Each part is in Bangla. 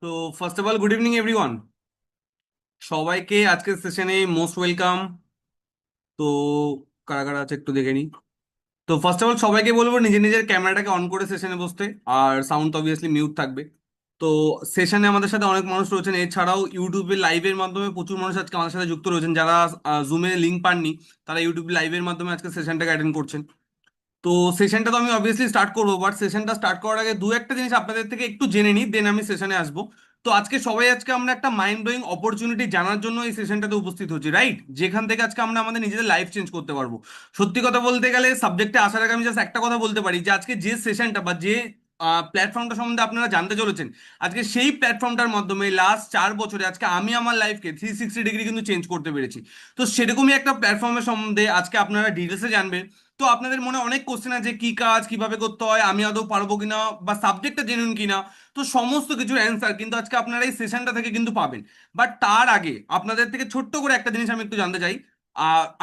তো first of all good evening everyone. সবাইকে আজকের সেশনে মোস্ট ওয়েলকাম। তো কারা কারা আছে একটু দেখে নিই। তো ফার্স্ট অফ অল সবাইকে বলবো নিজের নিজের ক্যামেরাটাকে অন করে সেশনে বসতে। আর সাউন্ড তো অবভিয়াসলি মিউট থাকবে। তো সেশনে আমাদের সাথে অনেক মানুষ রয়েছেন, এছাড়াও ইউটিউবে লাইভের মাধ্যমে প্রচুর মানুষ আজকে আমাদের সাথে যুক্ত রয়েছেন। যারা জুমে লিঙ্ক পাননি তারা ইউটিউব লাইভের মাধ্যমে আজকে সেশনটাকে অ্যাটেন্ড করছেন। তো সেশনটা তো আমি অবভিয়াসলি স্টার্ট করবো, বাট সেশনটা স্টার্ট করার আগে দু একটা জিনিস আপনাদের থেকে একটু জেনে নিই, দেন আমি সেশনে আসবো। তো আজকে আমরা একটা মাইন্ড ব্লোয়িং অপরচুনিটি জানার জন্য এই সেশনটাতে উপস্থিত হচ্ছি, রাইট? যেখান থেকে আজকে আমরা আমাদের নিজেদের লাইফ চেঞ্জ করতে পারবো। সত্যি কথা বলতে গেলে সাবজেক্টে আসার আগে আমি জাস্ট একটা কথা বলতে পারি যে আজকে যে সেশনটা বা যে প্ল্যাটফর্মটা সম্বন্ধে আপনারা জানতে চলেছেন, আজকে সেই প্ল্যাটফর্মটার মাধ্যমে লাস্ট 4 বছরে আজকে আমি আমার লাইফকে 360 ডিগ্রি কিন্তু চেঞ্জ করতে পেরেছি। তো সেরকমই একটা প্ল্যাটফর্মের সম্বন্ধে আজকে আপনারা ডিটেলসে জানবেন। তো আপনাদের মনে অনেক কোশ্চেন আছে, কি কাজ কিভাবে করতে হয়, আমি আদৌ পারবো কিনা, বা সাবজেক্টটা জেনুইন কিনা। তো সমস্ত কিছুর অ্যান্সার কিন্তু আজকে আপনারা এই সেশনটা থেকে কিন্তু পাবেন। বাট তার আগে আপনাদের থেকে ছোট্ট করে একটা জিনিস আমি একটু জানতে চাই।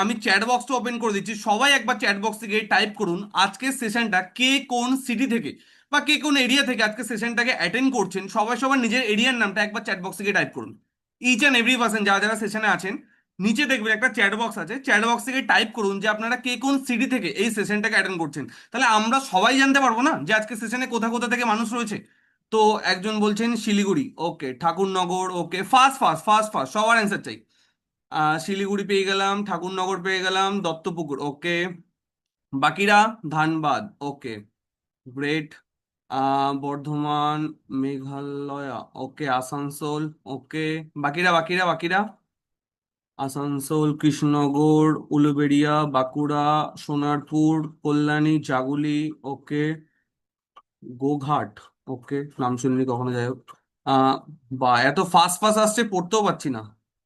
আমি চ্যাট বক্সটা ওপেন করে দিচ্ছি, সবাই একবার চ্যাট বক্স থেকে টাইপ করুন আজকের সেশনটা কে কোন সিটি থেকে বা কে কোন এরিয়া থেকে আজকে সেশনটাকে অ্যাটেন্ড করছেন। সবাই সবার নিজের এরিয়ার নামটা একবার চ্যাট বক্স থেকে টাইপ করুন। ইচ অ্যান্ড এভরি পার্সন যারা যারা সেশনে আছেন, নিচে দেখবেন একটা চ্যাট বক্স আছে, চ্যাট বক্স থেকে টাইপ করুন যে আপনারা কে কোন সিটি থেকে এই সেশনটাকে অ্যাটেন্ড করছেন। তাহলে আমরা সবাই জানতে পারবো না যে আজকে সেশনে কোথা কোথা থেকে মানুষ রয়েছে। তো একজন বলছেন শিলিগুড়ি, ওকে। ঠাকুরনগর, ওকে। ফার্স্ট ফার্স্ট ফার্স্ট ফার্স্ট সবার অ্যান্সার চাই। শিলিগুড়ি পেয়ে গেলাম, ঠাকুরনগর পেয়ে গেলাম, দত্তপুকুর, ওকে। বাকিরা, ধানবাদ, ওকে। গ্রেট। বর্ধমান, মেঘালয়া, ওকে। আসানসোল, ওকে। বাকিরা বাকিরা বাকিরা, আসানসোল, কৃষ্ণনগর, উলুবেড়িয়া, বাঁকুড়া, সোনারপুর, কল্যাণী, জাগুলি, ওকে। গোঘাট, ওকে। নাম শুনিনি কখনো, যাই হোক। আহ বা এত ফাস্ট ফাস্ট আসছে পড়তেও পারছি না।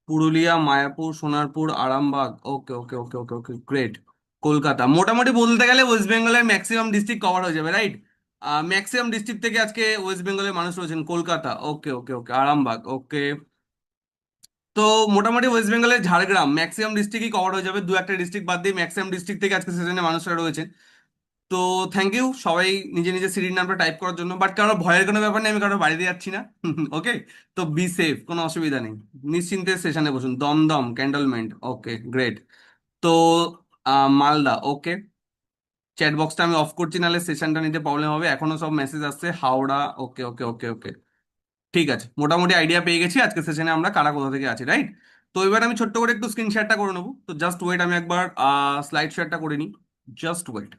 পুরুলিয়া, মায়াপুর, সোনারপুর, আরামবাগ, ওকে ওকে ওকে ওকে ওকে, গ্রেট। কলকাতা, মোটামুটি বলতে গেলে ওয়েস্ট বেঙ্গলের ম্যাক্সিমাম ডিস্ট্রিক্ট কভার হয়ে যাবে, রাইট? ম্যাক্সিমাম ডিস্ট্রিক্ট থেকে আজকে ওয়েস্ট বেঙ্গলের মানুষ রয়েছেন। কলকাতা, ওকে ওকে ওকে। আরামবাগ, ওকে। তো মোটামুটি ওয়েস্ট বেঙ্গলের ঝাড়গ্রাম ম্যাক্সিমাম ডিস্ট্রিক্টই কভার হয়ে যাবে, দু একটা ডিস্ট্রিক্ট বাদ দিয়ে ম্যাক্সিমাম ডিস্ট্রিক্ট থেকে আজকে সেশনে মানুষরা রয়েছেন। তো থ্যাংক ইউ সবাই নিজে নিজে সিরির নামটা টাইপ করার জন্য। বাট কারো ভয়ের কোনো ব্যাপার নেই, আমি কারো বাড়িতে যাচ্ছি না। ওকে। তো বি সেফ, কোনো অসুবিধা নেই। নিশ্চিন্তে সেশনে বসুন। দমদম, ক্যান্টনমেন্ট, ওকে, গ্রেট। তো মালদা, ওকে। চ্যাট বক্সটা আমি অফ করছি, নাহলে সেশনটা নিতে প্রবলেম হবে। এখনো সব মেসেজ আসছে। হাওড়া, ওকে ওকে ওকে ওকে। ঠিক আছে, মোটামুটি আইডিয়া পেয়ে গেছি আজকে সেশনে আমরা কারা কোথা থেকে আছি, রাইট? তো এবার আমি ছোট্ট করে একটু স্ক্রিন শেয়ারটা করে নেবো। তো জাস্ট ওয়েট, আমি একবার স্লাইড শেয়ারটা করে নিই। Just wait.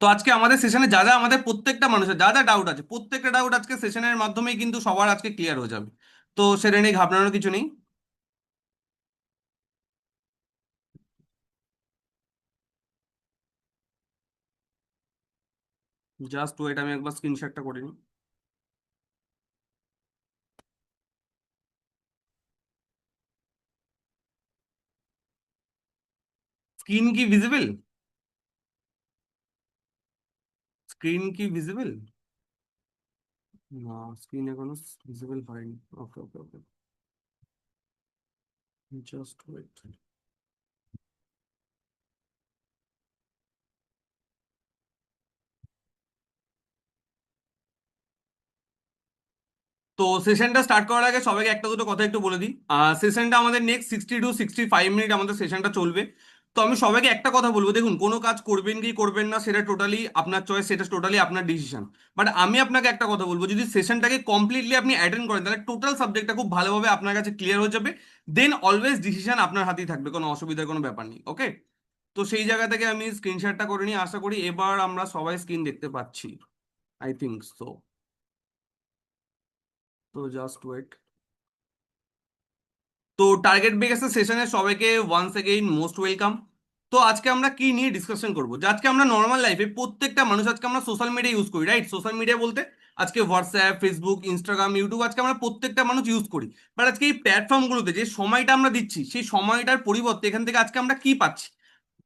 তো আজকে আমাদের সেশনে যা যা আমাদের প্রত্যেকটা মানুষের যা যা ডাউট আছে, প্রত্যেকটা ডাউট আজকে সেশনের মাধ্যমেই কিন্তু সবার আজকে ক্লিয়ার হয়ে যাবে। তো সেটা নিয়ে ঘাবড়ানোর কিছু নেই। জাস্ট ওয়েট, আমি একবার স্ক্রিন শেয়ারটা করে নিই। স্ক্রিন কি ভিজিবল? স্ক্রিন কি ভিজিবল? না, স্ক্রিন এখনো ভিজিবল হয়নি। ওকে ওকে ওকে, জাস্ট ওয়েট। তো সেশনটা স্টার্ট করার আগে সবাইকে একটা দুটো কথা একটু বলে দিই। সেশনটা আমাদের নেক্সট 60 to 65 মিনিট আমাদের সেশনটা চলবে। তো আমি সবাইকে একটা কথা বলবো, দেখুন কোনো কাজ করবেন কি করবেন না সেটা টোটালি আপনার চয়েস, সেটা টোটালি আপনার ডিসিশন। বাট আমি আপনাকে একটা কথা বলবো, যদি সেশনটাকে কমপ্লিটলি আপনি অ্যাটেন্ড করেন তাহলে টোটাল সাবজেক্টটা খুব ভালোভাবে আপনার কাছে ক্লিয়ার হয়ে যাবে। দেন অলওয়েজ ডিসিশন আপনার হাতেই থাকবে, কোনো অসুবিধার কোনো ব্যাপার নেই, ওকে। তো সেই জায়গা থেকে আমি স্ক্রিনশটটা করে নিই, আশা করি এবার আমরা সবাই স্ক্রিন দেখতে পাচ্ছি। I think so. তো জাস্ট ওয়েট। তো টার্গেট বেসের সেশনে সবাইকে ওয়ান্স এগেইন মোস্ট ওয়েলকাম। তো আজকে আমরা কি নিয়ে ডিসকাশন করবো, যে আজকে আমরা নর্মাল লাইফে প্রত্যেকটা মানুষ আজকে আমরা সোশ্যাল মিডিয়া ইউজ করি, রাইট? সোশ্যাল মিডিয়া বলতে আজকে হোয়াটসঅ্যাপ, ফেসবুক, ইনস্টাগ্রাম, ইউটিউব আজকে আমরা প্রত্যেকটা মানুষ ইউজ করি। বাট আজকে এই প্ল্যাটফর্মগুলোতে যে সময়টা আমরা দিচ্ছি, সেই সময়টার পরিবর্তে এখান থেকে আজকে আমরা কি পাচ্ছি?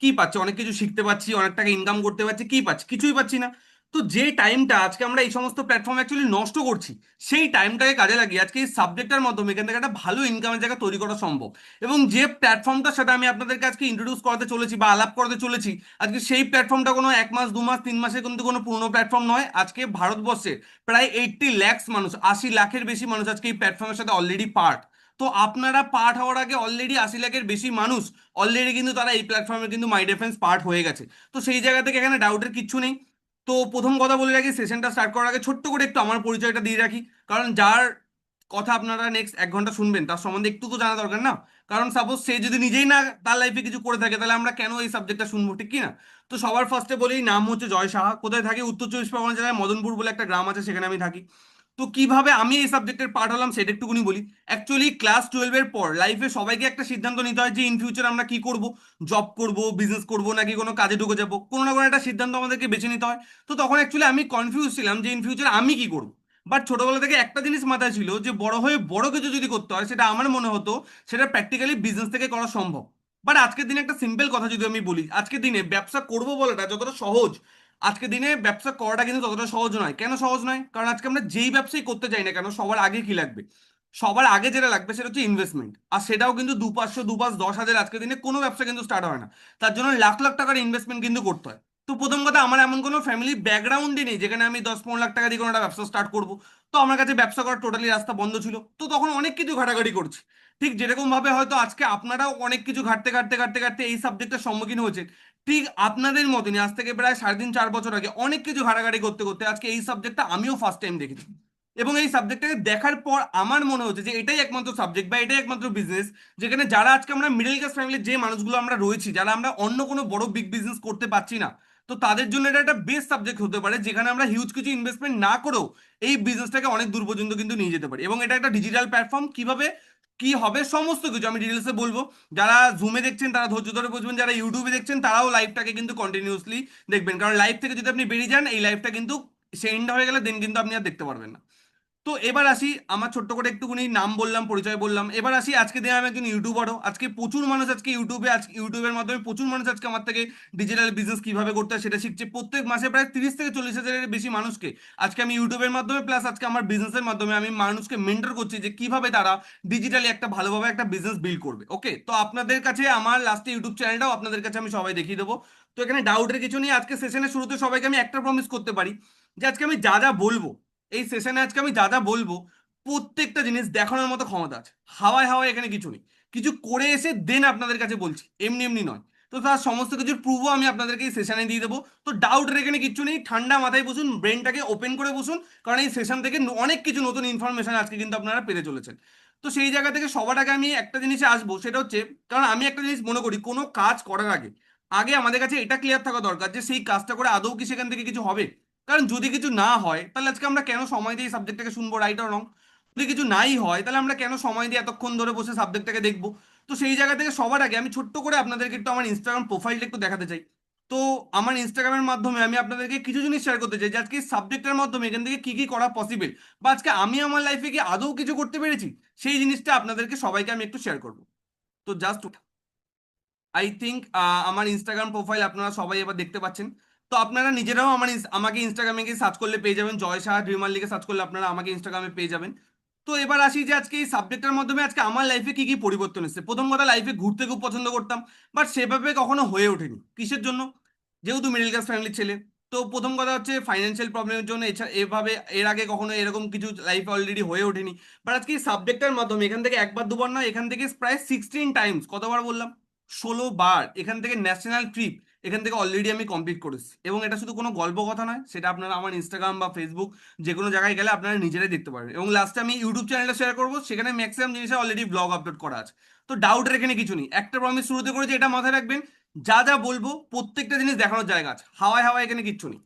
কি পাচ্ছি? অনেক কিছু শিখতে পাচ্ছি, অনেক টাকা ইনকাম করতে পারছি, কি পাচ্ছি? কিছুই পাচ্ছি না। তো যে টাইমটা আজকে আমরা এই সমস্ত প্ল্যাটফর্মে অ্যাকচুয়ালি নষ্ট করছি, সেই টাইমটাকে কাজে লাগিয়ে আজকে এই সাবজেক্টের মাধ্যমে এখান থেকে একটা ভালো ইনকামের জায়গা তৈরি করা সম্ভব। এবং যে প্ল্যাটফর্মটার সাথে আমি আপনাদেরকে আজকে ইন্ট্রোডিউস করাতে চলেছি বা আলাপ করতে চলেছি, আজকে সেই প্ল্যাটফর্মটা কোনো 1 মাস 2 মাস 3 মাসের কিন্তু কোনো পুরনো প্ল্যাটফর্ম নয়। আজকে ভারতবর্ষের প্রায় 80 লাখ মানুষ, 80 লাখের বেশি মানুষ আজকে এই প্ল্যাটফর্মের সাথে অলরেডি পার্ট। তো আপনারা পার্ট হওয়ার আগে অলরেডি 80 লাখের বেশি মানুষ অলরেডি কিন্তু তারা এই প্ল্যাটফর্মে কিন্তু মাই ডিফেন্স পার্ট হয়ে গেছে। তো সেই জায়গা থেকে এখানে ডাউটের কিচ্ছু নেই। তো প্রথম কথা বলে রাখি, সেশনটা স্টার্ট করার আগে ছোট্ট করে একটু আমার পরিচয়টা দিয়ে রাখি। কারণ যার কথা আপনারা নেক্সট 1 ঘন্টা শুনবেন তার সম্বন্ধে একটু তো জানা দরকার না। কারণ সাপোজ সে যদি নিজেই না তার লাইফে কিছু করে থাকে, তাহলে আমরা কেন এই সাবজেক্টটা শুনবো, ঠিক কি না? তো সবার ফার্স্টে বলি, নাম হচ্ছে জয় সাহা। কোথায় থাকি? উত্তর 24 পরগনা জেলায় মদনপুর বলে একটা গ্রাম আছে, সেখানে আমি থাকি। তো কিভাবে আমি এই সাবজেক্টের পার্ট হলাম সেটা একটুকুনি বলি। অ্যাকচুয়ালি ক্লাস 12-এর পর লাইফে সবাইকে একটা সিদ্ধান্ত নিতে হয় যে ইন ফিউচার আমরা কি করব। জব করব, বিজনেস করব, নাকি কোনো কাজে ঢুকে যাবো, কোনো না কোনো একটা সিদ্ধান্ত আমাদেরকে বেছে নিতে হয়। তো তখন অ্যাকচুয়ালি আমি কনফিউজ ছিলাম যে ইন ফিউচার আমি কি করব। বাট ছোটবেলা থেকে একটা জিনিস মাথায় ছিল যে বড় হয়ে বড় কিছু যদি করতে হয়, সেটা আমার মনে হতো সেটা প্র্যাকটিক্যালি বিজনেস থেকে করা সম্ভব। বাট আজকের দিনে একটা সিম্পল কথা যদি আমি বলি, আজকের দিনে ব্যবসা করব বলাটা যতটা সহজ, আজকের দিনে ব্যবসা করাটা কিন্তু ততটা সহজ নয়। কেন সহজ নয়? কারণ আজকে আমরা যেই ব্যবসাই করতে চাই না কেন, সবার আগে কি লাগবে? সবার আগে যেটা লাগবে সেটা হচ্ছে ইনভেস্টমেন্ট। আর সেটাও কিন্তু 2 500 2 5 10 হাজার আজকের দিনে কোনো ব্যবসা কিন্তু স্টার্ট হয় না। তার জন্য লাখ লাখ টাকার ইনভেস্টমেন্ট কিন্তু করতে হয়। তো প্রথম কথা, আমার এমন কোনো ফ্যামিলি ব্যাকগ্রাউন্ডই নেই যেখানে আমি 10 15 লাখ টাকা দিয়ে কোনো একটা ব্যবসা স্টার্ট করবো। তো আমার কাছে ব্যবসা করার টোটালি রাস্তা বন্ধ ছিল। তো তখন অনেক কিছু ঘাটাঘাটি করছি। ঠিক যেরকম ভাবে হয়তো আজকে আপনারাও অনেক কিছু ঘাটতে ঘাটতে ঘাটতে ঘাটতে এই সাবজেক্টের সম্মুখীন হয়েছে, ঠিক আপনাদের মতনই আজ থেকে প্রায় 3.5 4 বছর আগে অনেক কিছু ঘাটাঘাটি করতে করতে আজকে এই সাবজেক্টটা আমিও ফার্স্ট টাইম দেখেছি। এবং এই সাবজেক্টটাকে দেখার পর আমার মনে হচ্ছে যে এটাই একমাত্র সাবজেক্ট বা এটাই একমাত্র বিজনেস যেখানে যারা আজকে আমরা মিডল ক্লাস ফ্যামিলির যে মানুষগুলো আমরা রয়েছি, যারা আমরা অন্য কোনো বড় বিগ বিজনেস করতে পারছি না, তো তাদের জন্য এটা একটা বেস্ট সাবজেক্ট হতে পারে, যেখানে আমরা হিউজ কিছু ইনভেস্টমেন্ট না করেও এই বিজনেসটাকে অনেক দূর পর্যন্ত কিন্তু নিয়ে যেতে পারি। এবং এটা একটা ডিজিটাল প্ল্যাটফর্ম, কিভাবে কি হবে সমস্ত কিছু আমি ডিটেলসে বলবো। যারা জুমে দেখছেন তারা ধৈর্য ধরে বুঝবেন, যারা ইউটিউবে দেখছেন তারাও লাইভটাকে কিন্তু কন্টিনিউসলি দেখবেন, কারণ লাইভ থেকে যদি আপনি বেরিয়ে যান এই লাইভটা কিন্তু সে এন্ড হয়ে গেলে দেন কিন্তু আপনি আর দেখতে পারবেন না। তো এবার আসি, আমার ছোট্ট করে একটুখানি নাম বললাম, পরিচয় বললাম, এবার আসি আজকে দিনে আমি একজন ইউটিউবারও। আজকে প্রচুর মানুষ আজকে ইউটিউবে, আজকে ইউটিউবের মাধ্যমে প্রচুর মানুষ আজকে আমার থেকে ডিজিটাল বিজনেস কিভাবে করতে হয় সেটা শিখছে। প্রত্যেক মাসে প্রায় 30 থেকে 40 হাজারের বেশি মানুষকে আজকে আমি ইউটিউবের মাধ্যমে প্লাস আজকে আমার বিজনেসের মাধ্যমে আমি মানুষকে মেন্টর করছি যে কিভাবে তারা ডিজিটালি একটা ভালোভাবে একটা বিজনেস বিল্ড করবে। ওকে, তো আপনাদের কাছে আমার লাস্টে ইউটিউব চ্যানেলটাও আপনাদের কাছে আমি সবাই দেখিয়ে দেবো। তো এখানে ডাউটের কিছু নেই। আজকে সেশনের শুরুতে সবাইকে আমি একটা প্রমিস করতে পারি যে আজকে আমি যা যা বলবো, এই সেশনে আজকে আমি যা যা বলবো, প্রত্যেকটা জিনিস দেখানোর মতো ক্ষমতা আছে। হাওয়ায় হাওয়ায় এখানে কিছু নেই। কিছু করে এসে দেন আপনাদের কাছে বলছি, এমনি এমনি নয়। তো তার সমস্ত কিছুর প্রুফও আমি আপনাদেরকে এই সেশনে দিয়ে দেবো। তো ডাউটের এখানে কিচ্ছু নেই, ঠান্ডা মাথায় বসুন, ব্রেনটাকে ওপেন করে বসুন। কারণ এই সেশন থেকে অনেক কিছু নতুন ইনফরমেশন আজকে কিন্তু আপনারা পেতে চলেছেন। তো সেই জায়গা থেকে সবার আগে আমি একটা জিনিসে আসবো, সেটা হচ্ছে, কারণ আমি একটা জিনিস মনে করি, কোনো কাজ করার আগে আগে আমাদের কাছে এটা ক্লিয়ার থাকা দরকার যে সেই কাজটা করে আদৌ কি সেখান থেকে কিছু হবে। কারণ যদি কিছু না হয় তাহলে আজকে আমরা কেন সময় দিয়ে এই সাবজেক্টটাকে শুনবো, রাইট অর রং? যদি কিছু নাই হয় তাহলে আমরা কেন সময় দিয়ে এতক্ষণ ধরে বসে সাবজেক্টটাকে দেখবো? তো সেই জায়গা থেকে সবার আগে আমি ছোট্ট করে আপনাদেরকে একটু আমার ইনস্টাগ্রাম প্রোফাইলটা একটু দেখাতে চাই। তো আমার ইনস্টাগ্রামের মাধ্যমে আমি আপনাদেরকে কিছু জিনিস শেয়ার করতে চাই যে আজকে সাবজেক্টের মাধ্যমে এখান থেকে কি কি করা পসিবল, বা আজকে আমি আমার লাইফে কি আদৌ কিছু করতে পেরেছি, সেই জিনিসটা আপনাদেরকে সবাইকে আমি একটু শেয়ার করবো। তো জাস্ট আই থিঙ্ক আমার ইনস্টাগ্রাম প্রোফাইল আপনারা সবাই এবার দেখতে পাচ্ছেন। তো আপনারা নিজেরাও আমাকে ইনস্টাগ্রামে গিয়ে সার্চ করলে পেয়ে যাবেন, জয় শাহ ড্রিমার লিখে সার্চ করলে আপনারা আমাকে ইনস্টাগ্রামে পেয়ে যাবেন। তো এবার আসি যে আজকে এই সাবজেক্টের মাধ্যমে আজকে আমার লাইফে কি কি পরিবর্তন এসেছে। প্রথম কথা, লাইফে ঘুরতে খুব পছন্দ করতাম, বাট সেভাবে কখনো হয়ে ওঠেনি। কিসের জন্য? যেহেতু মিডল ক্লাস ফ্যামিলির ছেলে। তো প্রথম কথা হচ্ছে ফাইন্যান্সিয়াল প্রবলেমের জন্য। এছাড়া এভাবে এর আগে কখনো এরকম কিছু লাইফে অলরেডি হয়ে ওঠেনি। বাট আজকে এই সাবজেক্টের মাধ্যমে এখান থেকে একবার দুবার নয়, এখান থেকে প্রায় 16 টাইমস, কতবার বললাম, 16 বার এখান থেকে ন্যাশনাল ট্রিপ এখান থেকে অলরেডি আমি কমপ্লিট করেছি। এবং এটা শুধু কোনো গল্প কথা নয়, সেটা আপনারা আমার ইনস্টাগ্রাম বা ফেসবুক যে কোনো জায়গায় গেলে আপনারা নিজেরাই দেখতে পারবেন। এবং লাস্টে আমি ইউটিউব চ্যানেলটা শেয়ার করবো, সেখানে ম্যাক্সিমাম জিনিসে অলরেডি ব্লগ আপলোড করা আছে। তো ডাউটের এখানে কিছু নেই। একটা প্রমিস শুরুতে করেছি, এটা মাথায় রাখবেন, যা যা বলবো প্রত্যেকটা জিনিস দেখানোর জায়গা আছে, হাওয়ায় হাওয়ায় এখানে কিচ্ছু নেই।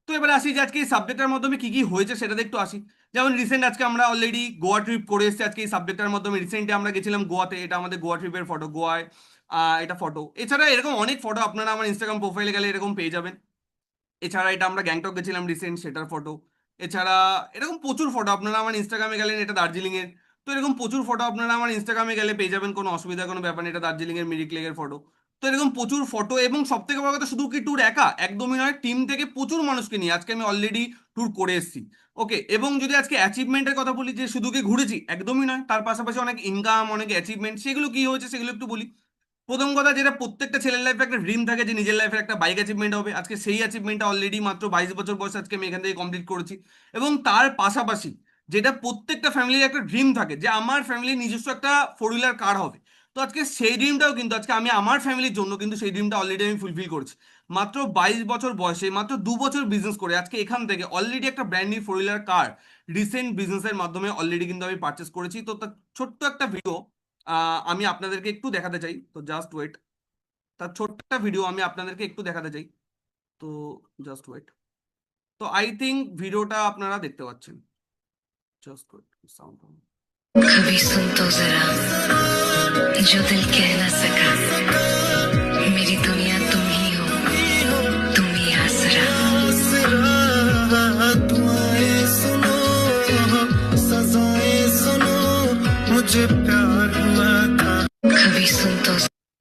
তো এবার আসি যে আজকে এই সাবজেক্টের মাধ্যমে কি কি হয়েছে সেটাতে একটু আসি। যেমন রিসেন্ট আজকে আমরা অলরেডি গোয়া ট্রিপ করে এসেছি। আজকে এই সাবজেক্টের মাধ্যমে রিসেন্টলি আমরা গেছিলাম গোয়াতে, এটা আমাদের গোয়া ট্রিপের ফটো, গোয়ায় এটা ফটো। এছাড়া এরকম অনেক ফটো আপনারা আমার ইনস্টাগ্রাম প্রোফাইলে গেলে এরকম পেয়ে যাবেন। এছাড়া এটা আমরা গ্যাংটক গেছিলাম রিসেন্ট, সেটার ফটো। এছাড়া এরকম প্রচুর ফটো আপনারা আমার ইনস্টাগ্রামে গেলেন, এটা দার্জিলিং এর। তো এরকম প্রচুর ফটো আপনারা আমার ইনস্টাগ্রামে গেলে পেয়ে যাবেন, কোনো অসুবিধা কোনো ব্যাপার নেই, এটা দার্জিলিং এর মিরিক লেকের ফটো। তো এরকম প্রচুর ফটো, এবং সব থেকে বড় কথা শুধু কি ট্যুর একা, একদমই নয়, টিম থেকে প্রচুর মানুষকে নিয়ে আজকে আমি অলরেডি ট্যুর করে এসেছি। ওকে, এবং যদি আজকে অ্যাচিভমেন্টের কথা বলি, যে শুধু কি ঘুরেছি, একদমই নয়, তার পাশাপাশি অনেক ইনকাম, অনেক অ্যাচিভমেন্ট, সেগুলো কি হয়েছে সেগুলো একটু বলি। প্রথম কথা, যেটা প্রত্যেকটা ছেলের লাইফে একটা ড্রিম থাকে যে নিজের লাইফের একটা বাইক অ্যাচিভমেন্ট হবে, আজকে সেই অ্যাচিভমেন্টটা অলরেডি মাত্র 22 বছর বয়সে আজকে আমি এখান থেকে কমপ্লিট করেছি। এবং তার পাশাপাশি যেটা প্রত্যেকটা ফ্যামিলির একটা ড্রিম থাকে যে আমার ফ্যামিলির নিজস্ব একটা ফোর হুইলার কার হবে, তো আজকে সেই ড্রিমটাও কিন্তু আজকে আমি আমার ফ্যামিলির জন্য কিন্তু সেই ড্রিমটা অলরেডি আমি ফুলফিল করেছি। মাত্র 22 বছর বয়সে, মাত্র 2 বছর বিজনেস করে আজকে এখান থেকে অলরেডি একটা ব্র্যান্ড নিউ ফোর হুইলার কার রিসেন্ট বিজনেসের মাধ্যমে অলরেডি কিন্তু আমি পারচেস করেছি। তো তার ছোট্ট একটা ভিডিও আমি আপনাদেরকে একটু দেখাতে চাই, তো জাস্ট ওয়েট। তার ছোট্ট একটা ভিডিও আমি আপনাদেরকে একটু দেখাতে চাই, তো জাস্ট ওয়েট। তো আই থিঙ্ক ভিডিওটা আপনারা দেখতে পাচ্ছেন, জাস্ট ওয়েট, সাউন্ড। कभी सुन तो जरा जो दिल कह ना सका मेरी दुनिया तुम ही हो तुम ही आसरा दुआएं सुनो सजाएं सुनो मुझे प्यार हुआ था कभी सुन तो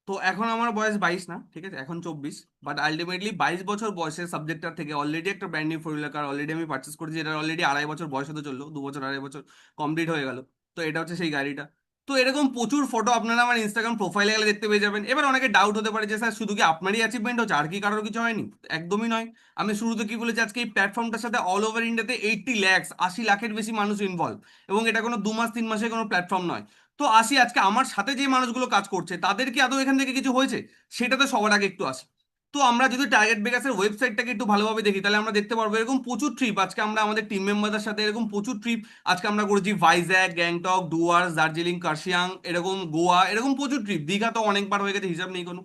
তো এখন আমার বয়স 22 না, ঠিক আছে, এখন 24। বাট আলটিমেটলি 22 বছর বয়সের সাবজেক্টটা থেকে অলরেডি একটা ব্র্যান্ড নিউ ফোর হুইলার কার অলরেডি আমি পার্চেস করেছি, যেটা অলরেডি 2.5 বছর বয়স হতে চললো, 2 বছর 2.5 বছর কমপ্লিট হয়ে গেল। তো এটা হচ্ছে সেই গাড়িটা। তো এরকম প্রচুর ফটো আপনারা আমার ইনস্টাগ্রাম প্রোফাইলে গেলে দেখতে পেয়ে যাবেন। এবার অনেকে ডাউট হতে পারে যে স্যার শুধু কি আপনারই অ্যাচিভমেন্ট হচ্ছে, আর কি কারোর কিছু হয়নি? একদমই নয়। আমি শুরুতে কি বলেছি, আজকে এই প্ল্যাটফর্মটার সাথে অল ওভার ইন্ডিয়াতে 80 লাখ, 80 লাখের বেশি মানুষ ইনভলভ, এবং এটা কোনো 2 মাস 3 মাসের কোনো প্ল্যাটফর্ম নয়। তো আসি আজকে আমার সাথে যে মানুষগুলো কাজ করছে তাদের কি আদৌ এখান থেকে কিছু হয়েছে, সেটা তো সবার আগে একটু আসি। তো আমরা যদি টার্গেট বেগাসের ওয়েবসাইটটাকে একটু ভালোভাবে দেখি, তাহলে আমরা দেখতে পারবো এরকম প্রচুর ট্রিপ আজকে আমরা আমাদের টিম মেম্বারদের সাথে, এরকম প্রচুর ট্রিপ আজকে আমরা করেছি। ভাইজ্যাক, গ্যাংটক, ডুয়ার্স, দার্জিলিং, কার্শিয়াং, এরকম গোয়া, এরকম প্রচুর ট্রিপ। দীঘা তো অনেকবার হয়ে গেছে, হিসাব নেই কোনো।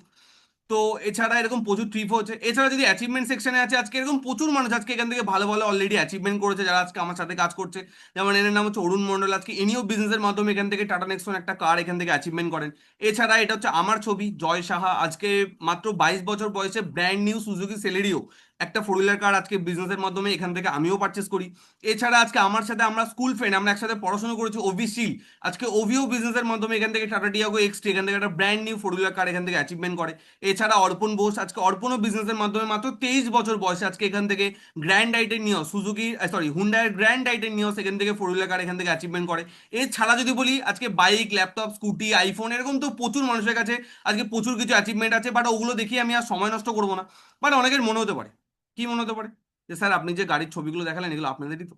তো এছাড়া এরকম প্রচুর ট্রিপ হচ্ছে। এছাড়া যদি অ্যাচিভমেন্ট সেকশনে আছে, আজকে এরকম প্রচুর মানুষ আজকে এখান থেকে ভালো ভালো অলরেডি অ্যাচিভমেন্ট করেছে, যারা আজকে আমার সাথে কাজ করছে। যেমন এর নাম হচ্ছে অরুণ মন্ডল, আজকে ইনিও বিজনেসের মাধ্যমে এখান থেকে টাটা নেক্সন একটা কার এখান থেকে অ্যাচিভমেন্ট করেন। এছাড়া এটা হচ্ছে আমার ছবি, জয় সাহা, আজকে মাত্র 22 বছর বয়সে ব্র্যান্ড নিউ সুজুকি সেলেরিও একটা ফোর হুইলার কার আজকে বিজনেসের মাধ্যমে এখান থেকে আমিও পারচেস করি। এছাড়া আজকে আমার সাথে আমরা স্কুল ফ্রেন্ড, আমরা একসাথে পড়াশোনা করেছি, ওভি শিল, আজকে ওভিও বিজনেসের মাধ্যমে এখান থেকে টাটা টিয়াগো এক্সটি এখান থেকে একটা ব্র্যান্ড নিউ ফোর হুইলার কার এখান থেকে অ্যাচিভমেন্ট করে। এছাড়া অর্পণ বোস, আজকে অর্পণও বিজনেসের মাধ্যমে মাত্র 23 বছর বয়সে আজকে এখান থেকে গ্র্যান্ড আইটেন নিয়স সুজুকি, সরি, হুন্ডাইয়ের গ্র্যান্ড আইটেন নিয়স এখান থেকে ফোর হুইলার কার এখান থেকে অ্যাচিভমেন্ট করে। এছাড়া যদি বলি আজকে বাইক, ল্যাপটপ, স্কুটি, আইফোন, এরকম তো প্রচুর মানুষের কাছে আজকে প্রচুর কিছু অ্যাচিভমেন্ট আছে, বাট ওগুলো দেখি আমি আর সময় নষ্ট করবো না। বাট অনেকের মনে হতে পারে, কি মনে হতে পারে, যে স্যার আপনি যে গাড়ির ছবিগুলো দেখালেন এগুলো আপনাদেরই তো?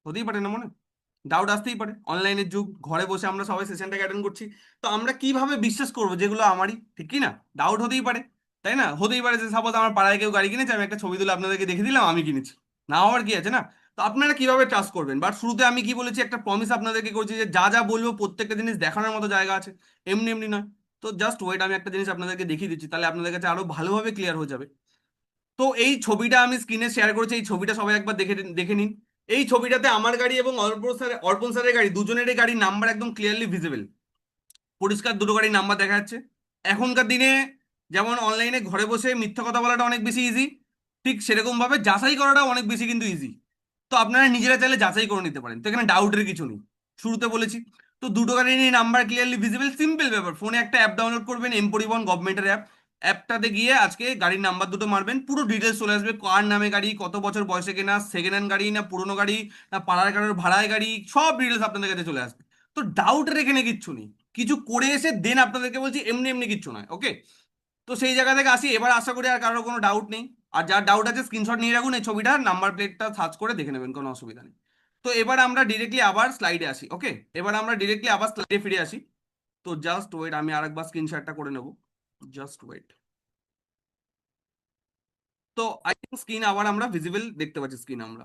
হতেই পারে না মনে, ডাউট আসতেই পারে। অনলাইনের যুগ, ঘরে বসে আমরা সবাই সেশনটাকে অ্যাটেন্ড করছি, তো আমরা কিভাবে বিশ্বাস করবো যেগুলো আমারই, ঠিক কি না? ডাউট হতেই পারে, তাই না? হতেই পারে যে সাপোজ আমার পাড়ায় কেউ গাড়ি কিনেছে, আমি একটা ছবি তুলে আপনাদেরকে দেখে দিলাম আমি কিনেছি, না হওয়ার কি আছে, না? তো আপনারা কিভাবে ট্রাস্ট করবেন? বাট শুরুতে আমি কি বলেছি, একটা প্রমিস আপনাদেরকে করছি যে যা যা বলবো প্রত্যেকটা জিনিস দেখানোর মতো জায়গা আছে, এমনি এমনি নয়। তো জাস্ট ওয়েট, আমি একটা জিনিস আপনাদেরকে দেখিয়ে দিচ্ছি, তাহলে আপনাদের কাছে আরো ভালোভাবে ক্লিয়ার হয়ে যাবে। তো এই ছবিটা আমি স্ক্রিনে শেয়ার করেছি, এই ছবিটা সবাই একবার দেখে দেখে নিন। এই ছবিটাতে আমার গাড়ি এবং অর্পণ স্যারের গাড়ি, দুজনেরই গাড়ির নাম্বার একদম ক্লিয়ারলি ভিজিবল, পরিষ্কার দুটো গাড়ির নাম্বার দেখা যাচ্ছে। এখনকার দিনে যেমন অনলাইনে ঘরে বসে মিথ্যা কথা বলাটা অনেক বেশি ইজি, ঠিক সেরকম ভাবে যাচাই করাটা অনেক বেশি কিন্তু ইজি। তো আপনারা নিজেরা চাইলে যাচাই করে নিতে পারেন, তো এখানে ডাউটের কিছু নেই, শুরুতে বলেছি। তো দুটো গাড়ির নাম্বার ক্লিয়ারলি ভিজিবল, সিম্পল ব্যাপার, ফোনে একটা অ্যাপ ডাউনলোড করবেন, এম পরিবহন গভর্নমেন্টের অ্যাপ। অ্যাপটাতে গিয়ে আজকে গাড়ির নাম্বার দুটো মারবেন, পুরো ডিটেলস চলে আসবে, কার নামে গাড়ি, কত বছর বয়সে কেনা, সেকেন্ড হ্যান্ড গাড়ি না পুরোনো গাড়ি, না পাড়ার কারোর ভাড়ায় গাড়ি, সব ডিটেলস আপনাদের কাছে চলে আসবে। তো ডাউটের এখানে কিচ্ছু নেই, কিছু করে এসে দেন আপনাদেরকে বলছি, এমনি এমনি কিচ্ছু নয়, ওকে? তো সেই জায়গা থেকে আসি, এবার আশা করি আর কারোর কোনো ডাউট নেই। আর যার ডাউট আছে স্ক্রিনশট নিয়ে রাখুন, এই ছবিটা নাম্বার প্লেটটা সার্চ করে দেখে নেবেন, কোনো অসুবিধা নেই। তো এবার আমরা ডিরেক্টলি আবার স্লাইডে আসি, ওকে? এবার আমরা ডিরেক্টলি আবার স্লাইডে ফিরে আসি। তো জাস্ট ওয়েট, আমি আরেকবার স্ক্রিনশটটা করে নেব, জাস্ট ওয়েট। তো আই থিঙ্ক স্ক্রিন আবার আমরা ভিজিবল দেখতে পাচ্ছি, স্ক্রিন আমরা।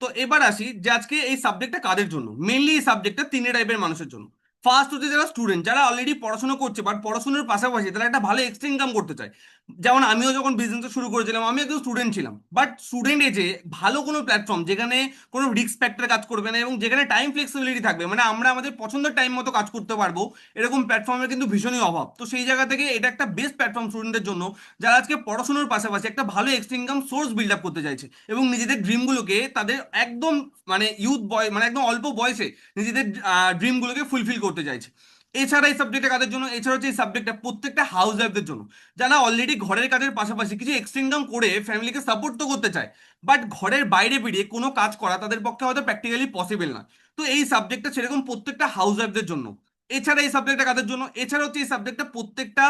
তো এবার আসি যে আজকে এই সাবজেক্টটা কাদের জন্য, মেনলি এই সাবজেক্টটা তিন টাইপের মানুষের জন্য। ফার্স্ট হচ্ছে যারা স্টুডেন্ট, যারা অলরেডি পড়াশোনা করছে, বাট পড়াশোনার পাশাপাশি তারা একটা ভালো এক্সট্রা ইনকাম করতে চায়। যেমন আমিও যখন বিজনেস শুরু করেছিলাম, আমি একজন স্টুডেন্ট ছিলাম, বাট স্টুডেন্ট এজে ভালো কোনো প্ল্যাটফর্ম যেখানে কোনো রিস্ক ফ্যাক্টর কাজ করবে না, এবং যেখানে টাইম ফ্লেক্সিবিলিটি থাকবে, মানে আমরা আমাদের পছন্দের টাইম মতো কাজ করতে পারবো, এরকম প্ল্যাটফর্মের কিন্তু ভীষণই অভাব। তো সেই জায়গা থেকে এটা একটা বেস্ট প্ল্যাটফর্ম স্টুডেন্টদের জন্য, যারা আজকে পড়াশোনার পাশাপাশি একটা ভালো extra income source build up করতে চাইছে, এবং নিজেদের ড্রিমগুলোকে তাদের একদম মানে ইউথ বয় মানে একদম অল্প বয়সে নিজেদের ড্রিমগুলোকে ফুলফিল করতে চাইছে। এছাড়া এই সাবজেক্টটা কাদের জন্য? এছাড়া হচ্ছে এই সাবজেক্টটা প্রত্যেকটা হাউস ওয়াইফদের জন্য, যারা অলরেডি ঘরের কাজের পাশাপাশি কিছু এক্সট্রা ইনকাম করে ফ্যামিলিকে সাপোর্ট তো করতে চায়, বাট ঘরের বাইরে বেরিয়ে কোনো কাজ করা তাদের পক্ষে হয়তো প্র্যাকটিক্যালি পসিবল না। তো এই সাবজেক্টটা সেরকম প্রত্যেকটা হাউস ওয়াইফদের জন্য। এছাড়া এই সাবজেক্টটা কাদের জন্য? এছাড়া হচ্ছে এই সাবজেক্টটা প্রত্যেকটা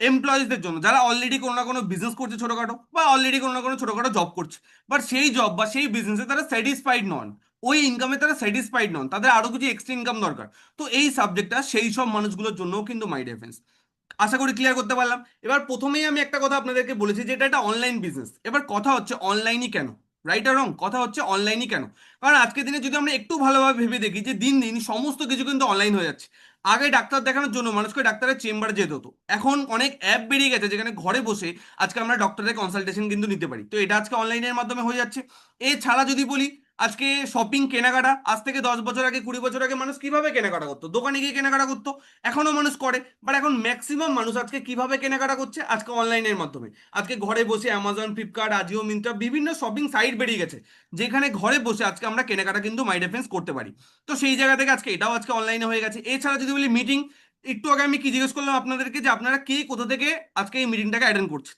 এমপ্লয়িজদের জন্য, যারা অলরেডি কোনো না কোনো বিজনেস করছে ছোটখাটো, বা অলরেডি কোনো না কোনো ছোটখাটো জব করছে, বাট সেই জব বা সেই বিজনেসে তারা স্যাটিসফাইড নন, ওই ইনকামে তারা স্যাটিসফাইড নন, তাদের আরো কিছু এক্সট্রা ইনকাম দরকার। তো এই সাবজেক্টটা সেই সব মানুষগুলোর জন্যও কিন্তু মাই ডিফেন্স। আশা করি ক্লিয়ার করতে পারলাম। এবার প্রথমেই আমি একটা কথা আপনাদেরকে বলেছি যে এটা একটা অনলাইন বিজনেস। এবার কথা হচ্ছে অনলাইনই কেন, রাইট আর রং? কথা হচ্ছে অনলাইনই কেন? কারণ আজকের দিনে যদি আমরা একটু ভালোভাবে ভেবে দেখি যে দিন দিন সমস্ত কিছু কিন্তু অনলাইন হয়ে যাচ্ছে। আগে ডাক্তার দেখানোর জন্য মানুষকে ডাক্তারের চেম্বারে যেতে হতো, এখন অনেক অ্যাপ বেরিয়ে গেছে যেখানে ঘরে বসে আজকে আমরা ডক্টরের কনসালটেশন কিন্তু নিতে পারি। তো এটা আজকে অনলাইনের মাধ্যমে হয়ে যাচ্ছে। এছাড়া যদি বলি, আজকে শপিং কেনাকাটা, আজ থেকে 10 বছর আগে 20 বছর আগে মানুষ কিভাবে কেনাকাটা করতো? দোকানে গিয়ে কেনাকাটা করতো, এখনো মানুষ করে, বাট এখন ম্যাক্সিমাম মানুষ আজকে কিভাবে কেনাকাটা করছে? আজকে অনলাইনের মাধ্যমে। আজকে ঘরে বসে অ্যামাজন, ফ্লিপকার্ট, আজিও, মিন্ত্রা বিভিন্ন শপিং সাইট বেরিয়ে গেছে, যেখানে ঘরে বসে আজকে আমরা কেনাকাটা কিন্তু মাই ডিফেন্স করতে পারি। তো সেই জায়গা থেকে আজকে এটাও আজকে অনলাইনে হয়ে গেছে। এছাড়া যদি বলি মিটিং, একটু আগে আমি কি জিজ্ঞেস করলাম আপনাদেরকে যে আপনারা কে কোথা থেকে আজকে এই মিটিংটাকে অ্যাটেন্ড করছেন?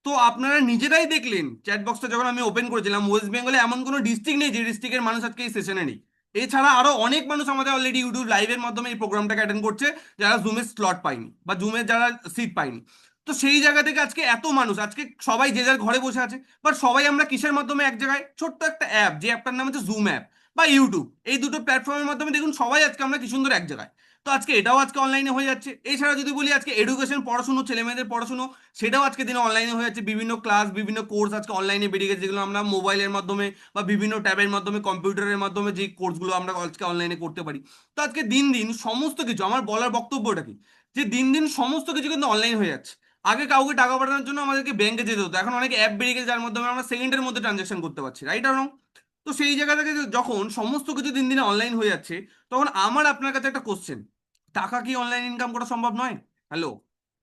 তো আপনারা নিজেরাই দেখলেন চ্যাট বক্সটা যখন আমি ওপেন করেছিলাম, ওয়েস্ট বেঙ্গলে এমন কোনো ডিস্ট্রিক্ট নেই যে ডিস্ট্রিক্টের মানুষ আজকে এই সেশনে নেই। এছাড়া আরো অনেক মানুষ আমাদের অলরেডি ইউটিউব লাইভের মাধ্যমে এই প্রোগ্রামটাকে অ্যাটেন্ড করছে, যারা জুমের স্লট পায়নি বা জুমের যারা সিট পায়নি। তো সেই জায়গা থেকে আজকে এত মানুষ, আজকে সবাই যে যার ঘরে বসে আছে, বাট সবাই আমরা কিসের মাধ্যমে এক জায়গায়? ছোট্ট একটা অ্যাপ, যে অ্যাপটার নাম হচ্ছে জুম অ্যাপ বা ইউটিউব, এই দুটো প্ল্যাটফর্মের মাধ্যমে দেখুন সবাই আজকে আমরা কি সুন্দর এক জায়গায়। তো আজকে এটাও আজকে অনলাইনে হয়ে যাচ্ছে। এছাড়া যদি বলি আজকে এডুকেশন, পড়াশুনো, ছেলে মেয়েদের পড়াশুনো, সেটাও আজকে দিনে অনলাইনে হয়ে যাচ্ছে। বিভিন্ন ক্লাস, বিভিন্ন কোর্স আজকে অনলাইনে বেরিয়ে গেছে, যেগুলো আমরা মোবাইলের মাধ্যমে বা বিভিন্ন ট্যাবের মাধ্যমে, কম্পিউটারের মাধ্যমে যে কোর্সগুলো আমরা আজকে অনলাইনে করতে পারি। তো আজকে দিন দিন সমস্ত কিছু, আমার বলার বক্তব্যটা কি, যে দিন দিন সমস্ত কিছু কিন্তু অনলাইন হয়ে যাচ্ছে। আগে কাউকে টাকা পাঠানোর জন্য আমাদেরকে ব্যাংকে যেতে হতো, এখন অনেক অ্যাপ বেরিয়ে গেছে যার মাধ্যমে আমরা সেকেন্ডের মধ্যে ট্রানজাকশন করতে পারছি, রাইট আর রং? তো সেই জায়গা থেকে যখন সমস্ত কিছু দিন দিনে অনলাইন হয়ে যাচ্ছে, তখন আমার আপনার কাছে একটা কোশ্চেন, টাকা কি অনলাইন ইনকাম করা সম্ভব নয়? হ্যালো,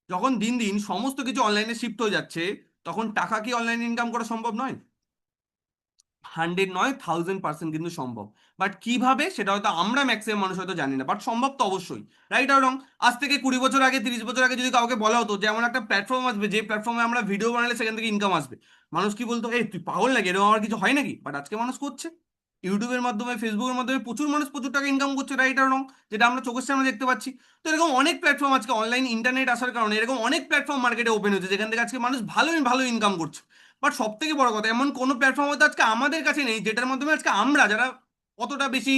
যখন দিন দিন সমস্ত কিছু অনলাইনে শিফট হয়ে যাচ্ছে, তখন টাকা কি অনলাইন ইনকাম করা সম্ভব নয়? 100 নয়, 1000% কিন্তু সম্ভব। বাট কিভাবে সেটা হয়তো আমরা ম্যাক্সিমাম মানুষ হয়তো জানি না, বাট সম্ভব তো অবশ্যই, রাইট আর রং? আজ থেকে 20 বছর আগে, 30 বছর আগে যদি কাউকে বলা হতো যে এমন একটা প্ল্যাটফর্ম আসবে, যে প্ল্যাটফর্মে আমরা ভিডিও বানালে সেখান থেকে ইনকাম আসবে, মানুষ কি বলতো? এই তুই পাগল নাকি, এরকম আমার কিছু হয় নাকি? বাট আজকে মানুষ করছে। ইউটিউবের মাধ্যমে, ফেসবুকের মাধ্যমে প্রচুর মানুষ প্রচুর টাকা ইনকাম করছে, রাইট আর রং? যেটা আমরা চোখের সামনে দেখতে পাচ্ছি। তো এরকম অনেক প্ল্যাটফর্ম আজকে, অনলাইন ইন্টারনেট আসার কারণে এরকম অনেক প্ল্যাটফর্ম মার্কেটে ওপেন হচ্ছে, যেখান থেকে আজকে মানুষ ভালোই ভালো ইনকাম করছে। বাট সব থেকে বড় কথা, এমন কোনো প্ল্যাটফর্ম হয়তো আজকে আমাদের কাছে নেই যেটার মাধ্যমে আজকে আমরা, যারা অতটা বেশি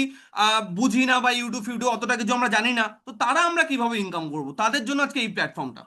বুঝি না বা ইউটিউব ফিউটিউব অতটা কিছু আমরা জানি না, তো তারা আমরা কিভাবে ইনকাম করব, তাদের জন্য আজকে এই প্ল্যাটফর্মটা।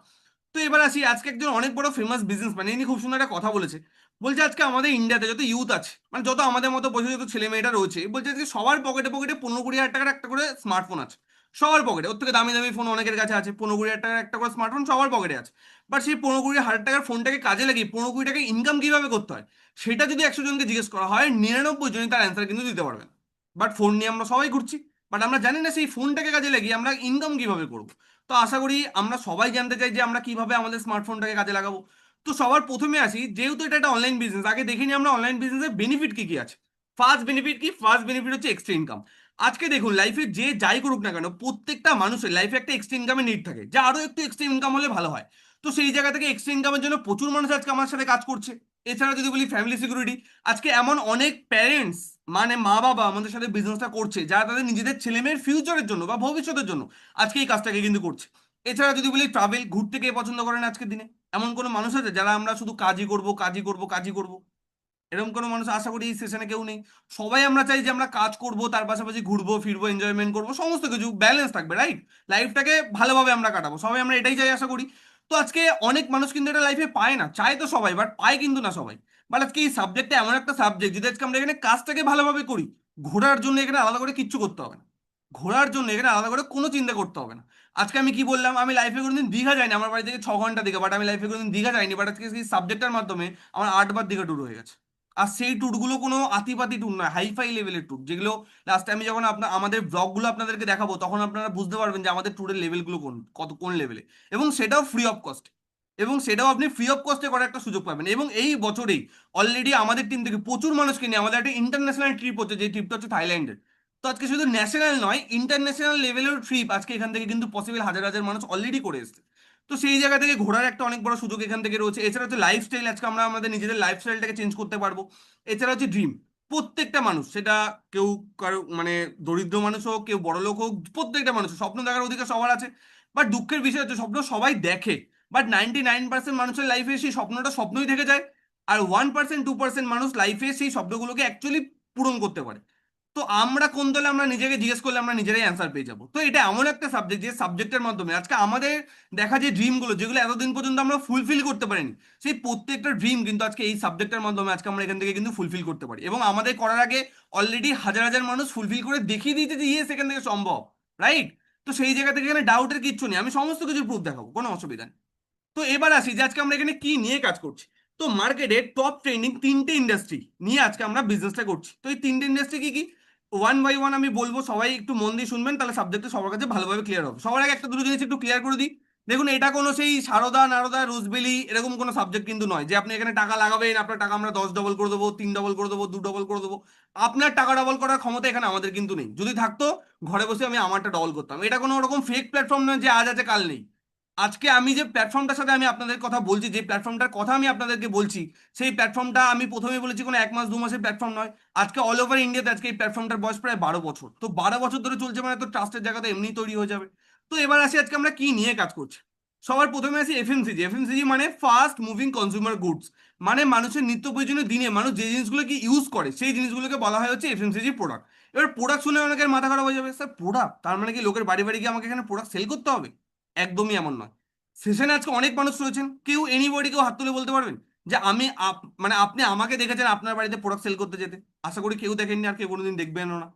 তো এবার আসি, আজকে একজন অনেক বড় ফেমাস বিজনেসম্যান, ইনি খুব সুন্দর একটা কথা বলেছে। বলছে আজকে আমাদের ইন্ডিয়াতে যত ইউথ আছে, মানে যত আমাদের মতো বয়সী যত ছেলে মেয়েটা রয়েছে, বলছে আজকে সবার পকেটে পকেটে 15-20 হাজার টাকার একটা করে স্মার্টফোন আছে। সবার পকেটে, ওর থেকে দামি দামি ফোন অনেকের কাছে আছে, 15-20 হাজার টাকার একটা করে স্মার্টফোন সবার পকেটে আছে। বাট সেই 15-20 হাজার টাকার ফোনটাকে কাজে লাগিয়ে 15-20 টাকা ইনকাম কিভাবে করতে হয়, সেটা যদি 100 জনকে জিজ্ঞেস করা হয়, 99 জনই তার অ্যান্সার কিন্তু দিতে পারবেন। বাট ফোন নিয়ে আমরা সবাই ঘুরছি, বাট আমরা জানি না সেই ফোনটাকে কাজে লাগিয়ে আমরা ইনকাম কিভাবে করবো। তো আশা করি আমরা সবাই জানতে চাই যে আমরা কিভাবে আমাদের স্মার্টফোনটাকে কাজে লাগাবো। তো সবার প্রথমে আসি, যেহেতু এটা একটা অনলাইন বিজনেস, আগে দেখিনি আমরা অনলাইন বিজনেসের বেনিফিট কি কি আছে। ফার্স্ট বেনিফিট কি? ফার্স্ট বেনিফিট হচ্ছে এক্সট্রা ইনকাম। আজকে দেখুন লাইফে যে যাই করুক না কেন, প্রত্যেকটা মানুষের লাইফে একটা এক্সট্রা ইনকামের নিড থাকে, যা আরো একটু এক্সট্রা ইনকাম হলে ভালো হয়। তো সেই জায়গা থেকে এক্সট্রা ইনকামের জন্য প্রচুর মানুষ আজকে আমার সাথে কাজ করছে। এছাড়া যদি বলি ফ্যামিলি সিকিউরিটি, আজকে এমন অনেক প্যারেন্টস, মানে মা বাবা আমাদের সাথে বিজনেসটা করছে, যারা তাদের নিজেদের ছেলে মেয়ের ফিউচারের জন্য বা ভবিষ্যতের জন্য আজকে এই কাজটাকে কিন্তু করছে। এছাড়া যদি বলি ট্রাভেল, ঘুরতে কে পছন্দ করেন আজকের দিনে? এমন কোনো মানুষ আছে যারা আমরা শুধু কাজই করব কাজই করব কাজই করব? এরকম কোনো মানুষ আশা করি এই সেশনে কেউ নেই। সবাই আমরা চাই যে আমরা কাজ করব, তার পাশাপাশি ঘুরবো ফিরবো, এনজয়মেন্ট করবো, সমস্ত কিছু ব্যালেন্স থাকবে, রাইট? লাইফটাকে ভালোভাবে আমরা কাটাবো, সবাই আমরা এটাই চাই আশা করি। তো আজকে অনেক মানুষ কিন্তু এটা লাইফে পায় না, চায় তো সবাই, বাট পায় কিন্তু না সবাই। বাট আজকে এই সাবজেক্টটা এমন একটা সাবজেক্ট, যদি আজকে আমরা এখানে কাজটাকে ভালোভাবে করি, ঘোরার জন্য এখানে আলাদা করে কিচ্ছু করতে হবে না। ঘোরার জন্য এখানে আলাদা করে কোনো চিন্তা করতে হবে না। আজকে আমি কি বললাম, আমি লাইফে কোনোদিন দীঘা যাইনি, আমার বাড়ি থেকে 6 ঘন্টা দিকে, বাট আমি লাইফে কোনোদিন দীঘা যাইনি, বাট আজকে এই সাবজেক্টটার মাধ্যমে আমার 8 বার দীঘা ট্যুর হয়ে গেছে। আর সেই ট্যুরগুলো কোনো আতিপাতি ট্যুর নয়, হাইফাই লেভেলের ট্যুর, যেগুলো লাস্টে আমি যখন আমাদের ব্লগগুলো আপনাদেরকে দেখাবো, তখন আপনারা বুঝতে পারবেন যে আমাদের ট্যুরের লেভেলগুলো কোন লেভেলে। এবং সেটাও ফ্রি অফ কস্ট, এবং সেটাও আপনি ফ্রি অফ কস্টে করার একটা সুযোগ পাবেন। এবং এই বছরেই অলরেডি আমাদের টিম থেকে প্রচুর মানুষকে নিয়ে আমাদের একটা ইন্টারন্যাশনাল ট্রিপ হচ্ছে, যে ট্রিপটা হচ্ছে থাইল্যান্ডের। তো আজকে শুধু ন্যাশনাল নয়, ইন্টারন্যাশনাল লেভেলের ট্রিপ আজকে এখান থেকে কিন্তু পসিবল, হাজার হাজার মানুষ অলরেডি করে এসেছে। তো সেই জায়গা থেকে ঘোরার একটা অনেক বড় সুযোগ এখান থেকে রয়েছে। এছাড়া হচ্ছে লাইফস্টাইল, আজকে আমরা আমাদের নিজেদের লাইফস্টাইলটাকে চেঞ্জ করতে পারবো। এছাড়া হচ্ছে ড্রিম, প্রত্যেকটা মানুষ, সেটা কেউ কারো মানে দরিদ্র মানুষ হোক, কেউ বড় লোক হোক, প্রত্যেকটা মানুষ স্বপ্ন দেখার অধিকার সবার আছে। বাট দুঃখের বিষয় হচ্ছে স্বপ্ন সবাই দেখে, বাট 99% মানুষের লাইফে সেই স্বপ্নটা স্বপ্নই থেকে যায়। আর 1% 2% মানুষ লাইফে সেই স্বপ্নগুলোকে অ্যাকচুয়ালি পূরণ করতে পারে। তো আমরা কোন দলে, আমরা নিজেকে জিজ্ঞেস করলে আমরা নিজেরাই অ্যান্সার পেয়ে যাবো। তো এটা এমন একটা সাবজেক্ট, যে সাবজেক্টের মাধ্যমে আজকে আমাদের দেখা যে ড্রিমগুলো, যেগুলো এতদিন পর্যন্ত আমরা ফুলফিল করতে পারিনি, সেই প্রত্যেকটা ড্রিম কিন্তু আজকে এই সাবজেক্টের মাধ্যমে আজকে আমরা এখান থেকে কিন্তু ফুলফিল করতে পারি। এবং আমাদের করার আগে অলরেডি হাজার হাজার মানুষ ফুলফিল করে দেখিয়ে দিয়েছে যে ইয়েস এখান থেকে সম্ভব, রাইট? তো সেই জায়গা থেকে এখানে ডাউটের কিচ্ছু নেই, আমি সমস্ত কিছুর প্রুফ দেখাবো, কোনো অসুবিধা নেই। তো এবার আসি যে আজকে আমরা এখানে কি নিয়ে কাজ করছি। তো মার্কেটে টপ ট্রেন্ডিং তিনটে ইন্ডাস্ট্রি নিয়ে আজকে আমরা বিজনেসটা করছি। তো এই তিনটে ইন্ডাস্ট্রি কি কি, ওয়ান বাই ওয়ান আমি বলবো, সবাই একটু মন দিয়ে শুনবেন, তাহলে সাবজেক্টটা সবার কাছে ভালোভাবে ক্লিয়ার হবে। সবার আগে একটা দুটো জিনিস একটু ক্লিয়ার করে দিই। দেখুন, এটা কোনো সেই সারদা নারদা রোজবেলি এরকম কোনো সাবজেক্ট কিন্তু নয় যে আপনি এখানে টাকা লাগাবেন, আপনার টাকা আমরা 10 ডবল করে দেবো, 3 ডবল করে দেবো, 2 ডবল করে দেবো। আপনার টাকা ডবল করার ক্ষমতা এখানে আমাদের কিন্তু নেই। যদি থাকতো, ঘরে বসে আমি আমারটা ডবল করতাম। এটা কোনো রকম ফেক প্ল্যাটফর্ম নয় যে আজ আছে কাল নেই। আজকে আমি যে প্ল্যাটফর্মটার সাথে আমি আপনাদের কথা বলছি, যে প্ল্যাটফর্মটার কথা আমি আপনাদেরকে বলছি, সেই প্ল্যাটফর্মটা আমি প্রথমে বলেছি কোনো 1 মাস 2 মাসের প্ল্যাটফর্ম নয়। আজকে অল ওভার ইন্ডিয়াতে আজকে এই প্ল্যাটফর্মটার বয়স প্রায় 12 বছর। তো 12 বছর ধরে চলছে মানে তো ট্রাস্টের জায়গা তো এমনি তৈরি হয়ে যাবে। তো এবার আসি আজকে আমরা কি নিয়ে কাজ করছি। সবার প্রথমে আসি এফএমসিজি। এফএমসিজি মানে ফাস্ট মুভিং কনজিউমার গুডস। মানে মানুষের নিত্য প্রয়োজনীয় দিনে মানুষ যে জিনিসগুলোকে ইউজ করে সেই জিনিসগুলোকে বলা হয় হচ্ছে এফএমসিজি প্রোডাক্ট। এবার প্রোডাক্ট শুনে অনেকের মাথা খারাপ হয়ে যাবে, স্যার প্রোডাক্ট তার মানে কি লোকের বাড়ি বাড়ি গিয়ে আমাকে এখানে প্রোডাক্ট সেল করতে হবে? একদমই এমন নয়। সেশনে আজকে অনেক মানুষ রয়েছেন, কেউ এনিবডি, কেউ হাত তুলে বলতে পারবেন যে আমি মানে আপনি আমাকে দেখেছেন আপনার বাড়িতে প্রোডাক্ট সেল করতে যেতে? আশা করি কেউ দেখেননি, আর কেউ কোনোদিন দেখবেনও না।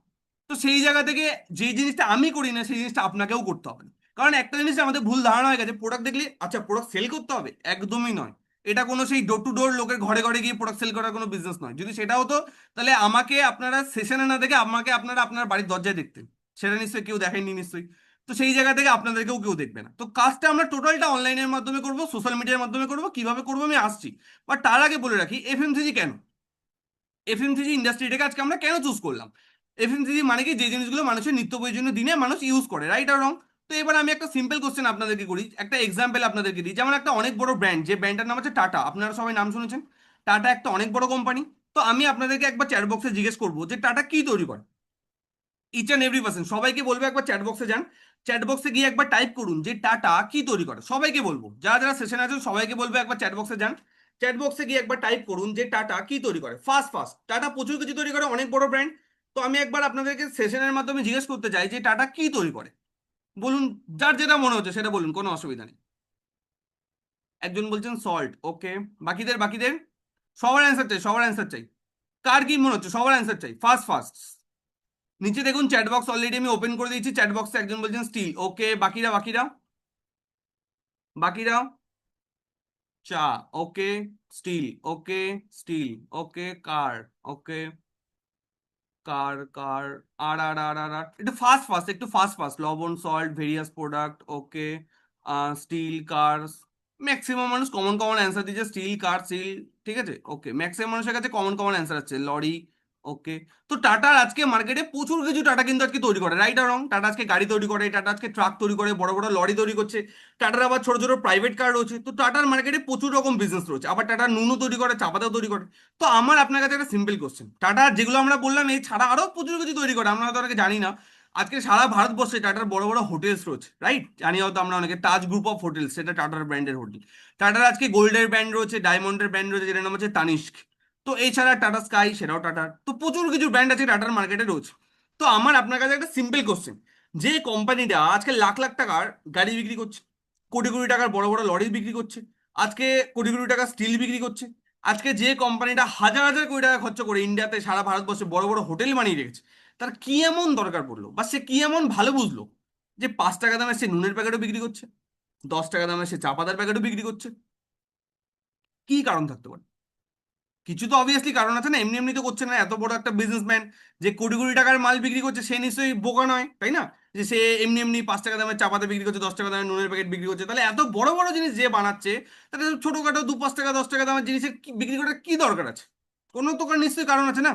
তো সেই জায়গা থেকে যে জিনিসটা আমি করি না সেই জিনিসটা আপনাকেও করতে হবে না। কারণ একটা জিনিস আমাদের ভুল ধারণা হয়ে গেছে, প্রোডাক্ট দেখলে আচ্ছা প্রোডাক্ট সেল করতে হবে, একদমই নয়। এটা কোনো সেই ডোর টু ডোর লোকের ঘরে ঘরে গিয়ে প্রোডাক্ট সেল করার কোনো বিজনেস নয়। যদি সেটা হতো, তাহলে আমাকে আপনারা সেশনে না দেখে আমাকে আপনারা আপনার বাড়ির দরজায় দেখতেন। সেটা নিশ্চয়ই কেউ দেখেননি নিশ্চয়ই। তো সেই জায়গা থেকে আপনাদেরকেও কেউ দেখবে না। তো কাজটা আমরা টোটালটা অনলাইনের মাধ্যমে করব, সোশ্যাল মিডিয়ার মাধ্যমে করব। কিভাবে করবো আমি আসছি, বাট তার আগে বলে রাখি এফএমসিজি কেন, এফএমসিজি ইন্ডাস্ট্রিটাকে আজকে আমরা কেন চুজ করলাম। এফএমসিজি মানে কি, যে জিনিসগুলো মানুষের নিত্য প্রয়োজনীয় দিনে মানুষ ইউজ করে, রাইট আর রং? তো এবার আমি একটা সিম্পল কোশ্চেন আপনাদেরকে করি, একটা এক্সাম্পল আপনাদেরকে দিই। যেমন একটা অনেক বড় ব্র্যান্ড, যে ব্র্যান্ডটার নাম হচ্ছে টাটা, আপনারা সবাই নাম শুনেছেন। টাটা একটা অনেক বড় কোম্পানি। তো আমি আপনাদেরকে একবার চ্যাট বক্সে জিজ্ঞেস করবো যে টাটা কি তৈরি করে। ইচ অ্যান্ড এভরি পার্সন সবাইকে বলবো একবার চ্যাট বক্সে যান, চ্যাট বক্সে গিয়ে একবার টাইপ করুন যে টাটা কি তৈরি করে। সবাইকে বলবো, যারা যারা সেশনে আছেন সবাইকে বলবো একবার চ্যাট বক্সে যান, চ্যাট বক্সে গিয়ে একবার টাইপ করুন যে টাটা কি তৈরি করে। ফার্স্ট ফার্স্ট টাটা প্রচুর কিছু তৈরি করে, অনেক বড় ব্র্যান্ড। তো আমি একবার আপনাদেরকে সেশনের মাধ্যমে জিজ্ঞেস করতে চাই যে টাটা কি তৈরি করে। বলুন, যার যেটা মনে হচ্ছে সেটা বলুন, কোনো অসুবিধা নেই। একজন বলছেন সল্ট, ওকে। বাকিদের বাকিদের সবার অ্যান্সার চাই, সবার অ্যান্সার চাই। কার কি মনে হচ্ছে, সবার অ্যান্সার চাই, ফার্স্ট ফার্স্ট। নিচে দেখুন চ্যাট বক্স অলরেডি আমি ওপেন করে দিয়েছি, চ্যাট বক্সে একজন বলছেন স্টিল, ওকে। বাকিরা বাকিরা বাকিরা চা, ওকে। স্টিল, ওকে। স্টিল, ওকে। কার, ওকে। কার কার আর আর আর আর আর একটু ফাস্ট ফাস্ট, একটু ফাস্ট ফাস্ট। লবণ, সল্ট, ভেরিয়াস প্রোডাক্ট, ওকে। স্টিল, কার। ম্যাক্সিমাম মানুষ কমন কমন অ্যান্সার দিচ্ছে, স্টিল, কার, স্টিল। ঠিক আছে, ওকে। ম্যাক্সিমাম মানুষের কাছে কমন কমন অ্যান্সার আছে, লরি, ওকে। তো টাটার আজকে মার্কেটে প্রচুর কিছু টাটা কিন্তু আজকে তৈরি করে, রাইট আর রং? টাটা আজকে গাড়ি তৈরি করে, টাটা আজকে ট্রাক তৈরি করে, বড় বড় লরি তৈরি করছে। টাটার আবার ছোট ছোট প্রাইভেট কার রয়েছে। তো টাটার মার্কেটে প্রচুর রকম বিজনেস রয়েছে। আবার টাটা নুনও তৈরি করে, চা পাতাও তৈরি করে। তো আমার আপনার কাছে একটা সিম্পল কোশ্চেন, টাটা যেগুলো আমরা বললাম এই ছাড়া আরো প্রচুর কিছু তৈরি করে, আমরা হয়তো অনেকে জানি না। আজকে সারা ভারতবর্ষে টাটার বড় বড় হোটেলস রয়েছে, রাইট? জানি হয়তো আমরা অনেকে, তাজ গ্রুপ অফ হোটেল, সেটা টাটার ব্র্যান্ডের হোটেল। টাটার আজকে গোল্ডের ব্র্যান্ড রয়েছে, ডায়মন্ডের ব্র্যান্ড রয়েছে, যেটার নাম হচ্ছে তানিস্ক। তো এছাড়া টাটা স্কাই, সেটাও টাটার। তো প্রচুর কিছু ব্র্যান্ড আছে টাটার মার্কেটে রয়েছে। তো আমার আপনার কাছে একটা সিম্পল কোশ্চেন, যে কোম্পানিটা আজকে লাখ লাখ টাকার গাড়ি বিক্রি করছে, কোটি কোটি টাকার বড় বড় লরি বিক্রি করছে, আজকে কোটি কোটি টাকা স্টিল বিক্রি করছে, আজকে যে কোম্পানিটা হাজার হাজার কোটি টাকা খরচ করে ইন্ডিয়াতে সারা ভারতবর্ষে বড় বড় হোটেল বানিয়ে রেখেছে, তার কি এমন দরকার পড়লো বা সে কি এমন ভালো বুঝলো যে 5 টাকা দামে সে নুনের প্যাকেটও বিক্রি করছে, 10 টাকা দামে সে চা পাতার প্যাকেটও বিক্রি করছে? কি কারণ থাকতে পারে? কিছু তো অবভিয়াসলি কারণ আছে না, এমনি এমনি তো করছে না। এত বড় একটা বিজনেসম্যান যে কোটি কোটি টাকার মাল বিক্রি করছে, সে নিশ্চয়ই বোকা নয়, তাই না? যে সে এমনি এমনি 5 টাকা দামের চা পাতা বিক্রি করছে, 10 টাকা দামের নুনের প্যাকেট বিক্রি করছে। তাহলে এত বড় বড় জিনিস যে বানাচ্ছে, তাহলে ছোটখাটো 2-5 টাকা 10 টাকা দামের জিনিসের বিক্রি করার কি দরকার আছে? কোনো তো নিশ্চয়ই কারণ আছে না।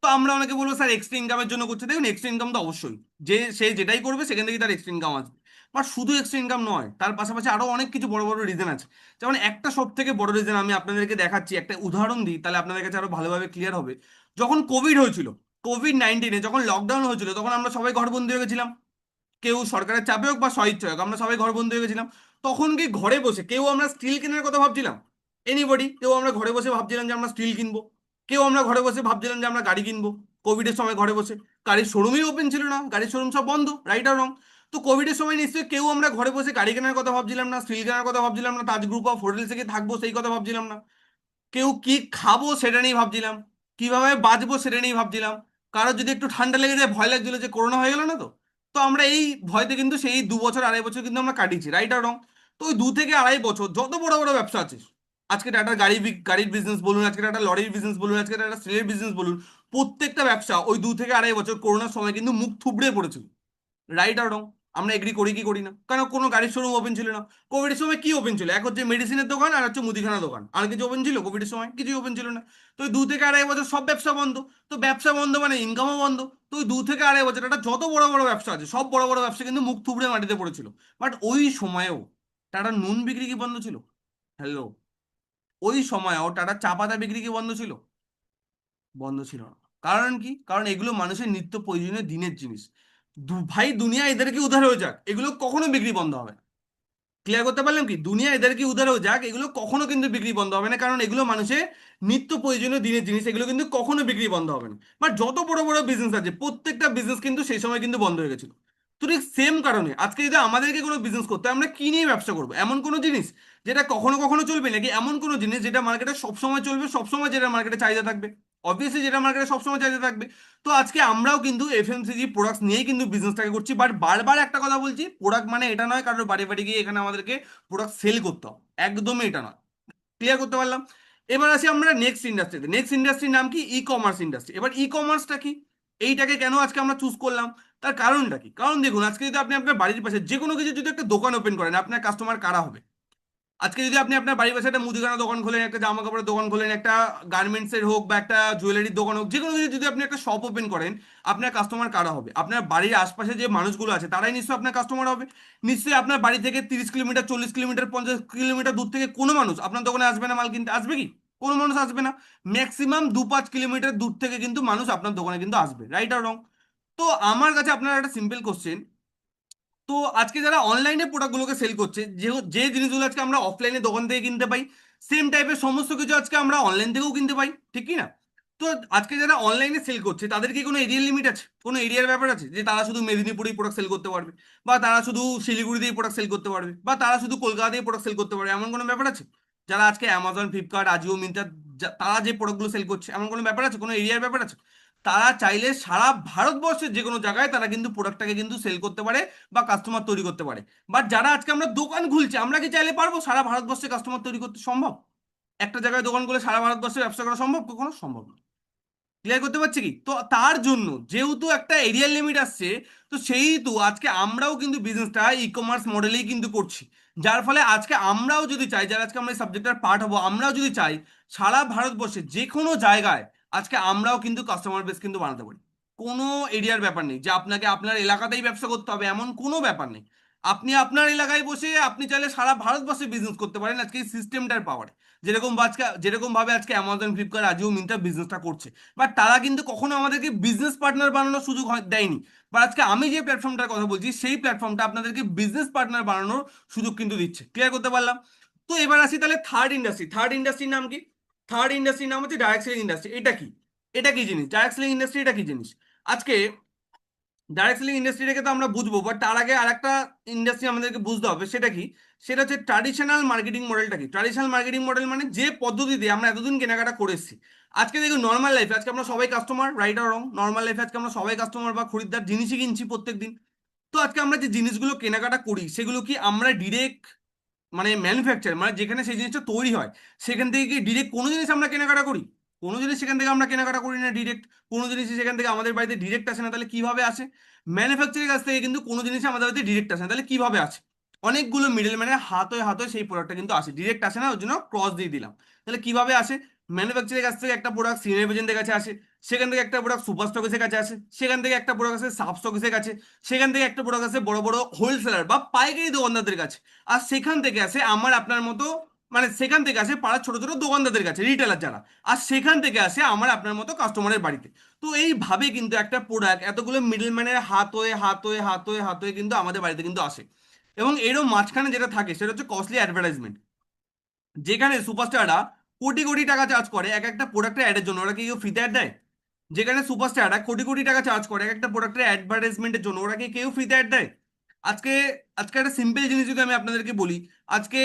তো আমরা অনেকে বলবো স্যার এক্সট্রা ইনকামের জন্য করছে। দেখুন এক্সট্রা ইনকাম তো অবশ্যই, যে সে যেটাই করবে সেখান থেকে তার এক্সট্রা ইনকাম আসবে। বাট শুধু এক্সট্রা ইনকাম নয়, তার পাশাপাশি আরো অনেক কিছু বড় বড় রিজন আছে। যেমন একটা সব থেকে বড় রিজন আমি আপনাদেরকে দেখাচ্ছি, একটা উদাহরণ দিই, তাহলে আপনাদের কাছে আরো ভালোভাবে ক্লিয়ার হবে। যখন কোভিড হয়েছিল, কোভিড-19 যখন লকডাউন হয়েছিল, তখন আমরা সবাই ঘরবন্দি হয়ে গেছিলাম। কেউ সরকারের চাপে হোক বা স্বইচ্ছা হোক, আমরা সবাই ঘরবন্দি হয়ে গেছিলাম। তখন কি ঘরে বসে কেউ আমরা স্টিল কেনার কথা ভাবছিলাম? এনিবডি? কেউ আমরা ঘরে বসে ভাবছিলাম যে আমরা স্টিল কিনবো? কেউ আমরা ঘরে বসে ভাবছিলাম যে আমরা গাড়ি কিনবো? কোভিডের সময় ঘরে বসে গাড়ির শোরুমই ওপেন ছিল না, গাড়ির শোরুম সব বন্ধ, রাইট আর রং? তো কোভিডের সময় নিশ্চয়ই কেউ আমরা ঘরে বসে গাড়ি কেনার কথা ভাবছিলাম না, স্টিল কেনার কথা ভাবছিলাম না, তাজ গ্রুপ অফ হোটেলসে গিয়ে থাকবো সেই কথা ভাবছিলাম না। কেউ কি খাবো সেটা নিয়ে ভাবছিলাম, কিভাবে বাঁচবো সেটা নিয়ে ভাবছিলাম। কারোর যদি একটু ঠান্ডা লেগে যায় ভয় লাগছিল যে করোনা হয়ে গেল না তো। তো আমরা এই ভয়তে কিন্তু সেই 2 বছর 2.5 বছর কিন্তু আমরা কাটিয়েছি, রাইট আর রং? তো ওই 2 থেকে 2.5 বছর যত বড় বড় ব্যবসা আছে, আজকে টাটার গাড়ির বিজনেস বলুন, আজকে টাটা লরির বিজনেস বলুন, আজকে টাটা স্টিলের বিজনেস বলুন, প্রত্যেকটা ব্যবসা ওই 2 থেকে 2.5 বছর করোনার সময় কিন্তু মুখ থুবড়ে পড়েছিল, রাইট আর রং? আমরা এগ্রি করি কি করি না? কারণ কোনো গাড়ির শোরুম ওপেন ছিল না। কোভিডের সময় কি ওপেন ছিল? এক হচ্ছে মেডিসিনের দোকান, আর হচ্ছে মুদিখানা দোকান। আর কিছু ওপেন ছিল কোভিডের সময়? কিছুই ওপেন ছিল না। তো ওই 2 থেকে 2.5 বছর সব ব্যবসা বন্ধ। তো ব্যবসা বন্ধ মানে ইনকামও বন্ধ। তো ওই 2 থেকে 2.5 বছর একটা যত বড় বড় ব্যবসা আছে সব বড় বড় ব্যবসা কিন্তু মুখ থুবড়ে মাটিতে পড়েছিল। বাট ওই সময়েও টাটা নুন বিক্রি কি বন্ধ ছিল? হ্যালো? ওই সময়ও টাটা চা পাতা বিক্রি কি বন্ধ ছিল? বন্ধ ছিল না। কারণ কি? কারণ এগুলো মানুষের নিত্য প্রয়োজনীয় দিনের জিনিস। ভাই দুনিয়া এদেরকে উধার হয়ে যাক, এগুলো কখনো বিক্রি বন্ধ হবে না। ক্লিয়ার করতে পারলাম কি? দুনিয়া এদেরকে উধার হয়ে যাক, এগুলো কখনো কিন্তু বিক্রি বন্ধ হবে না, কারণ এগুলো মানুষের নিত্য প্রয়োজনীয় দিনের জিনিস, এগুলো কিন্তু কখনো বিক্রি বন্ধ হবে না। বাট যত বড় বড় বিজনেস আছে প্রত্যেকটা বিজনেস কিন্তু সেই সময় কিন্তু বন্ধ হয়ে গেছিল। তো ঠিক সেম কারণে আজকে যদি আমাদেরকে কোনো বিজনেস করতে হয়, আমরা কি নিয়ে ব্যবসা করবো? এমন কোনো জিনিস যেটা কখনো কখনো চলবে, নাকি এমন কোনো জিনিস যেটা মার্কেটে সবসময় চলবে, সবসময় যেটা মার্কেটে চাহিদা থাকবে? অবভিয়াসলি যেটা মার্কেটে সবসময় চাহিদা থাকবে। তো আজকে আমরাও কিন্তু এফএমসিজি প্রোডাক্টস নিয়েই কিন্তু বিজনেসটাকে করছি। বাট বারবার একটা কথা বলছি, প্রোডাক্ট মানে এটা নয় কারোর বাড়ি বাড়ি গিয়ে এখানে আমাদেরকে প্রোডাক্ট সেল করতে হবে, একদমই এটা নয়। ক্লিয়ার করতে পারলাম? এবার আসি আমরা নেক্সট ইন্ডাস্ট্রিতে। নেক্সট ইন্ডাস্ট্রির নাম কি? E commerce industry. এবার ই কমার্সটা কি? এইটাকে কেন আজকে আমরা চুজ করলাম? তার কারণটা কি? কারণ দেখুন, আজকে যদি আপনি আপনার বাড়ির পাশে যে কোনো কিছু যদি একটা দোকান ওপেন করেন, আপনার কাস্টমার কারা হবে? আজকে যদি আপনি আপনার বাড়ির পাশে একটা মুদিখানা দোকান খোলেন, একটা জামা কাপড়ের দোকান খোলেন, একটা গার্মেন্টসের হোক বা একটা জুয়েলারির দোকান হোক, যে কোনো কিছু যদি আপনি একটা শপ ওপেন করেন, আপনার কাস্টমার কারা হবে? আপনার বাড়ির আশপাশে যে মানুষগুলো আছে তারাই নিশ্চয়ই আপনার কাস্টমার হবে। নিশ্চয়ই আপনার বাড়ি থেকে 30 কিলোমিটার, 40 কিলোমিটার, 50 কিলোমিটার দূর থেকে কোনো মানুষ আপনার দোকানে আসবে না মাল কিনতে? আসবে কি? কোনো মানুষ আসবে না। ম্যাক্সিমাম 2-5 কিলোমিটার দূর থেকে কিন্তু মানুষ আপনার দোকানে কিন্তু আসবে, রাইট আর রং? তো আমার কাছে আপনার একটা সিম্পল কোশ্চেন। তো আজকে যারা অনলাইনে প্রোডাক্টগুলোকে সেল করছে, যে যে জিনিসগুলো আজকে আমরা অফলাইনে দোকান থেকে কিনতে পাই, সেম টাইপের সমস্ত কিছু আজকে আমরা অনলাইন থেকেও কিনতে পাই, ঠিক কি না? তো আজকে যারা অনলাইনে সেল করছে তাদের কি কোনো এরিয়ার লিমিট আছে? কোনো এরিয়ার ব্যাপার আছে যে তারা শুধু মেদিনীপুরেই প্রোডাক্ট সেল করতে পারবে, বা তারা শুধু শিলিগুড়িতেই প্রোডাক্ট সেল করতে পারবে, বা তারা শুধু কলকাতাতেই প্রোডাক্ট সেল করতে পারবে? এমন কোনো ব্যাপার আছে? যারা আজকে অ্যামাজন, ফ্লিপকার্ট, আজিও, মিন্ত্রা, তারা যে প্রোডাক্টগুলো সেল করছে, এমন কোনো ব্যাপার আছে? কোনো এরিয়ার ব্যাপার আছে? তারা চাইলে সারা ভারতবর্ষের যে কোনো জায়গায় তারা কিন্তু প্রোডাক্টটাকে কিন্তু সেল করতে পারে বা কাস্টমার তৈরি করতে পারে। বাট যারা আজকে আমরা দোকান খুলছি, আমরা কি চাইলে পারবো সারা ভারতবর্ষে কাস্টমার তৈরি করতে? সম্ভব? একটা জায়গায় দোকান খুলে সারা ভারতবর্ষে ব্যবসা করা সম্ভব? কখনো সম্ভব না। ক্লিয়ার করতে পারছি কি? তো তার জন্য যেহেতু একটা এরিয়ার লিমিট আসছে, তো সেইহেতু আজকে আমরাও কিন্তু বিজনেসটা ই কমার্স মডেলেই কিন্তু করছি। যার ফলে আজকে আমরাও যদি চাই, যারা আজকে আমরা এই সাবজেক্টের পার্ট হবো, আমরাও যদি চাই সারা ভারতবর্ষে যে কোনো জায়গায় আজকে আমরাও কিন্তু কাস্টমার বেস কিন্তু বানাতে পারি। কোনো এরিয়ার ব্যাপার নেই যে আপনাকে আপনার এলাকাতেই ব্যবসা করতে হবে, এমন কোনো ব্যাপার নেই। আপনি আপনার এলাকায় বসে আপনি চাইলে সারা ভারতবর্ষে বিজনেস করতে পারেন আজকে এই সিস্টেমটার পাওয়ারে। যেরকম ভাবে আজকে অ্যামাজন, ফ্লিপকার্ট, আজিও, মিন্ত্রা বিজনেসটা করছে। বাট তারা কিন্তু কখনো আমাদেরকে বিজনেস পার্টনার বানানোর সুযোগ দেয়নি। বাট আজকে আমি যে প্ল্যাটফর্মটার কথা বলছি, সেই প্ল্যাটফর্মটা আপনাদেরকে বিজনেস পার্টনার বানানোর সুযোগ কিন্তু দিচ্ছে। ক্লিয়ার করতে পারলাম? তো এবার আসি তাহলে থার্ড ইন্ডাস্ট্রি। থার্ড ইন্ডাস্ট্রির নাম কি? থার্ড ইন্ডাস্ট্রির নাম হচ্ছে ডাইরেক্ট সেলিং ইন্ডাস্ট্রি। এটা কি? এটা কি জিনিস ডাইরেক্ট সেলিং ইন্ডাস্ট্রি? এটা কি জিনিস? আজকে ডাইরেক্ট সেলিং ইন্ডাস্ট্রিটাকে তো আমরা বুঝবো, বাট তার আগে আর একটা ইন্ডাস্ট্রি আমাদেরকে বুঝতে হবে। সেটা কি? সেটা হচ্ছে ট্র্যাডিশনাল মার্কেটিং মডেলটা কি? ট্র্যাডিশনাল মার্কেটিং মডেল মানে যে পদ্ধতিতে আমরা এতদিন কেনাকাটা করে এসেছি। আজকে দেখুন নর্মাল লাইফে আজকে আমরা সবাই কাস্টমার, রাইট আর রং? নর্মাল লাইফে আজকে আমরা সবাই কাস্টমার বা খরিদ্দার, জিনিসই কিনছি প্রত্যেক দিন। তো আজকে আমরা যে জিনিসগুলো কেনাকাটা করি সেগুলো কি আমরা ডিরেক্ট মানে ম্যানুফ্যাকচার, মানে যেখানে সেই জিনিসটা তৈরি হয় সেখান থেকে কি ডিরেক্ট কোনো জিনিস আমরা কেনাকাটা করি? কোনো জিনিস সেখান থেকে আমরা কেনাকাটা করি না ডিরেক্ট। কোনো জিনিস সেখান থেকে আমাদের বাড়িতে ডিরেক্ট আসে না। তাহলে কিভাবে আসে? ম্যানুফ্যাকচারের কাছ থেকে কিন্তু কোনো জিনিস আমাদের বাড়িতে ডিরেক্ট আসে না। তাহলে কিভাবে আসে? অনেকগুলো মিডল ম্যানের হাত হয়ে সেই প্রোডাক্টটা কিন্তু আসে, ডিরেক্ট আসে না, ওর জন্য ক্রস দিয়ে দিলাম। তাহলে কিভাবে আসে? ম্যানুফ্যাকচারের কাছ থেকে একটা প্রোডাক্ট সিনিয়র এজেন্টের কাছে আসে, সেখান থেকে একটা প্রোডাক্ট সুপার স্টকের কাছে আসে, সেখান থেকে একটা প্রোডাক্ট আসে সাব স্টকের কাছে, সেখান থেকে একটা প্রোডাক্ট আসে বড় বড় হোলসেলার বা পাইকারি দোকানদারদের কাছে, আর সেখান থেকে আসে আমার আপনার মতো, মানে সেখান থেকে আসে পাড়ার ছোট ছোট দোকানদারদের কাছে, রিটেলার যারা, আর সেখান থেকে আসে আমার আপনার মতো কাস্টমারের বাড়িতে। তো এইভাবে কিন্তু একটা প্রোডাক্ট এতগুলো মিডলম্যানের হাত হয়ে হাত হয়ে হাত হয়ে হাত হয়ে কিন্তু আমাদের বাড়িতে কিন্তু আসে। এবং এরও মাঝখানে যেটা থাকে সেটা হচ্ছে কস্টলি অ্যাডভার্টাইজমেন্ট, যেখানে সুপারস্টাররা কোটি কোটি টাকা চার্জ করে এক একটা প্রোডাক্টের অ্যাডের জন্য। ওরা কি কেউ ফ্রিতে অ্যাড দেয়? যেখানে সুপারস্টাররা কোটি কোটি টাকা চার্জ করে এক একটা প্রোডাক্টের অ্যাডভার্টাইজমেন্টের জন্য, ওরা কি কেউ ফ্রিতে অ্যাড দেয়? আজকে আজকে একটা সিম্পল জিনিস যদি আমি আপনাদেরকে বলি, আজকে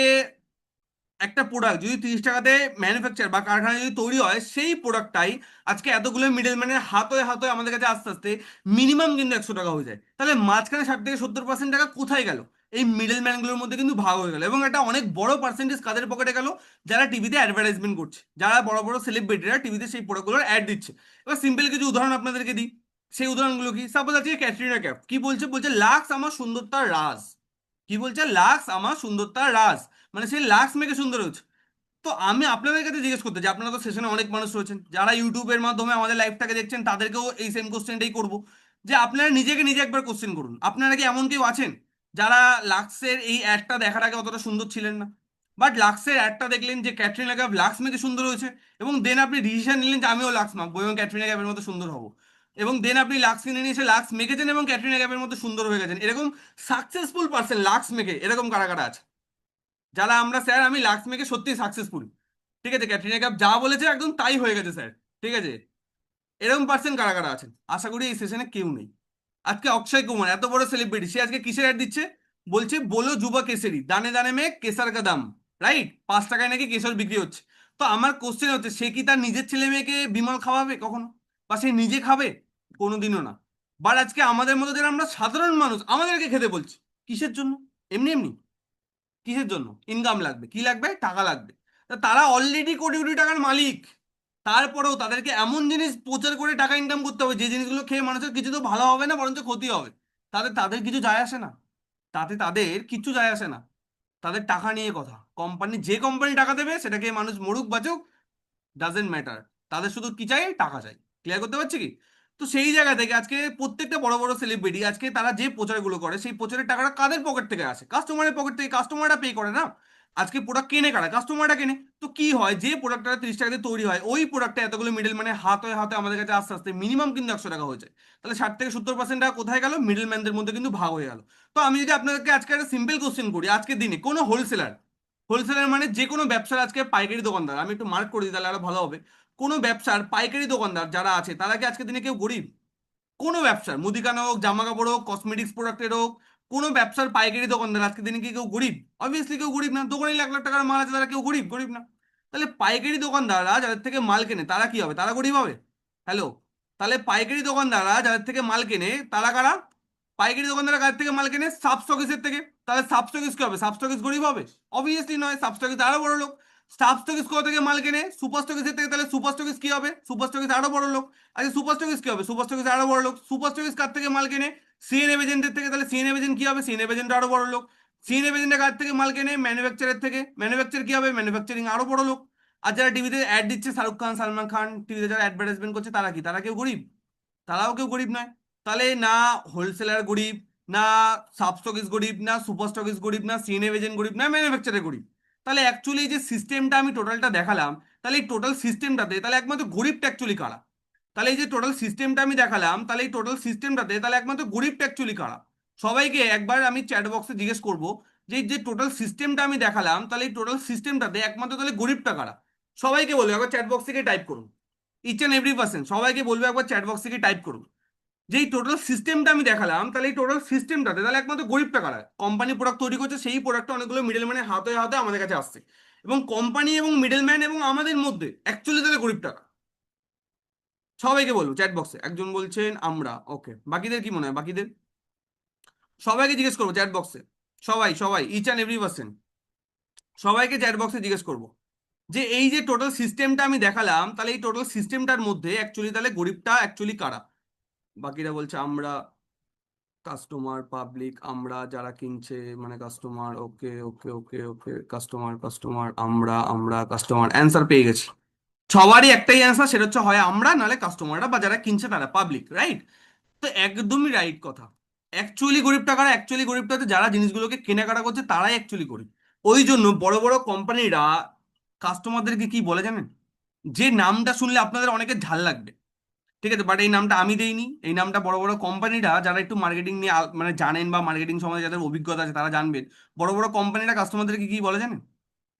একটা প্রোডাক্ট যদি 30 টাকাতে ম্যানুফ্যাকচার বা কারখানায় যদি তৈরি হয়, সেই প্রোডাক্টটাই আজকে এতগুলো মিডলম্যানের হাত হয়ে আমাদের কাছে আস্তে আস্তে মিনিমাম কিন্তু 100 টাকা হয়ে যায়। তাহলে মাঝখানে 60 থেকে 70% টাকা কোথায় গেল? এই মিডলম্যানগুলোর মধ্যে কিন্তু ভাগ হয়ে গেল, এবং একটা অনেক বড় পার্সেন্টেজ কাদের পকেটে গেল? যারা টিভিতে অ্যাডভার্টাইজমেন্ট করছে, যারা বড় বড় সেলিব্রিটিরা টিভিতে সেই প্রোডাক্টগুলোর অ্যাড দিচ্ছে। এবার সিম্পল কিছু উদাহরণ আপনাদেরকে দিই। সেই উদাহরণগুলো কি? সাপোজ আজকে ক্যাটরিনা ক্যাফ কি বলছে? বলছে লাক্স আমার সুন্দরতার রাজ। কি বলছে? লাক্স আমার সুন্দরতার রাজ। মানে সে লাক্স মেখে সুন্দর হচ্ছে। তো আমি আপনাদের কাছে জিজ্ঞেস করতে চাই, আপনারা তো সেশনে অনেক মানুষ রয়েছেন যারা ইউটিউবের মাধ্যমে আমাদের লাইভটাকে দেখছেন, তাদেরকেও এই সেম কোশ্চেনটাই করবো, যে আপনারা নিজেকে নিজে একবার কোশ্চেন করুন, আপনারা কি এমন কেউ আছেন যারা লাক্সের এই অ্যাডটা দেখার আগে অতটা সুন্দর ছিলেন না, বাট লাক্সের অ্যাডটা দেখলেন যে ক্যাটরিনা কাইফ লাক্স মেখে সুন্দর হয়েছে, এবং দেন আপনি ডিসিশন নিলেন যে আমিও লাক্স মাখবো এবং ক্যাটরিনা কাইফের মতো সুন্দর হবো, এবং দেন আপনি লাক্স কিনে নিয়ে এসে লাক্স মেখেছেন এবং ক্যাটরিনা কাইফের মতো সুন্দর হয়ে গেছেন। এরকম সাকসেসফুল পার্সন লাক্স মেখে এরকম কারা কারা আছে? যারা আমরা স্যার আমি লাক্স মেখে সত্যি সাকসেসফুল, ঠিক আছে, ক্যাটরিনা কাইফ যা বলেছে একদম তাই হয়ে গেছে স্যার, ঠিক আছে, এরকম পার্সেন্ট কারা কারা আছেন? আশা করি এই সেশনে কেউ নেই। আজকে অক্ষয় কুমার এত বড় সেলিব্রিটি, সে আজকে কিসের অ্যাড দিচ্ছে? বলছে বলো যুবা কেশরি দানে দানে মে কেসার কা দাম, রাইট? 5 টাকায় নাকি কেশর বিক্রি হচ্ছে। তো আমার কোশ্চেন হচ্ছে, সে কি তার নিজের ছেলে মেয়েকে বিমল খাওয়াবে কখনো? বা সে নিজে খাবে? কোনোদিনও না। বাট আজকে আমাদের মধ্যে যারা আমরা সাধারণ মানুষ, আমাদেরকে খেতে বলছে। কিসের জন্য? এমনি এমনি। কিসের জন্য? ইনকাম লাগবে, কি লাগবে? টাকা লাগবে। তা তারা অলরেডি কোটি কোটি টাকার মালিক, তারপরেও তাদেরকে এমন জিনিস প্রচার করে টাকা ইনকাম করতে হবে যে জিনিসগুলো খেয়ে মানুষের কিছু তো ভালো হবে না, বরঞ্চ ক্ষতি হবে। তাদের তাদের কিছু যায় আসে না, তাতে তাদের কিচ্ছু যায় আসে না। তাদের টাকা নিয়ে কথা, কোম্পানি যে কোম্পানি টাকা দেবে সেটাকে মানুষ মরুক বাঁচুক, ডাজেন্ট ম্যাটার। তাদের শুধু কি চাই? টাকা চাই। ক্লিয়ার করতে পারছি কি? তো সেই জায়গা থেকে আজকে প্রত্যেকটা বড় বড় সেলিব্রিটি আজকে তারা যে প্রচারগুলো করে, সেই প্রচারের টাকাটা কাদের পকেট থেকে আসে? কাস্টমারের পকেট থেকে। কাস্টমাররা পে করে না। আজকে প্রোডাক্ট কেনে কারা? কাস্টমাররা কেনে। তো কি হয়, যে প্রোডাক্টটা 30 টাকাতে তৈরি হয়, ওই প্রোডাক্টটা এতগুলো মিডল মানে হাত হয়ে হাতে আমাদের কাছে আস্তে আস্তে মিনিমাম কিন্তু 100 টাকা হয়ে যায়। তাহলে 60 থেকে 70% টাকা কোথায় গেল? মিডল ম্যানদের মধ্যে কিন্তু ভাগ হয়ে গেল। তো আমি যদি আপনাদেরকে আজকে একটা সিম্পল কোশ্চেন করি, আজকের দিনে কোনো হোলসেলার, হোলসেলার মানে যে কোনো ব্যবসার আজকে পাইকারি দোকানদার, আমি একটু মার্ক করে দিই তাহলে আরো ভালো হবে। কোনো ব্যবসার পাইকারি দোকানদার যারা আছে, তারা কি আজকের দিনে কেউ গরিব? কোনো ব্যবসার, মুদিখানা হোক, জামা কাপড় হোক, কসমেটিক্স প্রোডাক্টের হোক, কোনো ব্যবসার পাইকারি দোকানদার আজকের দিনে কি কেউ গরিব? অবভিয়াসলি কেউ গরিব না। দোকানে লাখ লাখ টাকার মাল আছে, তারা কেউ গরিব? গরিব না। তাহলে পাইকারি দোকানদাররা যাদের থেকে মাল কেনে, তারা কি হবে? তারা গরিব হবে? হ্যালো? তাহলে পাইকারি দোকানদাররা যাদের থেকে মাল কেনে, তারা কারা? পাইকারি দোকানদাররা কাদের থেকে মাল কেনে? সাব স্টকিসের থেকে। তাহলে সাব স্টকিস কি হবে? সাব স্টকিস গরিব হবে? অবভিয়াসলি নয়, সাব স্টকিস আরো বড় লোক। সাব স্টকিস কোথা থেকে মাল কেনে? সুপার স্টকিসের থেকে। তাহলে সুপার স্টকিস কি হবে? সুপার স্টকিস আরো বড় লোক। আচ্ছা, সুপার স্টকিস কি হবে? সুপার স্টকিস আরো বড় লোক। সুপার স্টকিস কার থেকে মাল কেনে? সিএনএফ এজেন্টের থেকে। তাহলে সিএনএফ এজেন্ট কি হবে? সিএনএফ এজেন্ট আরো বড় লোক। সিএনএফ এজেন্টের কার থেকে মাল কেনে? ম্যানুফ্যাকচারের থেকে। ম্যানুফ্যাকচার কি হবে? ম্যানুফ্যাকচারিং আরো বড় লোক। আর যারা টিভিতে অ্যাড দিচ্ছে, শাহরুখ খান, সালমান খান, টিভিতে যারা অ্যাডভার্টাইজমেন্ট করছে, তারা কি? তারা কেউ গরিব? তারাও কেউ গরিব নয়। তাহলে না হোলসেলার গরিব, না সাব স্টকিস গরিব, না সুপার স্টকিস গরিব, না সিএনএফ এজেন্ট গরিব, না ম্যানুফ্যাকচারার গরিব। তাহলে অ্যাকচুয়ালি যে সিস্টেমটা আমি টোটালটা দেখালাম, তাহলে এই টোটাল সিস্টেমটাতে তাহলে একমাত্র গরিবটা অ্যাকচুয়ালি কারা? তাহলে এই যে টোটাল সিস্টেমটা আমি দেখালাম, তাহলে এই টোটাল সিস্টেমটাতে তাহলে একমাত্র গরিবটা অ্যাকচুয়ালি কারা? সবাইকে একবার আমি চ্যাট বক্সে জিজ্ঞেস করবো, যে এই যে টোটাল সিস্টেমটা আমি দেখালাম, তাহলে এই টোটাল সিস্টেমটাতে একমাত্র তাহলে গরিবটা কারা? সবাইকে বলবো একবার চ্যাট বক্স থেকে টাইপ করুন। ইচ অ্যান্ড এভরি পার্সন সবাইকে বলবো একবার চ্যাট বক্স থেকে টাইপ করুন, যে এই টোটাল সিস্টেমটা আমি দেখালাম, তাহলে এই টোটাল সিস্টেমটাতে তাহলে একমাত্র গরিবটা কারা? কোম্পানি প্রোডাক্ট তৈরি করছে, সেই প্রোডাক্টটা অনেকগুলো মিডল ম্যানের হাতে হাতে আমাদের কাছে আসছে, এবং কোম্পানি এবং মিডল ম্যান এবং আমাদের মধ্যে অ্যাকচুয়ালি তাহলে গরিবটা কারা? সবাইকে বলবো চ্যাট বক্সে। একজন বলছেন আমরা, ওকে, বাকিদের কি মনে হয়? বাকিদের সবাইকে জিজ্ঞেস করবো চ্যাট বক্সে। সবাই সবাই ইচ অ্যান্ড এভরি পার্সন সবাইকে চ্যাট বক্সে জিজ্ঞেস করবো, যে এই যে টোটাল সিস্টেমটা আমি দেখালাম, তাহলে এই টোটাল সিস্টেমটার মধ্যে অ্যাকচুয়ালি তাহলে গরিবটা অ্যাকচুয়ালি কারা? বাকিরা বলছে আমরা, কাস্টমার, পাবলিক, আমরা যারা কিনছে মানে কাস্টমার, ওকে ওকে ওকে ওকে, কাস্টমার কাস্টমার, আমরা কাস্টমার, অ্যান্সার পেয়ে গেছি। সবারই একটাই অ্যান্সার, সেটা হচ্ছে হয় আমরা, নাহলে কাস্টমাররা বা যারা কিনছে তারা, পাবলিক, রাইট? তো একদমই রাইট কথা। অ্যাকচুয়ালি গরিবটা হচ্ছে যারা জিনিসগুলোকে কেনাকাটা করছে, তারাই অ্যাকচুয়ালি গরিব। ওই জন্য বড় বড় কোম্পানিরা কাস্টমারদেরকে কি বলে জানেন? যে নামটা শুনলে আপনাদের অনেকের ঝাল লাগবে, ঠিক আছে, বাট এই নামটা আমি দেইনি, এই নামটা বড় বড় কোম্পানিরা, যারা একটু মার্কেটিং নিয়ে মানে জানেন বা মার্কেটিং সম্বন্ধে যাদের অভিজ্ঞতা আছে তারা জানবেন। বড় বড় কোম্পানিরা কাস্টমারদেরকে কি বলে জানেন?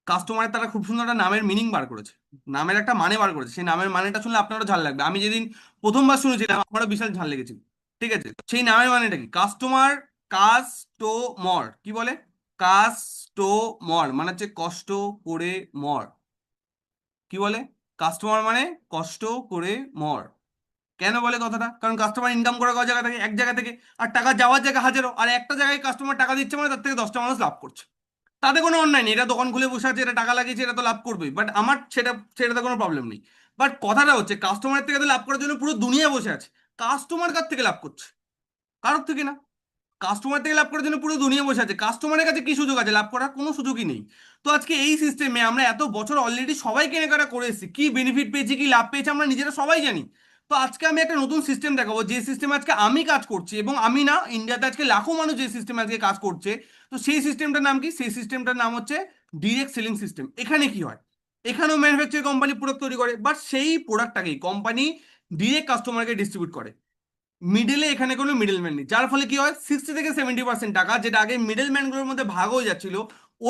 কাস্টমারের তারা খুব সুন্দর একটা নামের মিনিং বার করেছে, নামের একটা মানে বার করেছে। সেই নামের মানেটা শুনলে আপনারও ঝাল লাগবে। আমি যেদিন প্রথমবার শুনেছিলাম আমারও বিশাল ঝাল লেগেছিল। ঠিক আছে, সেই নামের মানেটা কি? কাস্টমার, কাস্টোমর, কি বলে? কাস্টোমর মানে হচ্ছে কষ্ট করে মর। কি বলে? কাস্টমার মানে কষ্ট করে মর। কেন বলে কথাটা? কারণ কাস্টমার ইনকাম করে কয় জায়গা থেকে? এক জায়গা থেকে। আর টাকা যাওয়ার জায়গা হাজারো, আর একটা জায়গায় কাস্টমার টাকা দিচ্ছে মানে তার থেকে 10টা মানুষ লাভ করছে। তাতে কোনো অন্যায় নেই, এটা দোকান খুলে বসে আছে, এটা টাকা লাগিয়েছে, এটা তো লাভ করবেই, বাট আমার সেটাতে কোনো প্রবলেম নেই। বাট কথাটা হচ্ছে কাস্টমার থেকে তো লাভ করার জন্য পুরো দুনিয়া বসে আছে। কাস্টমার কার থেকে লাভ করছে? কারোর থেকে না। কাস্টমার থেকে লাভ করার জন্য পুরো দুনিয়া বসে আছে, কাস্টমারের কাছে কি সুযোগ আছে? লাভ করার কোনো সুযোগই নেই। তো আজকে এই সিস্টেমে আমরা এত বছর অলরেডি সবাই কেনাকাটা করে এসেছি, কি বেনিফিট পেয়েছি, কি লাভ পেয়েছি আমরা নিজেরা সবাই জানি। তো আজকে আমি একটা নতুন সিস্টেম দেখাবো, যে সিস্টেমে আজকে আমি কাজ করছি, এবং আমি না, ইন্ডিয়াতে আজকে লাখো মানুষ যে সিস্টেমে আজকে কাজ করছে। তো সেই সিস্টেমটার নাম কি? সেই সিস্টেমটার নাম হচ্ছে ডিরেক্ট সেলিং সিস্টেম। এখানে কি হয়? এখানেও ম্যানুফ্যাকচারিং কোম্পানি প্রোডাক্ট তৈরি করে, বাট সেই প্রোডাক্টটাকেই কোম্পানি ডিরেক্ট কাস্টমারকে ডিস্ট্রিবিউট করে। মিডলে এখানে কোনো মিডলম্যান নেই, যার ফলে কি হয়, 60 থেকে 70% টাকা যেটা আগে মিডলম্যানগুলোর মধ্যে ভাগ হয়ে যাচ্ছিল,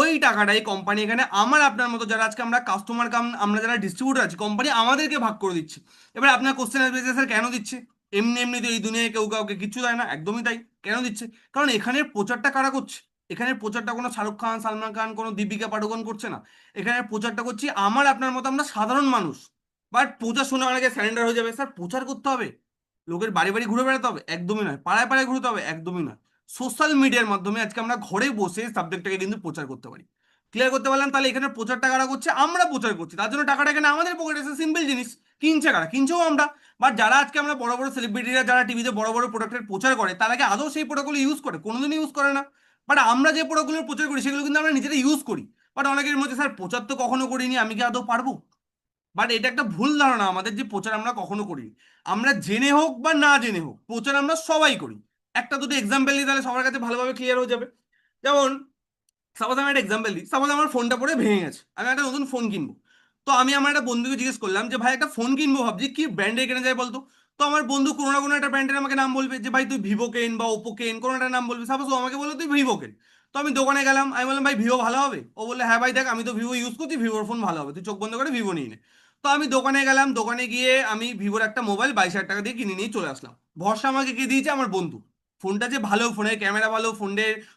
ওই টাকাটাই কোম্পানি এখানে আমার আপনার মতো যারা আজকে আমরা কাস্টমার আমরা যারা ডিস্ট্রিবিউটার আছি, কোম্পানি আমাদেরকে ভাগ করে দিচ্ছে। এবার আপনার কোশ্চেন আসবে যে স্যার কেন দিচ্ছে? এমনি এমনি তো এই দুনিয়ায় কেউ কাউকে কিচ্ছু দেয় না, একদমই তাই। কেন দিচ্ছে? কারণ এখানের প্রচারটা কারা করছে? এখানের প্রচারটা কোনো শাহরুখ খান, সালমান খান, কোনো দীপিকা পাডুকোন করছে না। এখানের প্রচারটা করছি আমার আপনার মতো আমরা সাধারণ মানুষ। বাট প্রচার শোনা অনেকে স্যারেন্ডার হয়ে যাবে, স্যার প্রচার করতে হবে, লোকের বাড়ি বাড়ি ঘুরে বেড়াতে হবে, একদমই নয়। পাড়ায় পাড়ায় ঘুরতে হবে, একদমই নয়। সোশ্যাল মিডিয়ার মাধ্যমে আজকে আমরা ঘরে বসে সাবজেক্টটাকে কিন্তু প্রচার করতে পারি। ক্লিয়ার করতে পারলাম? তাহলে এখানে প্রচারটা কারা করছে? আমরা প্রচার করছি, তার জন্য টাকাটা এখানে আমাদের পকেটে এসে, সিম্পল জিনিস। কিনছে কারা? কিনছেও আমরা। বাট যারা আজকে আমরা বড় বড় সেলিব্রিটিরা যারা টিভিতে বড় বড় প্রোডাক্টের প্রচার করে, তারা কি আদৌ সেই প্রোডাক্টগুলো ইউজ করে? কোনোদিনই ইউজ করে না। বাট আমরা যে প্রোডাক্টগুলোর প্রচার করি সেগুলো কিন্তু আমরা নিজেরা ইউজ করি। বাট অনেকের মধ্যে, স্যার প্রচার তো কখনো করিনি, আমি কি আদৌ পারবো? বাট এটা একটা ভুল ধারণা আমাদের, যে প্রচার আমরা কখনো করি। আমরা জেনে হোক বা না জেনে হোক প্রচার আমরা সবাই করি। একটা দুটো এক্সাম্পল দিই, তাহলে সবার কাছে ভালোভাবে ক্লিয়ার হয়ে যাবে। যেমন সাপোজ আমি একটা এক্সাম্পল দিই, সাপোজ আমার ফোনটা পরে ভেঙে গেছে, আমি একটা নতুন ফোন কিনবো। তো আমি আমার একটা বন্ধুকে জিজ্ঞেস করলাম যে ভাই একটা ফোন কিনবো, ভাবছি কি ব্র্যান্ডে কেনা যায় বলতো। তো আমার বন্ধু কোনো না কোনো একটা ব্র্যান্ডের আমাকে নাম বলবে, যে ভাই তুই ভিভো কেন বা ওপো কেন, কোনো একটা নাম বলবে। সাপোজ ও আমাকে বললো তুই ভিভো কেন। তো আমি দোকানে গেলাম, আমি বললাম ভাই ভিভো ভালো হবে? ও বললে হ্যাঁ ভাই দেখ আমি তো ভিভো ইউজ করছি, ভিভোর ফোন ভালো হবে, তুই চোখ বন্ধ করে ভিভো নিয়ে নে। তো আমি দোকানে গেলাম, দোকানে গিয়ে আমি ভিভোর একটা মোবাইল 22,000 টাকা দিয়ে কিনে নিয়ে চলে আসলাম। ভরসা আমাকে কে দিয়েছে? আমার বন্ধু। ফোনটা যে ভালো, ফোনের ক্যামেরা ভালো,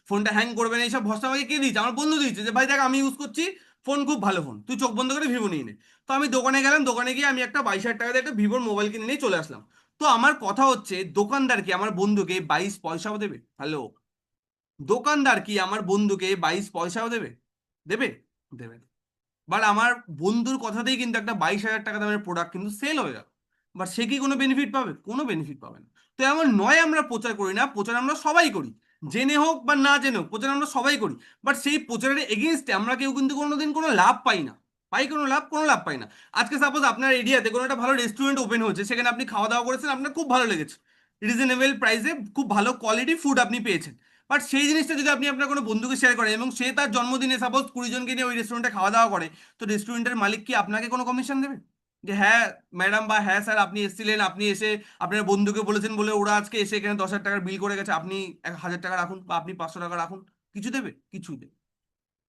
ফোনটা হ্যাং করবে না, এইসব ভরসা আমাকে কে দিয়েছে? আমার বন্ধু দিয়েছে, যে ভাই দেখ আমি ইউজ করছি, ফোন খুব ভালো ফোন, তুই চোখ বন্ধ করে ভিভো নিয়ে নে। তো আমি দোকানে গেলাম, দোকানে গিয়ে আমি একটা 22,000 টাকা দিয়ে একটা ভিভোর মোবাইল কিনে নিয়ে চলে আসলাম। তো আমার কথা হচ্ছে, দোকানদার কি আমার বন্ধুকে 22 পয়সাও দেবে? হ্যালো, দোকানদার কি আমার বন্ধুকে 22 পয়সাও দেবে? দেবে? দেবে না। বাট আমার বন্ধুর কথাতেই কিন্তু একটা 22,000 টাকা দামের প্রোডাক্ট কিন্তু সেল হয়ে গেল। বাট সে কি কোনো বেনিফিট পাবে? কোনো বেনিফিট পাবে না। তো এমন নয় আমরা প্রচার করি না, প্রচার আমরা সবাই করি। জেনে হোক বা না জেনে হোক প্রচার আমরা সবাই করি। বাট সেই প্রচারের এগেনস্টে আমরা কেউ কিন্তু কোনোদিন কোনো লাভ পাই না। পাই কোনো লাভ? কোনো লাভ পাই না। আজকে সাপোজ আপনার এরিয়াতে কোনো একটা ভালো রেস্টুরেন্ট ওপেন হয়েছে, সেখানে আপনি খাওয়া দাওয়া করেছেন, আপনার খুব ভালো লেগেছে, রিজনেবল প্রাইসে খুব ভালো কোয়ালিটি ফুড আপনি পেয়েছেন। বাট সেই জিনিসটা যদি আপনি আপনার কোনো বন্ধুকে শেয়ার করেন, এবং সে তার জন্মদিনে সাপোজ 20 জনকে নিয়ে ওই রেস্টুরেন্টে খাওয়া দাওয়া করে, তো রেস্টুরেন্টের মালিক কি আপনাকে কোনো কমিশন দেবে? যে হ্যাঁ ম্যাডাম বা হ্যাঁ স্যার আপনি এসেছিলেন, আপনি এসে আপনার বন্ধুকে বলেছেন বলে ওরা আজকে এসে এখানে 10,000 টাকার বিল করে গেছে, আপনি 1,000 টাকা রাখুন বা আপনি 500 টাকা রাখুন। কিছু দেবে? কিছুই দেবে।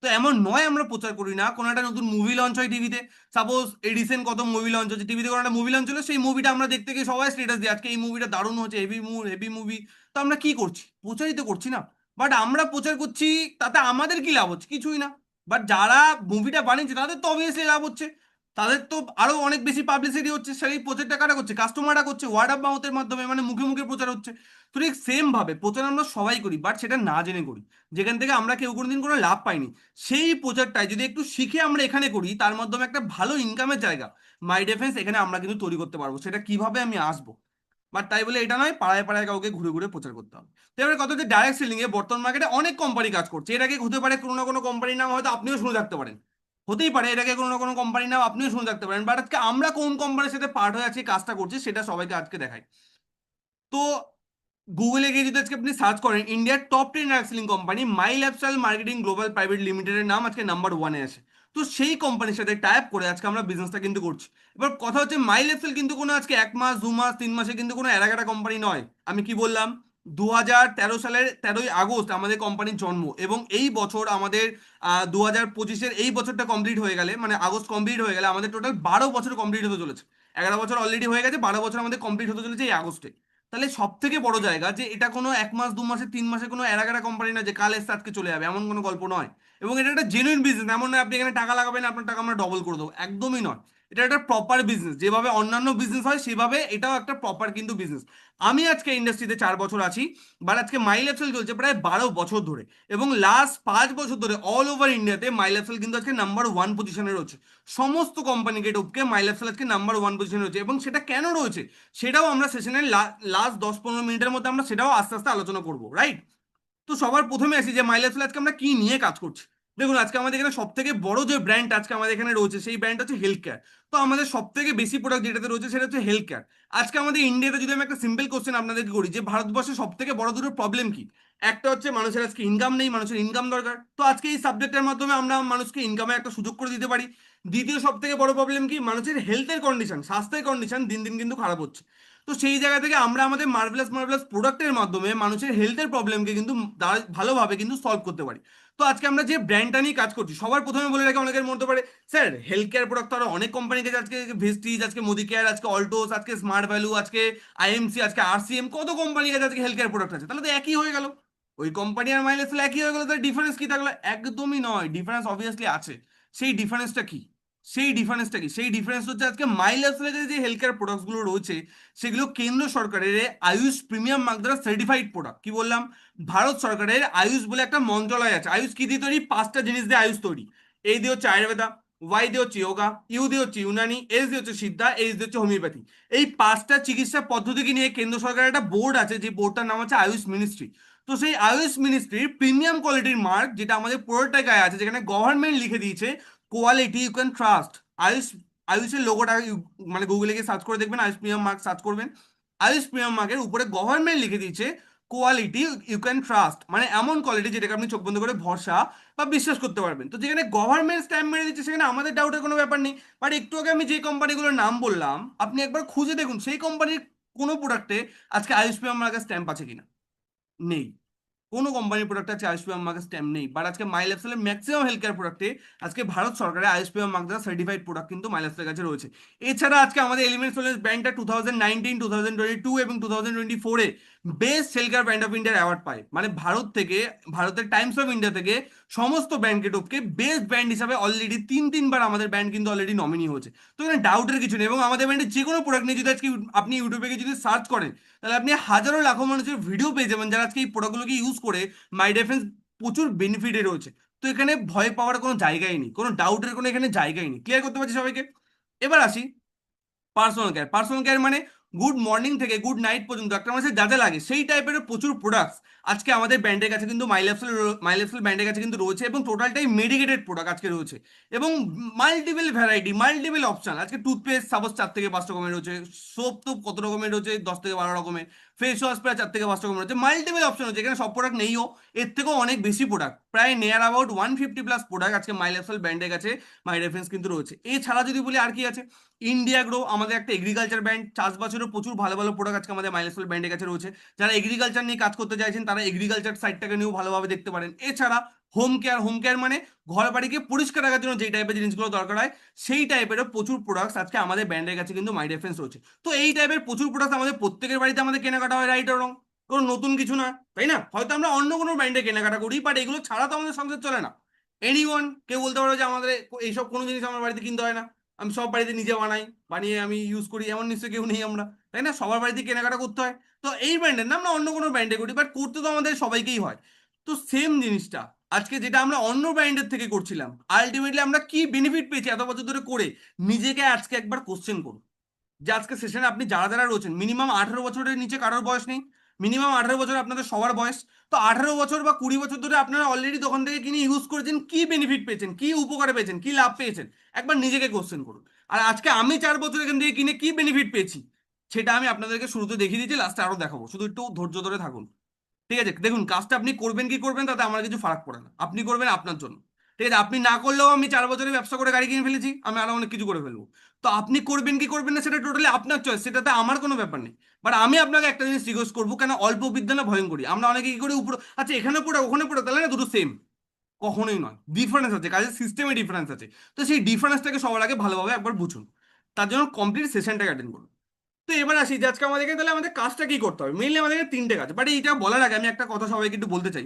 তো এমন নয় আমরা প্রচার করি না। কোনো একটা নতুন মুভি লঞ্চ হয় টিভিতে, সাপোজ এই রিসেন্ট কত মুভি লঞ্চ হচ্ছে টিভিতে, কোনো একটা মুভি লঞ্চ হলো, সেই মুভিটা আমরা দেখতে গিয়ে সবাই স্ট্যাটাস দিই আজকে এই মুভিটা দারুণ হচ্ছে, হেভি মুভি। তো আমরা কি করছি? প্রচারিত করছি না। বাট আমরা প্রচার করছি, তাতে আমাদের কি লাভ হচ্ছে? কিছুই না। বাট যারা মুভিটা বানিয়েছে তাদের তো অবভিয়াসলি লাভ হচ্ছে, তাদের তো আরো অনেক বেশি পাবলিসিটি হচ্ছে, সেই প্রচারটা কারা করছে? কাস্টমাররা করছে, ওয়ার্ড অফ মাউথের মাধ্যমে, মানে মুখে মুখে প্রচার হচ্ছে। তো ঠিক সেম ভাবে প্রচার আমরা সবাই করি, বাট সেটা না জেনে করি, যেখান থেকে আমরা কেউ কোনোদিন কোনো লাভ পাইনি। সেই প্রচারটাই যদি একটু শিখে আমরা এখানে করি, তার মাধ্যমে একটা ভালো ইনকামের জায়গা, মাই ডিফেন্স, এখানে আমরা কিন্তু তৈরি করতে পারবো। সেটা কিভাবে আমি আসবো। বাট তাই বলে এটা নয় পাড়ায় পাড়ায় কাউকে ঘুরে ঘুরে প্রচার করতে হবে। তো এবার কত, যে ডাইরেক্ট সেলিং এ বর্তমান মার্কেটে অনেক কোম্পানি কাজ করছে, এর আগে হতে পারে কোনো না কোনো কোম্পানির নাম হয়তো আপনিও শুনে থাকতে পারেন। হতেই পারে এটাকে কোনো না কোনো কোম্পানি নাম আপনিও শুনে থাকতে পারেন, বাট আজকে আমরা কোন কোম্পানির সাথে পার্ট হয়ে আছি কাজটা করছি সেটা সবাইকে আজকে দেখাই। তো গুগলে গিয়ে যদি আজকে আপনি সার্চ করেন ইন্ডিয়ার টপ 10 সেলিং কোম্পানি, মাই লাইফস্টাইল মার্কেটিং গ্লোবাল প্রাইভেট লিমিটেডের নাম আজকে নাম্বার 1-এ আসে। তো সেই কোম্পানির সাথে টাই আপ করে আজকে আমরা বিজনেসটা কিন্তু করছি। এবার কথা হচ্ছে মাই লাইফস্টাইল কিন্তু কোনো আজকে 1 মাস 2 মাস 3 মাসে কিন্তু কোনো এলাকাটা কোম্পানি নয়। আমি কি বললাম, 2013 সালের 13ই আগস্ট আমাদের কোম্পানির জন্ম, এবং এই বছর আমাদের 2025-এর এই বছরটা কমপ্লিট হয়ে গেলে, মানে আগস্ট কমপ্লিট হয়ে গেলে আমাদের টোটাল 12 বছর কমপ্লিট হতে চলেছে। 11 বছর অলরেডি হয়ে গেছে, 12 বছর আমাদের কমপ্লিট হতে চলেছে এই আগস্টে। তাহলে সব থেকে বড় জায়গা যে এটা কোনো 1 মাস 2 মাসে 3 মাসে কোনো এলাকাটা কোম্পানি না যে কাল এসে আজকে চলে যাবে, এমন কোনো গল্প নয়। এবং এটা একটা জেনুইন বিজনেস, এমন নয় আপনি এখানে টাকা লাগাবেন আপনার টাকা আমরা ডবল করে দেবো, একদমই নয়। এটা একটা প্রপার বিজনেস, যেভাবে অন্যান্য বিজনেস হয় সেভাবে এটাও একটা প্রপার কিন্তু বিজনেস। আমি আজকে ইন্ডাস্ট্রিতে 4 বছর আছি, বাট আজকে মাই লাইফস্টাইল চলছে প্রায় 12 বছর ধরে, এবং লাস্ট 5 বছর ধরে অল ওভার ইন্ডিয়াতে মাই লাইফস্টাইল কিন্তু আজকে নাম্বার 1 পজিশনে রয়েছে। সমস্ত কোম্পানিকে টপকে মাই লাইফস্টাইল আজকে নাম্বার 1 পজিশনে রয়েছে, এবং সেটা কেন রয়েছে সেটাও আমরা সেশনের লাস্ট 10-15 মিনিটের মধ্যে আমরা সেটাও আস্তে আস্তে আলোচনা করবো, রাইট? তো সবার প্রথমে আসি যে মাই লাইফস্টাইল আজকে আমরা কি নিয়ে কাজ করছি। দেখুন, আজকে আমাদের এখানে সব থেকে বড় যে ব্র্যান্ড আজকে আমাদের এখানে রয়েছে সেই ব্র্যান্ড হচ্ছে হেলথ কেয়ার। তো আমাদের সব থেকে বেশি প্রোডাক্ট যেটাতে রয়েছে সেটা হচ্ছে হেলথ কেয়ার। আজকে আমাদের ইন্ডিয়াতে যদি আমি একটা সিম্পল কোশ্চেন আপনাদেরকে করি যে ভারতবর্ষে সব থেকে বড় দুটো প্রবলেম কি, একটা হচ্ছে মানুষের আজকে ইনকাম নেই, মানুষের ইনকাম দরকার। তো আজকে এই সাবজেক্টের মাধ্যমে আমরা মানুষকে ইনকামের একটা সুযোগ করে দিতে পারি। দ্বিতীয় সব থেকে বড় প্রবলেম কি, মানুষের হেলথের কন্ডিশন, স্বাস্থ্যের কন্ডিশন দিন দিন কিন্তু খারাপ হচ্ছে। তো সেই জায়গা থেকে আমরা আমাদের মার্ভেলাস মার্ভেলাস প্রোডাক্টের মাধ্যমে মানুষের হেলথের প্রবলেমকে কিন্তু ভালোভাবে কিন্তু সলভ করতে পারি। তো আজকে আমরা যে ব্র্যান্ডটা নিয়ে কাজ করছি, সবার প্রথমে বলে রাখি, অনেকের মধ্যে পারে স্যার হেলথ কেয়ার প্রোডাক্ট তো আরো অনেক কোম্পানি আছে, আজকে ভেস্টিজ, আজকে মোদি কেয়ার, আজকে অল্টোস, আজকে স্মার্ট ভ্যালু, আজকে আইএমসি, আজকে আরসিএম, কত কোম্পানি আছে আজকে হেলথ কেয়ার প্রোডাক্ট আছে, তাহলে তো একই হয়ে গেল। ওই কোম্পানি আর মাইলেজ একই হয়ে গেল, তার ডিফারেন্স কি থাকলো? একদমই নয়, ডিফারেন্স অবভিয়াসলি আছে। সেই ডিফারেন্সটা কি? সেই ডিফারেন্স হচ্ছে আজকে মাইলেজ যে হেলথ কেয়ার প্রোডাক্টস গুলো রয়েছে সেগুলো কেন্দ্র সরকারের আয়ুষ প্রিমিয়াম মার্ক দ্বারা সার্টিফাইড প্রোডাক্ট। কি বললাম? ভারত সরকারের আয়ুষ বলে একটা মন্ত্রণালয় আছে। আয়ুষ কি দিয়ে তৈরি? 5টা জিনিস দিয়ে আয়ুষ তৈরি। এই দিয়ে হচ্ছে আয়ুর্বেদা, ওয়াই দিয়ে হচ্ছে যোগা, ইউ দিয়ে হচ্ছে ইউনানি, এস দিয়ে হচ্ছে সিদ্ধা, এইচ দিয়ে হচ্ছে হোমিওপ্যাথি। এই 5টা চিকিৎসা পদ্ধতিকে নিয়ে কেন্দ্র সরকারের একটা বোর্ড আছে, যে বোর্ডটার নাম হচ্ছে আয়ুষ মিনিস্ট্রি। তো সেই আয়ুষ মিনিস্ট্রির প্রিমিয়াম কোয়ালিটির মার্ক, যেটা আমাদের পুরোটাই গায়ে আছে, যেখানে গভর্নমেন্ট লিখে দিয়েছে quality you can trust. Ayush, আয়ুষের লোগোটা মানে গুগলে গিয়ে সার্চ করে দেখবেন, আয়ুষ প্রিমিয়াম মার্ক সার্চ করবেন। আয়ুষ প্রিমিয়াম মার্কের উপরে গভর্নমেন্ট লিখে দিয়েছে কোয়ালিটি ইউ ক্যান ট্রাস্ট, মানে এমন কোয়ালিটি যেটাকে আপনি চোখ বন্ধ করে ভরসা বা বিশ্বাস করতে পারবেন। তো যেখানে গভর্নমেন্ট স্ট্যাম্প মেরে দিচ্ছে সেখানে আমাদের ডাউটের কোনো ব্যাপার নেই। বাট একটু আগে আমি যে কোম্পানিগুলোর নাম বললাম আপনি একবার খুঁজে দেখুন সেই কোম্পানির কোনো প্রোডাক্টে আজকে আয়ুষ প্রিমিয়াম মার্কের স্ট্যাম্প আছে কিনা। নেই। কোনো কোম্পানির প্রোডাক্টে আছে আইএসপিএম মার্কের স্ট্যাম্প নেই। বাট আজকে মাই লাইফস্টাইলের ম্যাক্সিমাম হেলথ কেয়ার প্রোডাক্টে আজকে ভারত সরকারের আইএসপিএম মার্ক দ্বারা সার্টিফাইড প্রোডাক্ট কিন্তু মাই লাইফস্টাইলের কাছে রয়েছে। এছাড়া আজকে আমাদের এলিমেন্টস ওয়েলনেস ব্র্যান্ডটা 2019, 2022 এবং 2024-এ best self care brand of ইন্ডিয়ার অ্যাওয়ার্ড পায়। মানে ভারত থেকে, ভারতের টাইমস অফ ইন্ডিয়া থেকে সমস্ত ব্র্যান্ডকে টপকে বেস্ট ব্র্যান্ড হিসাবে অলরেডি 3-3 বার আমাদের ব্র্যান্ড কিন্তু অলরেডি নমিনি হয়েছে। তো এখানে ডাউটের কিছু নেই। এবং আমাদের ব্র্যান্ডের যে কোনো প্রোডাক্ট নিয়ে যদি আজকে আপনি ইউটিউবে গিয়ে যদি সার্চ করেন তাহলে আপনি হাজারো লাখো মানুষের ভিডিও পেয়ে যাবেন যারা আজকে এই প্রোডাক্টগুলোকে ইউজ করে মাই ডিফেন্স প্রচুর বেনিফিটে রয়েছে। তো এখানে ভয় পাওয়ার কোনো জায়গাই নেই, কোনো ডাউটের কোনো এখানে জায়গাই নেই। ক্লিয়ার করতে পারছি সবাইকে? এবার আসি পার্সোনাল কেয়ার। পার্সোনাল কেয়ার মানে গুড মর্নিং থেকে গুড নাইট পর্যন্ত একটা মানুষের যা যা লাগে সেই টাইপের প্রচুর প্রোডাক্টস আজকে আমাদের ব্র্যান্ডের কাছে কিন্তু মাই লাইফস্টাইল ব্র্যান্ডের কাছে কিন্তু রয়েছে, এবং টোটালটাই মেডিকেটেড প্রোডাক্ট আজকে রয়েছে। এবং মাল্টিপল ভ্যারাইটি, মাল্টিপল অপশন। আজকে টুথপেস্ট সাপোজ 4 থেকে 5 রকমের রয়েছে, সোপ তো কত রকমের রয়েছে, 10 থেকে 12 রকমের, ফেস ওয়াশ প্রায় 4 থেকে 5 রকমের রয়েছে, মাল্টিপল অপশন রয়েছে। এখানে সব প্রোডাক্ট নেইও, এর থেকেও অনেক বেশি প্রোডাক্ট, প্রায় নিয়ার অ্যাবাউট 150+ প্রোডাক্ট আজকে মাই লাইফস্টাইল ব্র্যান্ডের কাছে মাই রেফারেন্স কিন্তু রয়েছে। এছাড়া যদি বলি আর কি আছে, ইন্ডিয়া গ্রো আমাদের একটা এগ্রিকালচার ব্র্যান্ড, চাষবাসেরও প্রচুর ভালো ভালো প্রোডাক্ট আজকে আমাদের মাইলেজ ব্র্যান্ডের কাছে রয়েছে। যারা এগ্রিকালচার নিয়ে কাজ করতে চাইছেন তারা এগ্রিকালচার সাইডটাকে নিয়েও ভালোভাবে দেখতে পারেন। এছাড়া হোম কেয়ার মানে ঘর বাড়িকে পরিষ্কার রাখার জন্য যেই টাইপের জিনিসগুলো দরকার হয় সেই টাইপেরও প্রচুর প্রোডাক্টস আজকে আমাদের ব্র্যান্ডের কাছে কিন্তু মাই রেফারেন্স রয়েছে। তো এই টাইপের প্রচুর প্রোডাক্ট আমাদের প্রত্যেকের বাড়িতে আমাদের কেনাকাটা হয়, রাইট আর রং? কোনো নতুন কিছু না, তাই না? হয়তো আমরা অন্য কোনো ব্র্যান্ডে কেনাকাটা করি, বাট এগুলো ছাড়া তো আমাদের সংসার চলে না। এনিওয়ান কেউ বলতে পারো যে আমাদের এইসব কোনো জিনিস আমার বাড়িতে কিনতে হয় না, আমি সব বাড়িতে নিজে বানাই, বানিয়ে আমি ইউজ করি, এমন নিশ্চয়ই কেউ নেই আমরা, তাই না? সবার বাড়িতে কেনাকাটা করতে হয়। তো এই ব্র্যান্ডের না আমরা অন্য কোনো ব্র্যান্ডে করি, বাট করতে তো আমাদের সবাইকেই হয়। তো সেম জিনিসটা আজকে যেটা আমরা অন্য ব্র্যান্ডের থেকে করছিলাম, আলটিমেটলি আমরা কি বেনিফিট পেয়েছি এত বছর ধরে করে, নিজেকে আজকে একবার কোশ্চেন করুন। যে আজকে সেশনে আপনি যারা যারা রয়েছেন মিনিমাম 18 বছরের নিচে কারোর বয়স নেই, মিনিমাম 18 বছর আপনাদের সবার বয়স। তো 18 বছর বা 20 বছর ধরে আপনারা অলরেডি দোকান থেকে কিনে ইউজ করেছেন, কি বেনিফিট পেয়েছেন, কি উপকারে পেয়েছেন, কি লাভ পেয়েছেন, একবার নিজেকে কোশ্চেন করুন। আর আজকে আমি 4 বছর এখান থেকে কিনে কি বেনিফিট পেয়েছি সেটা আমি আপনাদেরকে শুরুতে দেখিয়ে দিয়েছি, লাস্টে আরো দেখাবো, শুধু একটু ধৈর্য ধরে থাকুন। ঠিক আছে, দেখুন কাজটা আপনি করবেন কি করবেন তাতে আমার কিছু ফারাক পড়ে না, আপনি করবেন আপনার জন্য। ঠিক আছে, আপনি না করলেও আমি 4 বছরে ব্যবসা করে গাড়ি কিনে ফেলেছি, আমি আরো অনেক কিছু করে ফেলবো। তো আপনি করবেন কি করবেন না সেটা টোটালি আপনার চয়েস, সেটাতে আমার কোনো ব্যাপার নেই। বাট আমি আপনাকে একটা জিনিস রিকোয়েস্ট করবো, কেন অল্প বিদ্যা না ভয়ঙ্করী, আমরা অনেকে কি করি উপর, আচ্ছা এখানে পড়ে ওখানে পড়ে, তাহলে না দুটো সেম, কখনোই নয়, ডিফারেন্স আছে, কাজের সিস্টেমে ডিফারেন্স আছে। তো সেই ডিফারেন্সটাকে সবার আগে ভালোভাবে একবার বুঝুন, তার জন্য কমপ্লিট সেশনটাকে অ্যাটেন্ড করুন। তো এবার আসি যে আজকে আমাদেরকে, তাহলে আমাদের কাজটা কি করতে হবে, মেইনলি আমাদেরকে 3টে কাজ। বাট এইটা বলার আগে আমি একটা কথা সবাইকে একটু বলতে চাই।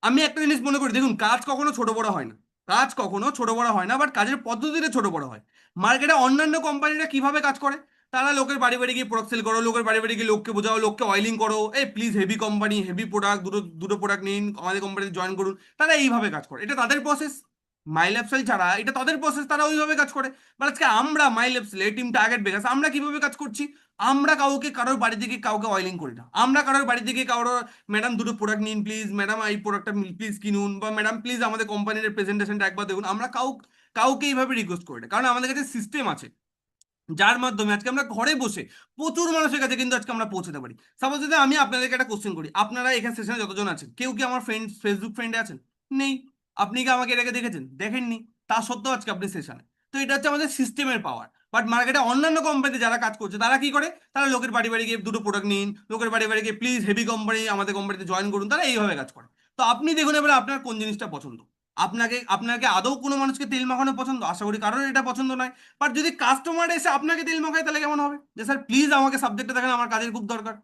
আমি একটা জিনিস মনে করি, দেখুন কাজ কখনো ছোট বড় হয় না, কাজ কখনো ছোট বড় হয় না, বাট কাজের পদ্ধতিটা ছোট বড় হয়। মার্কেটে অন্যান্য কোম্পানিরা কিভাবে কাজ করে, তারা লোকের বাড়ি বাড়ি গিয়ে প্রোডাক্ট সেল করো, লোকের বাড়ি বাড়ি গিয়ে লোককে বোঝাও, লোককে অয়েলিং করো, এই please heavy company heavy product, দুটো দুটো প্রোডাক্ট নিন আমাদের কোম্পানিতে জয়েন করুন, তারা এইভাবে কাজ করে, এটা তাদের প্রসেস। মাই লাইফস্টাইল ছাড়া এটা তাদের প্রসেস, তারা ওইভাবে কাজ করে। বাট আজকে আমরা মাই লাইফস্টাইল টিম টার্গেট বেগাস আমরা কিভাবে কাজ করছি, আমরা কাউকে কারোর বাড়ি থেকে কাউকে অয়েলিং করি না, আমরা কারোর বাড়ি থেকে কারোর ম্যাডাম দুটো প্রোডাক্ট নিন প্লিজ, ম্যাডাম এই প্রোডাক্টটা প্লিজ কিনুন, বা ম্যাডাম প্লিজ আমাদের কোম্পানির প্রেজেন্টেশনটা একবার দেখুন, আমরা কাউকে এইভাবে রিকোয়েস্ট করি না, কারণ আমাদের কাছে সিস্টেম আছে যার মাধ্যমে আজকে আমরা ঘরে বসে প্রচুর মানুষের কাছে কিন্তু আজকে আমরা পৌঁছাতে পারি। সাপোজ যদি আমি আপনাদেরকে একটা কোশ্চেন করি, আপনারা এখানে সেশনে যতজন আছেন কেউ কি আমার ফ্রেন্ড ফেসবুক ফ্রেন্ডে আছেন? নেই। আপনি কি আমাকে এর আগে দেখেছেন? দেখেননি। তা সত্ত্বেও আজকে আপনি সেশনে। তো এটা হচ্ছে আমাদের সিস্টেমের পাওয়ার। বাট মার্কেটে অন্যান্য কোম্পানিতে যারা কাজ করছে তারা কি করে, তারা লোকের বাড়ি বাড়ি গিয়ে দুটো প্রোডাক্ট নিন, লোকের বাড়ি বাড়ি গিয়ে প্লিজ হেভি কোম্পানি আমাদের কোম্পানিতে জয়েন করুন, তারা এইভাবে কাজ করে। তো আপনি দেখুন এবার আপনার কোন জিনিসটা পছন্দ। আপনাকে আদৌ কোনো মানুষকে তেল মাখানো পছন্দ? আশা করি কারোর এটা পছন্দ নয়। বাট যদি কাস্টমার এসে আপনাকে তেল মাখায় তাহলে কেমন হবে, যে স্যার প্লিজ আমাকে সাবজেক্টটা দেখেন আমার কাজের খুব দরকার,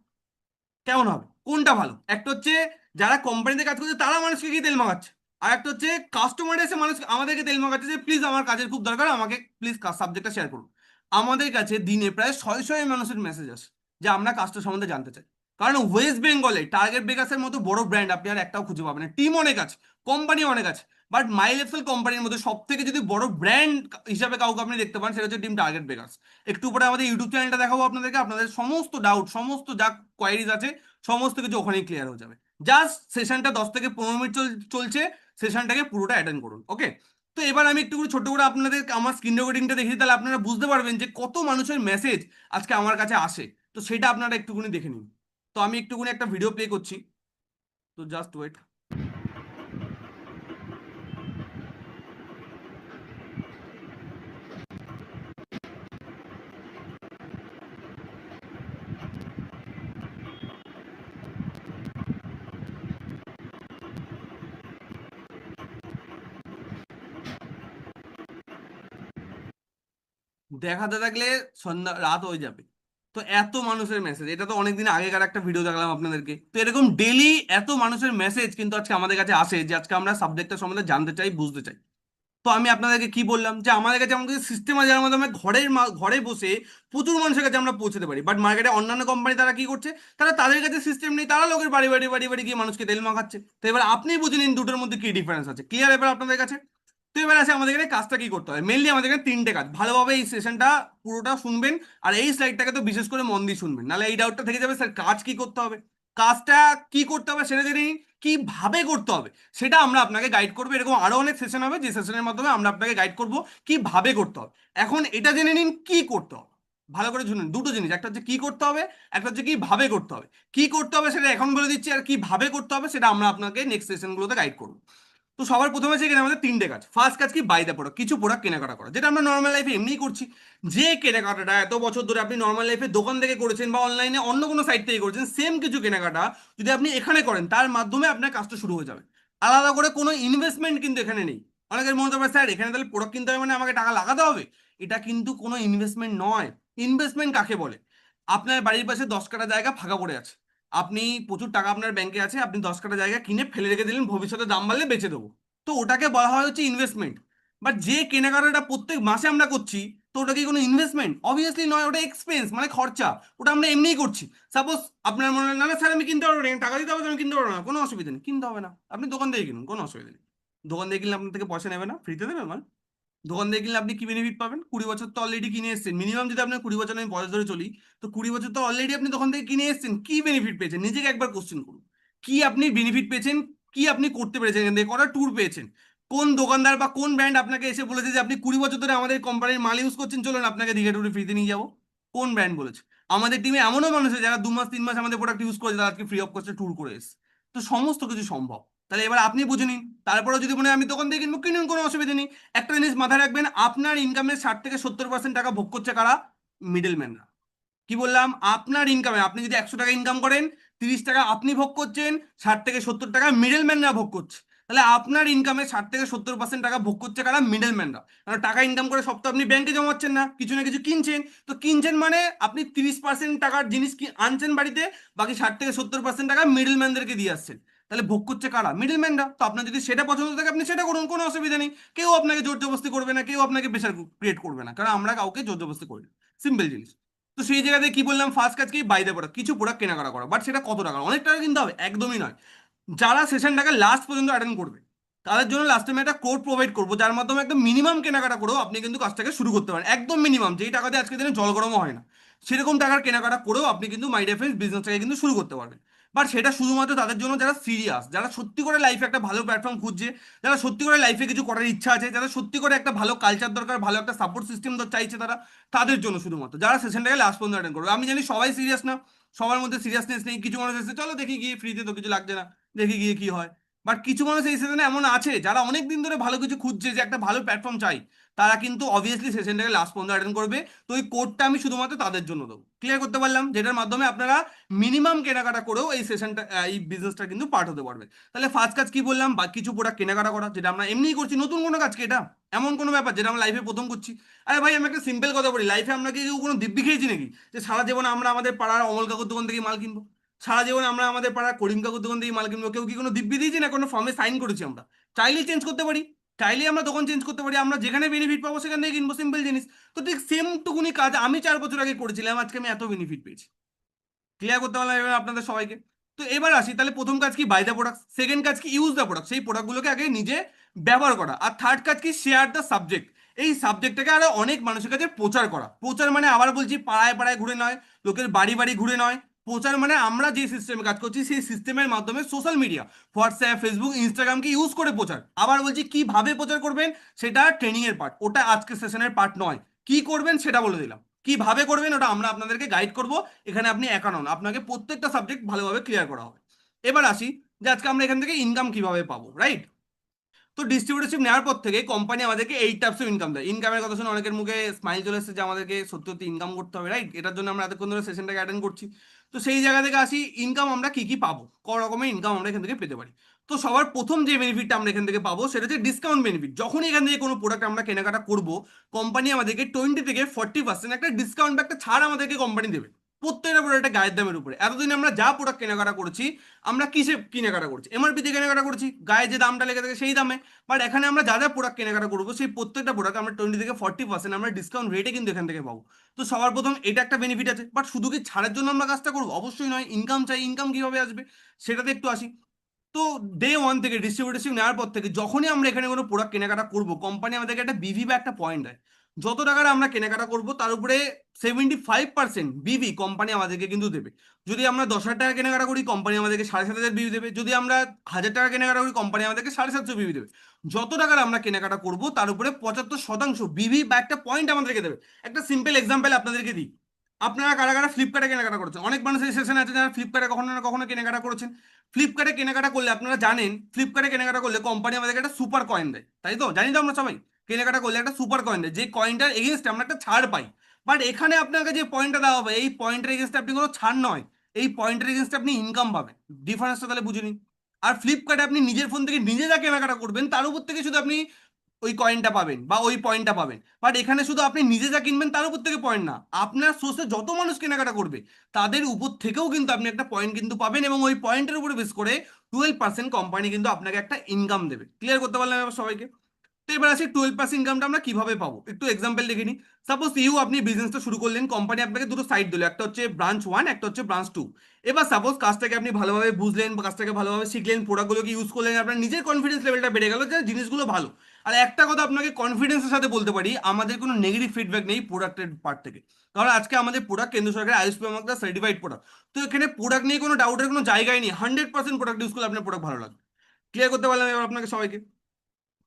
কেমন হবে? কোনটা ভালো? একটা হচ্ছে যারা কোম্পানিতে কাজ করছে তারা মানুষকে গিয়ে তেল মাখাচ্ছে, আর একটা হচ্ছে কাস্টমার এসে মানুষ আমাদেরকে তেল মাখাচ্ছে যে প্লিজ আমার কাজের খুব দরকার, আমাকে প্লিজ সাবজেক্টটা শেয়ার করুন। আমাদের কাছে দিনে প্রায় শয়ে শয়ে মানুষের মেসেজ আসে যে আমরা কাজটা সম্বন্ধে জানতে চাই। কারণ ওয়েস্ট বেঙ্গলে টার্গেট বেগাসের মতো বড় ব্র্যান্ড আপনি আর একটাও খুঁজে পাবেন না, টিম অনেক আছে, কোম্পানি অনেক আছে, বাট মাই লেভেল কোম্পানির মধ্যে সব থেকে যদি বড় ব্র্যান্ড হিসাবে কাউকে আপনি দেখতে পান সেটা হচ্ছে টিম টার্গেট বেগাস। একটু পরে আমাদের ইউটিউব চ্যানেলটা দেখাবো আপনাদেরকে, আপনাদের সমস্ত ডাউট সমস্ত যা কোয়ারিজ আছে সমস্ত কিছু ওখানেই ক্লিয়ার হয়ে যাবে। জাস্ট সেশনটা 10 থেকে 15 মিনিট চলছে, সেশনটাকে পুরোটা অ্যাটেন্ড করুন, ওকে? তো এবার আমি একটু করে ছোট করে আপনাদের আমার স্ক্রিন রেকর্ডিংটা দেখি, তাহলে আপনারা বুঝতে পারবেন যে কত মানুষের মেসেজ আজকে আমার কাছে আসে। তো সেটা আপনারা একটুখানি দেখে নিন। তো আমি একটুখানি একটা ভিডিও প্লে করছি, তো জাস্ট ওয়েট। দেখাতে থাকলে সন্ধ্যা রাত হয়ে যাবে। তো এত মানুষের মেসেজ, এটা তো অনেকদিন আগেকার একটা ভিডিও দেখলাম আপনাদেরকে, তো এরকম ডেলি এত মানুষের মেসেজ কিন্তু আজকে আমাদের কাছে আসে যে আজকে আমরা সাবজেক্টটা সম্বন্ধে জানতে চাই, বুঝতে চাই। তো আমি আপনাদেরকে কি বললাম যে আমাদের কাছে আমাদের সিস্টেম আছে যার মাধ্যমে ঘরে বসে প্রচুর মানুষের কাছে আমরা পৌঁছতে পারি। বাট মার্কেটে অন্যান্য কোম্পানি তারা কি করছে, তারা তাদের কাছে সিস্টেম নেই, তারা লোকের বাড়ি বাড়ি বাড়ি বাড়ি গিয়ে মানুষকে তেল মাখাচ্ছে। তো এবার আপনি বুঝে নিন দুটোর মধ্যে কি ডিফারেন্স আছে, ক্লিয়ার এবার আপনাদের কাছে? তো এবার আছে আমাদের এখানে কাজটা কি করতে হবে, মেনলি আমাদের এখানে 3টে কাজ, ভালোভাবে এই সেশনটা পুরোটা শুনবেন, আর এই স্লাইডটাকে তো বিশেষ করে মন দিয়ে শুনবেন, নাহলে এই ডাউটটা থেকে যাবে স্যার কাজ কি করতে হবে। কাজটা কি করতে হবে সেটা জেনে নিন, কিভাবে করতে হবে সেটা আমরা আপনাকে গাইড করবো। এরকম আরো অনেক সেশন হবে যে সেশনের মাধ্যমে আমরা আপনাকে গাইড করবো কিভাবে করতে হবে। এখন এটা জেনে নিন কি করতে হবে, ভালো করে শুনুন, দুটো জিনিস, একটা হচ্ছে কি করতে হবে, একটা হচ্ছে কিভাবে করতে হবে। কি করতে হবে সেটা এখন বলে দিচ্ছি, আর কিভাবে করতে হবে সেটা আমরা আপনাকে নেক্সট সেশনগুলোতে গাইড করবো। তো সবার প্রথমে আছে এখানে আমাদের 3টে কাজ। ফার্স্ট কাজ কি, বাই দ্য প্রোডাক্ট, কিছু প্রোডাক্ট কেনাকাটা করা, যেটা আমরা নর্মাল লাইফে এমনিই করছি। যে কেনাকাটাটা এত বছর ধরে আপনি নর্মাল লাইফে দোকান থেকে করেছেন বা অনলাইনে অন্য কোনো সাইট থেকে করেছেন, সেম কিছু কেনাকাটা যদি আপনি এখানে করেন তার মাধ্যমে আপনার কাজটা শুরু হয়ে যাবে। আলাদা করে কোনো ইনভেস্টমেন্ট কিন্তু এখানে নেই। অনেকের মনে হবে স্যার এখানে তাহলে প্রোডাক্ট কিনতে হবে মানে আমাকে টাকা লাগাতে হবে, এটা কিন্তু কোনো ইনভেস্টমেন্ট নয়। ইনভেস্টমেন্ট কাকে বলে, আপনার বাড়ির পাশে 10 কাঠা জায়গা ফাঁকা পড়ে আছে, আপনি প্রচুর টাকা আপনার ব্যাংকে আছে, আপনি 10 কাঠা জায়গা কিনে ফেলে রেখে দিলেন ভবিষ্যতে দাম বাড়লে বেচে দেবো, তো ওটাকে বলা হয় হচ্ছে ইনভেস্টমেন্ট। বাট যে কেনাকাটাটা প্রত্যেক মাসে আমরা করছি, তো ওটা কি কোনো ইনভেস্টমেন্ট? অবভিয়াসলি নয়, ওটা এক্সপেন্স মানে খরচা, ওটা আমরা এমনিই করছি। সাপোজ আপনার মনে হয় না না স্যার আমি কিনতে পারবো না, টাকা দিতে হবে তো আমি কিনতে পারবো না, কোনো অসুবিধা নেই, কিনতে হবে না, আপনি দোকান থেকে কিনুন, কোনো অসুবিধা নেই। দোকান থেকে কিনলে আপনার থেকে পয়সা নেবে না, ফ্রিতে দেবে মাল। দোকান থেকে কিনলে আপনি কি বেনিফিট পাবেন? 20 বছর তো অলরেডি কিনে এসেছেন, মিনিমাম যদি আপনার 20 বছর আমি বয়স ধরে চলি, তো 20 বছর তো অলরেডি আপনি দোকান থেকে কিনে এসেছেন। কি বেনিফিট পেয়েছেন নিজেকে একবার কোশ্চেন করুন। কি আপনি বেনিফিট পেয়েছেন? কি আপনি করতে পেরেছেন এখান থেকে? কটা ট্যুর পেয়েছেন? কোন দোকানদার বা কোন ব্র্যান্ড আপনাকে এসে বলেছে যে আপনি 20 বছর ধরে আমাদের কোম্পানির মাল ইউজ করছেন, চলুন আপনাকে দীঘা ট্যুরে ফ্রিতে নিয়ে যাবো? কোন ব্র্যান্ড বলেছে? আমাদের টিমে এমনও মানুষ আছে যারা 2 মাস 3 মাস আমাদের প্রোডাক্ট ইউজ করেছে, তারা আজকে ফ্রি অফ কস্টে ট্যুর করে এসেছে। তো সমস্ত কিছু সম্ভব। তাহলে এবার আপনি বুঝে নিন। তারপরেও যদি মনে হয় আমি দোকান থেকে কিনবো, কিনুন, কোনো অসুবিধা নেই। একটা জিনিস মাথায় রাখবেন, আপনার ইনকামের 60 থেকে 70% টাকা ভোগ করছে কারা? মিডলম্যানরা। কি বললাম? আপনার ইনকামে আপনি যদি 100 টাকা ইনকাম করেন, 30 টাকা আপনি ভোগ করছেন, 60 থেকে 70 টাকা মিডলম্যানরা ভোগ করছে। তাহলে আপনার ইনকামে 60 থেকে 70% টাকা ভোগ করছে কারা? মিডলম্যানরা। কারণ টাকা ইনকাম করে সব তো আপনি ব্যাংকে জমাচ্ছেন না, কিছু না কিছু কিনছেন। তো কিনছেন মানে আপনি 30% টাকার জিনিস কি আনছেন বাড়িতে, বাকি 60 থেকে 70% টাকা মিডলম্যানদেরকে দিয়ে আসছেন। তাহলে ভোগ করছে কারা? মিডলম্যানরা। তো আপনার যদি সেটা পছন্দ থাকে আপনি সেটা করুন, কোনো অসুবিধা নেই। কেউ আপনাকে জোর জবরদস্তি করবে না, কেউ আপনাকে প্রেশার ক্রিয়েট করবে না, কারণ আমরা কাউকে জোর জবরদস্তি করি না। সিম্পল জিনিস। তো সেই জায়গাতে কি বললাম, ফার্স্ট কাজ কি? বাইরে প্রোডাক্ট, কিছু প্রোডাক্ট কেনাকাটা করা। বাট সেটা কত টাকা? অনেক টাকা কিনতে হবে? একদমই নয়। যারা সেশনটাকে লাস্ট পর্যন্ত অ্যাটেন্ড করবে, তাদের জন্য লাস্টে আমি একটা কোড প্রোভাইড করবো, যার মাধ্যমে একদম মিনিমাম কেনাকাটা করেও আপনি কিন্তু কাজটাকে শুরু করতে পারেন। একদম মিনিমাম, যেই টাকা দিয়ে আজকে দিনে জল গরমও হয় না, সেরকম টাকার কেনাকাটা করেও আপনি কিন্তু মাই ডিফেন্স বিজনেসটাকে কিন্তু শুরু করতে পারবেন। বাট সেটা শুধুমাত্র তাদের জন্য যারা সিরিয়াস, যারা সত্যি করে লাইফে একটা ভালো প্ল্যাটফর্ম খুঁজছে, যারা সত্যি করে লাইফে কিছু করার ইচ্ছা আছে, যারা সত্যি করে একটা ভালো কালচার দরকার, ভালো একটা সাপোর্ট সিস্টেম চাইছে তারা, তাদের জন্য শুধুমাত্র, যারা সেশনটাকে লাস্ট পর্যন্ত অ্যাটেন্ড করবে। আমি জানি সবাই সিরিয়াস না, সবার মধ্যে সিরিয়াসনেস নেই। কিছু মানুষ এসে চলো দেখি গিয়ে, ফ্রিতে তো কিছু লাগছে না, দেখি গিয়ে কি হয়। বাট কিছু মানুষ এই সেশনে এমন আছে যারা অনেক দিন ধরে ভালো কিছু খুঁজছে, যে একটা ভালো প্ল্যাটফর্ম চাই, তারা কিন্তু অবভিয়াসলি সেশনটাকে লাস্ট পর্যন্ত অ্যাটেন্ড করবে। তো এই কোডটা আমি শুধুমাত্র তাদের জন্য দেবো। ক্লিয়ার করতে পারলাম? যেটার মাধ্যমে আপনারা মিনিমাম কেনাকাটা করেও এই সেশনটা, এই বিজনেসটা কিন্তু পার্ট হতে পারবে। তাহলে ফার্স্ট কাজ কি বললাম? বা কিছু প্রোডাক্ট কেনাকাটা করা, যেটা আমরা এমনিই করছি। নতুন কোনো কাজ কি এটা? এমন কোনো ব্যাপার যেটা আমরা লাইফে প্রথম করছি? আরে ভাই, আমি একটা সিম্পল কথা বলি, লাইফে আমরা কি কেউ কোনো দিব্যি খেয়েছি নাকি যে সারা জীবন আমরা আমাদের পাড়ার অমল কাকুর দোকান থেকে মাল কিনবো? সারা জীবন আমরা আমাদের পাড়ার করিম কাকুর দোকান থেকে মাল কিনবো? কেউ কি কোনো দিব্যি দিয়েছি? না কোনো ফর্মে সাইন করেছি আমরা? চাইলেই চেঞ্জ করতে পারি, চাইলেই আমরা দোকান চেঞ্জ করতে পারি, আমরা যেখানে বেনিফিট পাবো সেখান থেকে কিনবো, সিম্পল জিনিস। তো ঠিক সেম টুকুনি কাজ আমি 4 বছর আগে করেছিলাম, আজকে আমি এত বেনিফিট পেয়েছি। ক্লিয়ার করতে পারলাম এবার আপনাদের সবাইকে? তো এবার আসি, তাহলে প্রথম কাজ কি? By the product. সেকেন্ড কাজ কি? Use the product. সেই প্রোডাক্টগুলোকে আগে নিজে ব্যবহার করা। আর থার্ড কাজ কি? Share the subject. এই সাবজেক্টটাকে আরো অনেক মানুষের কাছে প্রচার করা। প্রচার মানে আবার বলছি, পাড়ায় পাড়ায় ঘুরে নয়, লোকের বাড়ি বাড়ি ঘুরে নয়। প্রচার মানে আমরা যে সিস্টেমে কাজ করছি সেই সিস্টেমের মাধ্যমে সোশ্যাল মিডিয়া, হোয়াটসঅ্যাপ, ফেসবুক, ইনস্টাগ্রামকে ইউজ করে প্রচার। আবার বলছি, কিভাবে প্রচার করবেন সেটা ট্রেনিং এর পার্ট, ওটা আজকের সেশনের পার্ট নয়। কি করবেন সেটা বলে দিলাম, কিভাবে করবেন ওটা আমরা আপনাদেরকে গাইড করব। এখানে আপনি একা নন, আপনাকে প্রত্যেকটা সাবজেক্ট ভালোভাবে ক্লিয়ার করা হবে। এবার আসি যে আজকে আমরা এখান থেকে ইনকাম কিভাবে পাবো, রাইট? তো ডিস্ট্রিবিউটরশিপ নেওয়ার পর থেকে কোম্পানি আমাদেরকে 8 টাইপস অফ ইনকাম দেয়। ইনকামের কথা শুনে অনেকের মুখে স্মাইল চলে এসেছে যে আমাদেরকে সত্যি সত্যি ইনকাম করতে হবে, রাইট? এটার জন্য আমরা এতক্ষণ ধরে সেশনটাকে অ্যাটেন্ড করছি। তো সেই জায়গা থেকে আসি, ইনকাম আমরা কি কি পাবো, ক রকমের ইনকাম আমরা এখান থেকে পেতে পারি। তো সবার প্রথম যে বেনিফিটটা আমরা এখান থেকে পাবো সেটা হচ্ছে ডিসকাউন্ট বেনিফিট। যখনই এখান থেকে কোনো প্রোডাক্ট আমরা কেনাকাটা করবো, কোম্পানি আমাদেরকে 20 থেকে 40% একটা ডিসকাউন্ট বা একটা ছাড় আমাদেরকে কোম্পানি দেবে প্রত্যেকটা প্রোডাক্টের গায়ের দামের উপরে। এতদিন আমরা যা প্রোডাক্ট কেনাকাটা করেছি, আমরা কিসে কেনাকাটা করছি? এমআরপি তে কেনাকাটা করছি, গায়ে যে দামটা লেগে থাকে সেই দামে। বাট এখানে আমরা যা যা প্রোডাক্ট কেনাকাটা করবো, সেই প্রত্যেকটা প্রোডাক্ট আমরা 20 থেকে 40% আমরা ডিসকাউন্ট রেটে কিন্তু এখান থেকে পাবো। তো সবার প্রথম এটা একটা বেনিফিট আছে। বাট শুধু কি ছাড়ের জন্য আমরা কাজটা করবো? অবশ্যই নয়। ইনকাম চাই, ইনকাম কিভাবে আসবে সেটাতে একটু আসি। তো ডে ওয়ান থেকে ডিস্ট্রিবিউটরশিপ নেওয়ার পর থেকে যখনই আমরা এখানে কোনো প্রোডাক্ট কেনাকাটা করবো, কোম্পানি আমাদেরকে একটা বিভি বা একটা পয়েন্ট দেয়। যত টাকার আমরা কেনাকাটা করবো তার উপরে 75% বিভি কোম্পানি আমাদেরকে কিন্তু দেবে। যদি আমরা 10,000 টাকা কেনাকাটা করি, কোম্পানি আমাদেরকে 7,500 বিভি দেবে। যদি আমরা 1,000 টাকা কেনাকাটা করি, কোম্পানি আমাদেরকে 750 বিভি দেবে। যত টাকার আমরা কেনাকাটা করবো তার উপরে 75% বিভি বা একটা পয়েন্ট আমাদেরকে দেবে। একটা সিম্পল এক্সাম্পল আপনাদেরকে দিই। আপনারা কারা কারা ফ্লিপকার্টে কেনাকাটা করেছেন? অনেক মানুষ এই সেশনে আছে যারা ফ্লিপকার্টে কখনো না কখনো কেনাকাটা করেছেন। ফ্লিপকার্টে কেনাকাটা করলে আপনারা জানেন, ফ্লিপকার্টে কেনাকাটা করলে কোম্পানি আমাদেরকে একটা সুপার কয়েন দেয়, তাই তো? জানি তো আমরা সবাই। কেনাকাটা করলে একটা সুপার কয়েন দেয়, যে কয়েনটার এগেনস্টে আমরা একটা ছাড় পাই। বাট এখানে আপনাকে যে পয়েন্টটা দেওয়া হবে, এই পয়েন্টের এগেনস্টে আপনি কোনো ছাড় নয়, এই পয়েন্টের এগেনস্টে আপনি ইনকাম পাবেন। ডিফারেন্সটা তাহলে বুঝে নিন। আর ফ্লিপকার্টে আপনি নিজের ফোন থেকে নিজে যা কেনাকাটা করবেন তার উপর থেকে শুধু আপনি ওই কয়েনটা পাবেন বা ওই পয়েন্টটা পাবেন। বাট এখানে শুধু আপনি নিজে যা কিনবেন তার উপর থেকে পয়েন্ট না, আপনার সোর্সে যত মানুষ কেনাকাটা করবে তাদের উপর থেকেও কিন্তু আপনি একটা পয়েন্ট কিন্তু পাবেন, এবং ওই পয়েন্টের উপরে বেস করে 12% কোম্পানি কিন্তু আপনাকে একটা ইনকাম দেবে। ক্লিয়ার করতে পারলাম এবার সবাইকে? তো তো এবার আসি 12% ইনকামটা আমরা কিভাবে পাবো, একটু এক্সাম্পল দেখে নিই। সাপোজ আপনি বিজনেসটা শুরু করলেন, কোম্পানি আপনাকে দুটো সাইট দিল, একটা হচ্ছে ব্রাঞ্চ 1, একটা হচ্ছে ব্রাঞ্চ 2। এবার সাপোজ কাজটাকে আপনি ভালোভাবে বুঝলেন বা কাজটাকে ভালোভাবে শিখলেন, প্রোডাক্টগুলোকে ইউজ করলেন, আপনার নিজের কনফিডেন্স লেভেলটা বেড়ে গেল যে জিনিসগুলো ভালো। আর একটা কথা আপনাকে কনফিডেন্সের সাথে বলতে পারি, আমাদের কোনো নেগেটিভ ফিডব্যাক নেই প্রোডাক্টের পার্ট থেকে। কারণ আজকে আমাদের প্রোডাক্ট কেন্দ্র সরকারের আইএসপি আমাদের সার্টিফাইড প্রোডাক্ট। তো এখানে প্রোডাক্ট নিয়ে কোনো ডাউটের কোনো জায়গায় নেই, 100% প্রোডাক্ট ইউজ করলে আপনার প্রোডাক্ট ভালো লাগবে। ক্লিয়ার করতে পারলাম এবার আপনাকে সবাইকে?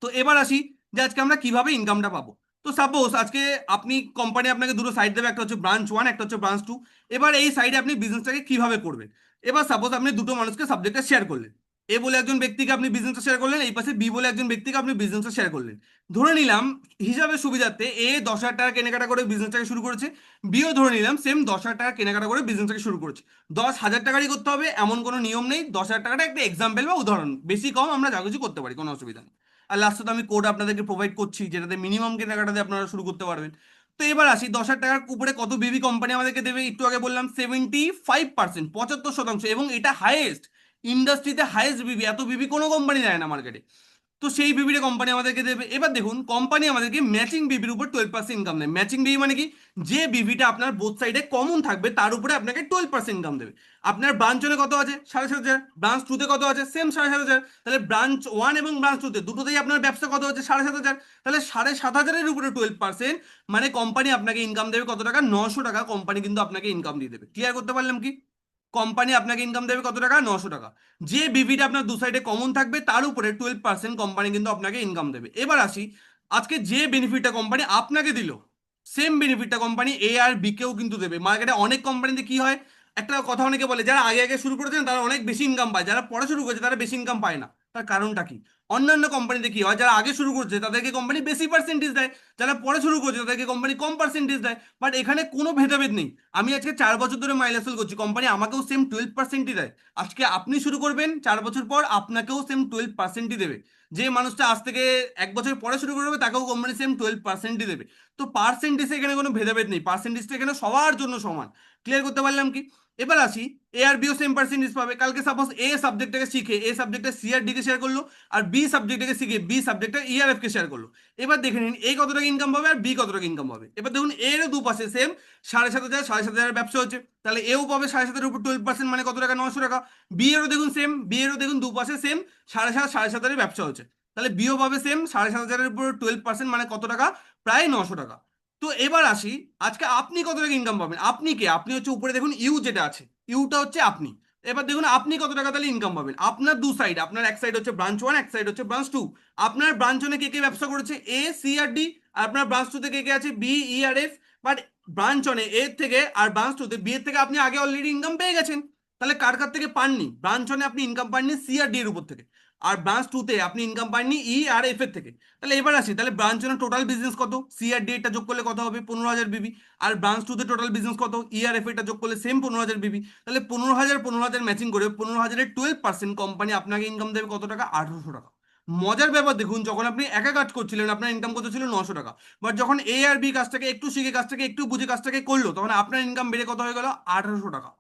তো এবার আসি যে আজকে আমরা কিভাবে ইনকামটা পাবো। তো সাপোজ আজকে আপনি কোম্পানি আপনাকে দুটো সাইড দেবে, একটা হচ্ছে ব্রাঞ্চ 1, একটা হচ্ছে ব্রাঞ্চ 2। এবার এই সাইডে আপনি বিজনেসটাকে কিভাবে করবেন। এবার সাপোজ আপনি দুটো মানুষকে সাবজেক্টটা শেয়ার করলেন, এ বলে একজন ব্যক্তিকে আপনি বিজনেসটা শেয়ার করলেন, এই পাশে বি বলে একজন ব্যক্তিকে আপনি বিজনেসটা শেয়ার করলেন। ধরে নিলাম হিসাবে সুবিধার্থে এ 10,000 টাকা কেনাকাটা করে বিজনেসটাকে শুরু করেছে, বিও ধরে নিলাম সেম 10,000 টাকা কেনাকাটা করে বিজনেসটাকে শুরু করেছে। 10,000 টাকারই করতে হবে এমন কোনো নিয়ম নেই, 10,000 টাকাটা একটা এক্সাম্পল বা উদাহরণ, বেশি কম আমরা যা কিছু করতে পারি, কোনো অসুবিধা নেই। আর লাস্টে তো আমি কোড আপনাদেরকে প্রোভাইড করছি যেটাতে মিনিমাম কেনাকাটাতে আপনারা শুরু করতে পারবেন। তো এবার আসি 10,000 টাকার উপরে কত বিবি কোম্পানি আমাদেরকে দেবে, একটু আগে বললাম 75%, 75%, এবং এটা হাইয়েস্ট, ইন্ডাস্ট্রিতে হাইয়েস্ট বিবি, এত বিবি কোনো কোম্পানি দেয় না মার্কেটে। তো সেই বিবিটা কোম্পানি আমাদেরকে দেবে। এবার দেখুন কোম্পানি আমাদেরকে ম্যাচিং বিবির উপর 12% ইনকাম দেয়। ম্যাচিং বিবি মানে কি, যে বিবিটা আপনার বোথ সাইডে কমন থাকবে তার উপরে আপনাকে 12% ইনকাম দেবে। আপনার ব্রাঞ্চ 1-এ কত আছে, 7,500। ব্রাঞ্চ 2-তে কত আছে, সেম 7,500। তাহলে ব্রাঞ্চ 1 এবং ব্রাঞ্চ 2-তে দুটোতেই আপনার ব্যবসা কত হচ্ছে, 7,500। তাহলে 7,500-এর উপরে 12% মানে কোম্পানি আপনাকে ইনকাম দেবে কত টাকা, 900 টাকা। কোম্পানি কিন্তু আপনাকে ইনকাম দিয়ে দেবে। ক্লিয়ার করতে পারলাম কি? কোম্পানি আপনাকে ইনকাম দেবে কত টাকা, 900 টাকা। যে বিভিটা আপনার দু সাইডে কমন থাকবে তার উপরে 12% কোম্পানি কিন্তু আপনাকে ইনকাম দেবে। এবার আসি আজকে যে বেনিফিটটা কোম্পানি আপনাকে দিল, সেম বেনিফিটটা কোম্পানি এ আর বি কেও কিন্তু দেবে। মার্কেটে অনেক কোম্পানিতে কি হয়, একটা কথা অনেকে বলে, যারা আগে আগে শুরু করেছেন তারা অনেক বেশি ইনকাম পায়, যারা পরে শুরু করেছে তারা বেশি ইনকাম পায় না। তার কারণটা কি? অন্যান্য কোম্পানিতে কি হয়, যারা আগে শুরু করছে তাদেরকে কোম্পানি বেশি পার্সেন্টেজ দেয়, যারা পরে শুরু করছে তাদেরকে কোম্পানি কম পার্সেন্টেজ দেয়। বাট এখানে কোনো ভেদাভেদ নেই। আমি আজকে 4 বছর ধরে মাইল হাসেল করছি, কোম্পানি আমাকেও সেম 12%ই দেয়। আজকে আপনি শুরু করবেন, 4 বছর পর আপনাকেও সেম 12%ই দেবে। যে মানুষটা আজ থেকে 1 বছর পরে শুরু করবে তাকেও কোম্পানি সেম 12%ই দেবে। তো পার্সেন্টেজে এখানে কোনো ভেদাভেদ নেই, পার্সেন্টেজটা এখানে সবার জন্য সমান। ক্লিয়ার করতে পারলাম কি? এবার আসি এ আর বিও সেম পার্সেন্টেজ পাবে। কালকে সাপোজ এ সাবজেক্টটাকে শিখে এ সাবজেক্টটা সি আর ডি কে শেয়ার করলো, আর বি সাবজেক্টটাকে শিখে বি সাবজেক্টটা ই আর এফ কে শেয়ার করলো। এবার দেখে নিন এ কত টাকা ইনকাম পাবে আর বি কত টাকা ইনকাম পাবে। এবার দেখুন এরও দুপাশে সেম 7,500, 7,500 ব্যবসা হচ্ছে, তাহলে এও পাবে 7,500-এর উপর 12% মানে কত টাকা, 900 টাকা। বি এরও দেখুন সেম, বি এরও দেখুন দুপাশে সেম 7,500, 7,500-এর ব্যবসা হচ্ছে, তাহলে বিও পাবে সেম 7,500-এর উপর 12% মানে কত টাকা, প্রায় 900 টাকা। তো এবার আসি আজকে আপনি কত টাকা ইনকাম পাবেন। আপনি কে? আপনি হচ্ছে উপরে দেখুন ইউ যেটা আছে, ইউটা হচ্ছে আপনি। এবার দেখুন আপনি কত টাকা তাহলে ইনকাম পাবেন। আপনার দু সাইড, আপনার এক সাইড হচ্ছে ব্রাঞ্চ 1, এক সাইড হচ্ছে ব্রাঞ্চ 2। আপনার ব্রাঞ্চ 1-এ কে কে ব্যবসা করেছে, এ সি আর ডি, আর আপনার ব্রাঞ্চ 2-তে কে কে আছে, B E R F. But branch 1-এ এর থেকে আর ব্রাঞ্চ 2-তে বি এর থেকে আপনি আগে অলরেডি ইনকাম পেয়ে গেছেন। তাহলে কার কার থেকে পাননি, ব্রাঞ্চ 1-এ আপনি ইনকাম পাননি সি আর ডি এর উপর থেকে, আর ব্রাঞ্চ 2-তে আপনি ইনকাম পাননি ই আর এফ এর থেকে। তাহলে এবার আসি, তাহলে ব্রাঞ্চ 1-এর টোটাল বিজনেস কত, সি আর ডি এটা যোগ করলে কত হবে, 15,000 বিবি। আর ব্রাঞ্চ 2-তে টোটাল বিজনেস কত, ই আর এফ এটা যোগ করলে সেম 15,000 বিবি। তাহলে 15,000 15,000 ম্যাচিং করে 15,000-এর 12% কোম্পানি আপনাকে ইনকাম দেবে কত টাকা, 1,800 টাকা। মজার ব্যাপার দেখুন, যখন আপনি একা কাজ করছিলেন আপনার ইনকাম কত ছিল, 900 টাকা। বাট যখন এ আর বি কাজটাকে একটু শিখে, কাজটাকে একটু বুঝে কাজটাকে করলো, তখন আপনার ইনকাম বেড়ে কত হয়ে গেল, 1,800 টাকা।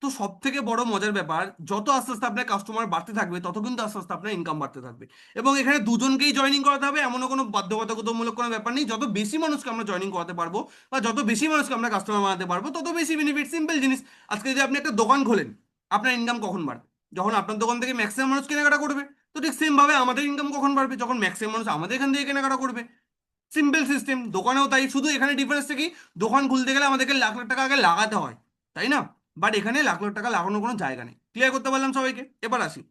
তো সব থেকে বড় মজার ব্যাপার, যত আস্তে আস্তে আপনার কাস্টমার বাড়তে থাকবে তত কিন্তু আস্তে আস্তে আপনার ইনকাম বাড়তে থাকবে। এবং এখানে দুজনকেই জয়েনিং করাতে হবে, এমনও কোনো বাধ্যবাধকতামূলক কোনো ব্যাপার নেই। যত বেশি মানুষকে আমরা জয়েনিং করাতে পারবো বা যত বেশি মানুষকে আমরা কাস্টমার বানাতে পারবো তত বেশি বেনিফিট। সিম্পল জিনিস। আজকে যদি আপনি একটা দোকান খোলেন, আপনার ইনকাম কখন বাড়বে, যখন আপনার দোকান থেকে ম্যাক্সিমাম মানুষ কেনাকাটা করবে। তো ঠিক সেম ভাবে আমাদের ইনকাম কখন বাড়বে, যখন ম্যাক্সিমাম মানুষ আমাদের এখান থেকে কেনাকাটা করবে। Simple system. দোকানেও তাই, শুধু এখানে ডিফারেন্সটা কি, দোকান খুলতে গেলে আমাদেরকে লাখ লাখ টাকা আগে লাগাতে হয়, তাই না? বাট এখানে লাখ লাখ টাকা লাগানোর কোনো জায়গা নেই। ক্লিয়ার করতে পারলাম সবাইকে? এবার আসি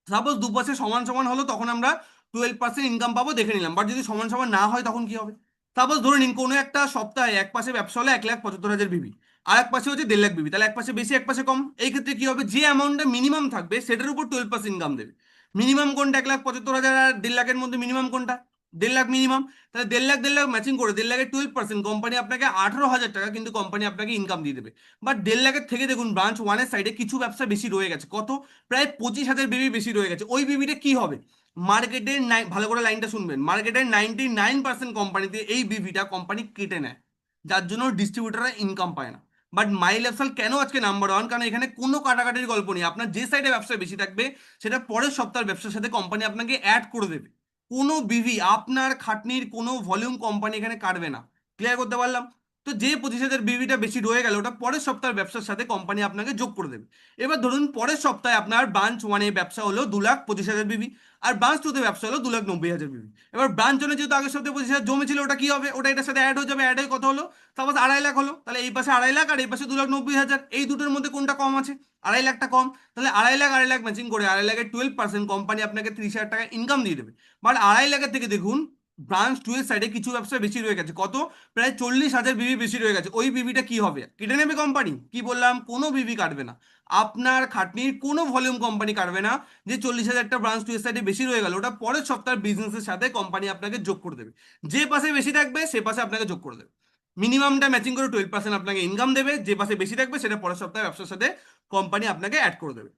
সাপোজ দুপাশে সমান সমান হলো, তখন আমরা 12% ইনকাম পাবো, দেখে নিলাম। বাট যদি সমান সমান না হয় তখন কি হবে? সাপোজ ধরে নিন কোনো একটা সপ্তাহে এক পাশে ব্যবসা হলো 1,75,000 বিবি, আর এক পাশে হচ্ছে 1.5 লাখ বিবি, তাহলে এক পাশে বেশি এক পাশে কম। এই ক্ষেত্রে কি হবে, যে অ্যামাউন্টটা মিনিমাম থাকবে সেটার উপর 12% ইনকাম দেবে। মিনিমাম কোনটা, 1,75,000 আর 1.5 লাখের মধ্যে মিনিমাম কোনটা, 1.5 লাখ মিনিমাম। তাহলে 1.5 লাখ 1.5 লাখ ম্যাচিং করে 1.5 লাখের 12% কোম্পানি আপনাকে 18,000 টাকা কিন্তু কোম্পানি আপনাকে ইনকাম দিয়ে দেবে। বাট 1.5 লাখের থেকে দেখুন ব্রাঞ্চ 1-এর সাইডে কিছু ব্যবসা বেশি রয়ে গেছে, কত, প্রায় 25,000 বেবি বেশি রয়ে গেছে। ওই বেবিটা কি হবে, মার্কেটের ভালো করে লাইনটা শুনবেন, মার্কেটের 99% কোম্পানিতে এই বিবিটা কোম্পানি কেটে নেয়, যার জন্য ডিস্ট্রিবিউটাররা ইনকাম পায় না। বাট মাই লেভসেল কেন আজকে নাম্বার 1, কারণ এখানে কোনো কাটাকাটির গল্প নেই। আপনার যে সাইডে ব্যবসা বেশি থাকবে সেটা পরের সপ্তাহের ব্যবসার সাথে কোম্পানি আপনাকে অ্যাড করে দেবে। কোনো বিভি আপনার খাটনির কোনো ভলিউম কোম্পানি এখানে কাটবে না। ক্লিয়ার করতে পারলাম? তো যে 25,000 বিভিটা বেশি রয়ে গেল ওটা পরের সপ্তাহের ব্যবসার সাথে কোম্পানি আপনাকে যোগ করে দেবে। এবার ধরুন পরের সপ্তাহে আপনার ব্রাঞ্চ ওয়ানে ব্যবসা হলো 2,25,000 বিভি, আর ব্রাঞ্চ টুতে ব্যবসা হলো 2,90,000 বিভি। এবার ব্রাঞ্চ ওয়ানে যেহেতু আগের সপ্তাহে 25,000 জমেছিল, ওটা কি হবে, ওটা এটার সাথে অ্যাড হয়ে যাবে, অ্যাড হয়ে কত হলো, সাপোজ 2.5 লাখ হলো। তাহলে এই পাশে 2.5 লাখ আর এই পাশে 2,90,000, এই দুটোর মধ্যে কোনটা কম আছে? 2.5 লাখটা কম। তাহলে 2.5 লাখ 2.5 লাখ ম্যাচিং করে 2.5 লাখের 12% কোম্পানি আপনাকে 30,000 টাকা ইনকাম দিয়ে দেবে। বাট 2.5 লাখের থেকে দেখুন ব্রাঞ্চ টু এর সাইডে কিছু ব্যবসা বেশি রয়ে গেছে, কত, প্রায় 40,000 বিবি বেশি রয়ে গেছে। ওই বিবিটা কি হবে, কেটে নেবে কোম্পানি? কি বললাম, কোনো বিবি কাটবে না। আপনার খাটনির কোনো ভলিউম কোম্পানি কাটবে না। যে 40,000টা ব্রাঞ্চ টু এর সাইডে বেশি রয়ে গেল ওটা পরের সপ্তাহের বিজনেসের সাথে কোম্পানি আপনাকে যোগ করে দেবে। যে পাশে বেশি থাকবে সে পাশে আপনাকে যোগ করে দেবে। মিনিমামটা ম্যাচিং করে 12% আপনাকে ইনকাম দেবে, যে পাশে বেশি থাকবে সেটা পরের সপ্তাহে ব্যবসার সাথে কোম্পানি আপনাকে অ্যাড করে দেবে।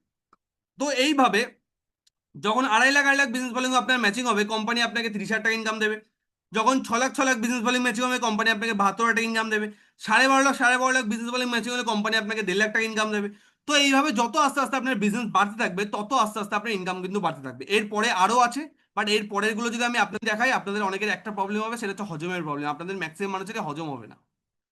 তো এইভাবে যখন 2.5 লাখ 2.5 লাখ বিজনেস ভলিউম আপনার ম্যাচিং হবে কোম্পানি আপনাকে 30,000 টাকা ইনকাম দেবে। যখন 6 lakh 6 lakh business volume matching হবে কোম্পানি আপনাকে 72,000 টাকা ইনকাম দেবে। 12.5 lakh 12.5 lakh business volume matching হলে কোম্পানি আপনাকে 1.5 লাখ টাকা ইনকাম দেবে। তো এইভাবে যত আস্তে আস্তে আপনার বিজনেস বাড়তে থাকবে তত আস্তে আস্তে আপনার ইনকাম কিন্তু বাড়তে থাকবে। এরপরে আরও আছে, বাট এর পরের গুলো যদি আমি আপনাদের দেখাই আপনাদের অনেকের একটা প্রবলেম হবে, সেটা হচ্ছে হজমের প্রবলেম। আপনাদের ম্যাক্সিমাম মানুষের হজম হবে না,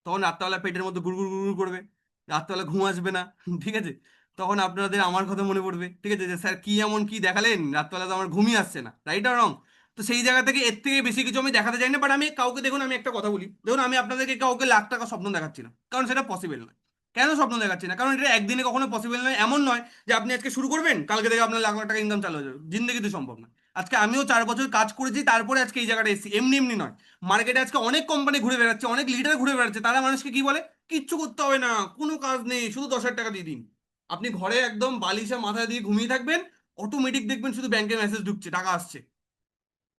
তখন রাত্রেবেলা পেটের মধ্যে গুড়গুড় গুড়গুড় করবে, রাত্রেবেলা ঘুম আসবে না। ঠিক আছে? তখন আপনাদের আমার কথা মনে পড়বে, ঠিক আছে, যে স্যার কি এমন কি দেখালেন, রাত্রেবেলা তো আমার ঘুমই আসছে না, রাইট আর রং? তো সেই জায়গা থেকে এর থেকে বেশি কিছু আমি দেখাতে চাই না। বাট আমি কাউকে, দেখুন আমি একটা কথা বলি, দেখুন আমি আপনাদেরকে কাউকে লাখ টাকা স্বপ্ন দেখাচ্ছি না, কারণ সেটা পসিবল নয়। কেন স্বপ্ন দেখাচ্ছি না? কারণ এটা একদিনে কখনো পসিবল নয়। এমন নয় যে আপনি আজকে শুরু করবেন কালকে থেকে আপনার লাখ লাখ টাকা ইনকাম চালু হয়ে যাবে, জিন্দগিতে সম্ভব না। আজকে আমিও 4 বছর কাজ করেছি, তারপরে আজকে এই জায়গাটা এসেছি, এমনি এমনি নয়। মার্কেটে আজকে অনেক কোম্পানি ঘুরে বেড়াচ্ছে, অনেক লিডার ঘুরে বেড়াচ্ছে, তারা মানুষকে কি বলে, কিচ্ছু করতে হবে না, কোনো কাজ নেই, শুধু 10,000 টাকা দিয়ে দিন। আপনি ঘরে একদম বালিশে মাথা দিয়ে ঘুমিয়ে থাকবেন, অটোমেটিক দেখবেন শুধু ব্যাংকে মেসেজ ঢুকছে, টাকা আসছে।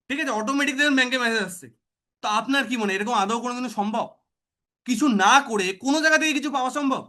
ঠিক আছে, অটোমেটিক দেখবেন ব্যাংকে মেসেজ আসছে। তো আপনার কি মনে হয় এরকম আদৌ কোনোদিনও সম্ভব? কিছু না করে কোনো জায়গা থেকে কিছু পাওয়া সম্ভব?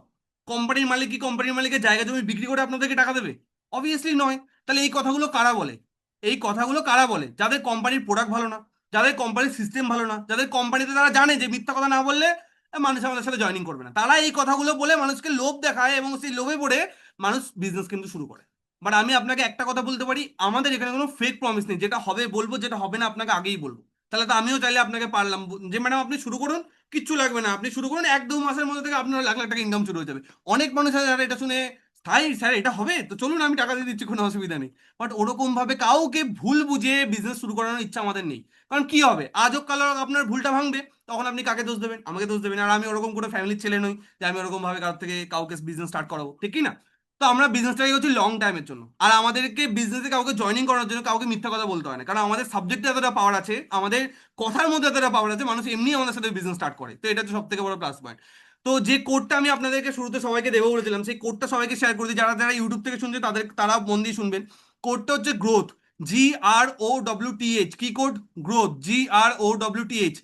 কোম্পানির মালিক কি কোম্পানির মালিকের জায়গা জমি বিক্রি করে আপনাদেরকে টাকা দেবে? অবভিয়াসলি নয়। তাহলে এই কথাগুলো কারা বলে? এই কথাগুলো কারা বলে? যাদের কোম্পানির প্রোডাক্ট ভালো না, যাদের কোম্পানির সিস্টেম ভালো না, যাদের কোম্পানিতে তারা জানে যে মিথ্যা কথা না বললে মানুষ আমাদের সাথে জয়েনিং করবে না, তারা এই কথাগুলো বলে মানুষকে লোভ দেখায়, এবং সেই লোভে পড়ে মানুষ বিজনেস কিন্তু শুরু করে। বাট আমি আপনাকে একটা কথা বলতে পারি, আমাদের এখানে কোনো ফেক প্রমিস নেই, যেটা হবে বলবো, যেটা হবে না আপনাকে আগেই বলবো। তাহলে তো আমিও চাইলে আপনাকে পারলাম যে ম্যাডাম আপনি শুরু করুন, কিচ্ছু লাগবে না, আপনি শুরু করুন, 1-2 মাসের মধ্যে থেকে আপনার লাখ লাখ টাকা ইনকাম শুরু হয়ে যাবে। অনেক মানুষ আছে যারা এটা শুনে, তাই স্যার এটা হবে তো চলুন আমি টাকা দিয়ে দিচ্ছি, কোনো অসুবিধা নেই। বাট ওরকম ভাবে কাউকে ভুল বুঝিয়ে বিজনেস শুরু করানোর ইচ্ছা আমাদের নেই। কারণ কি হবে, আজ হোক কাল হোক আপনার ভুলটা ভাঙবে, তখন আপনি কাকে দোষ দেবেন? আমাকে দোষ দেবেন। আর আমি ওরকম কোনো ফ্যামিলির ছেলে নই যে আমি ওরকম ভাবে কারোর থেকে কাউকে বিজনেস স্টার্ট করাবো, ঠিক কি না? তো আমরা বিজনেসটাকে হচ্ছে লং টাইমের জন্য, আর আমাদেরকে বিজনেসে কাউকে জয়েনিং করার জন্য কাউকে মিথ্যা কথা বলতে হয় না, কারণ আমাদের সাবজেক্টে এতটা পাওয়ার আছে, আমাদের কথার মধ্যে এতটা পাওয়ার আছে, মানুষ এমনি আমাদের সাথে বিজনেস স্টার্ট করে। তো এটা হচ্ছে সব থেকে বড় প্লাস পয়েন্ট। তো যে কোডটা আমি আপনাদেরকে শুরুতে সবাইকে দেবো বলেছিলাম, সেই কোডটা সবাইকে শেয়ার করে দিই, যারা যারা ইউটিউব থেকে শুনছে তারা মন দিয়ে শুনবেন। কোডটা হচ্ছে গ্রোথ, GROWTH। কি কোড? Growth, GROWTH।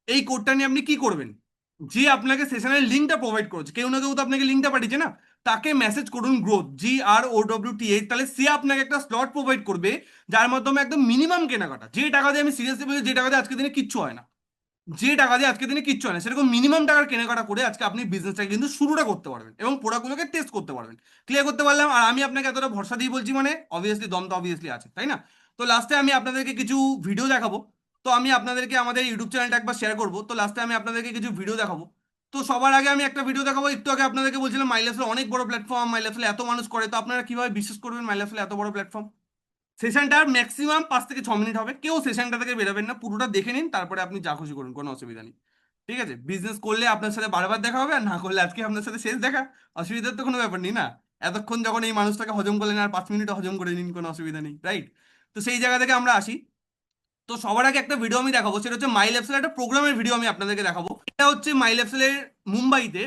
এই কোডটা নিয়ে আপনি কি করবেন, যে আপনাকে সেশনের লিঙ্কটা প্রোভাইড করেছে, কেউ না কেউ তো আপনাকে লিঙ্কটা পাঠিয়েছে না, তাকে মেসেজ করুন গ্রোথ, GROWTH। তাহলে সে আপনাকে একটা স্লট প্রোভাইড করবে, যার মাধ্যমে একদম মিনিমাম কেনাকাটা, যে টাকা দিয়ে আমি সিরিয়াসলি বলছি, যে টাকা দিয়ে আজকে দিনে কিচ্ছু হয় না, যে টাকা দিয়ে আজকে দিনে কিচ্ছু হয় না, সেরকম মিনিমাম টাকার কেনাকাটা করে আজকে আপনি বিজনেসটাকে কিন্তু শুরুটা করতে পারবেন এবং প্রোডাক্টগুলোকে টেস্ট করতে পারবেন। ক্লিয়ার করতে পারলাম? আর আমি আপনাকে এতটা ভরসা দিয়ে বলছি মানে অবভিয়াসলি দম তো অবভিয়াসলি আছে, তাই না? তো লাস্টে আমি আপনাদেরকে কিছু ভিডিও দেখাবো। তো আমি আপনাদেরকে আমাদের ইউটিউব চ্যানেলটা একবার শেয়ার করবো, তো লাস্টে আমি আপনাদেরকে কিছু ভিডিও দেখাবো। তো সবার আগে আমি একটা ভিডিও দেখাবো, একটু আগে আপনাদেরকে বলছিলাম মাইলেজের অনেক বড় প্ল্যাটফর্ম, মাইলেজে এত মানুষ করে, তো আপনারা কিভাবে বিশ্বাস করবেন মাইলেজে এত বড় প্ল্যাটফর্ম? সেশনটার ম্যাক্সিমাম 5 থেকে 6 মিনিট হবে, কেউ সেশনটা থেকে বেরোবেন না, পুরোটা দেখে নিন, তারপরে আপনি যা খুশি করুন, কোনো অসুবিধা নেই। ঠিক আছে? বিজনেস করলে আপনার সাথে বারবার দেখা হবে, আর না করলে আজকে আপনার সাথে শেষ দেখা, অসুবিধার তো কোনো ব্যাপার নেই না। এতক্ষণ যখন এই মানুষটাকে হজম করলেন, আর 5 মিনিটে হজম করে নিন, কোনো অসুবিধা নেই, রাইট? তো সেই জায়গা থেকে আমরা আসি। তো সবার আগে একটা ভিডিও আমি দেখাবো, সেটা হচ্ছে মাই ল্যাবসের একটা প্রোগ্রামের ভিডিও আমি আপনাদেরকে দেখাবো। এটা হচ্ছে মাই ল্যাবসের মুম্বাইতে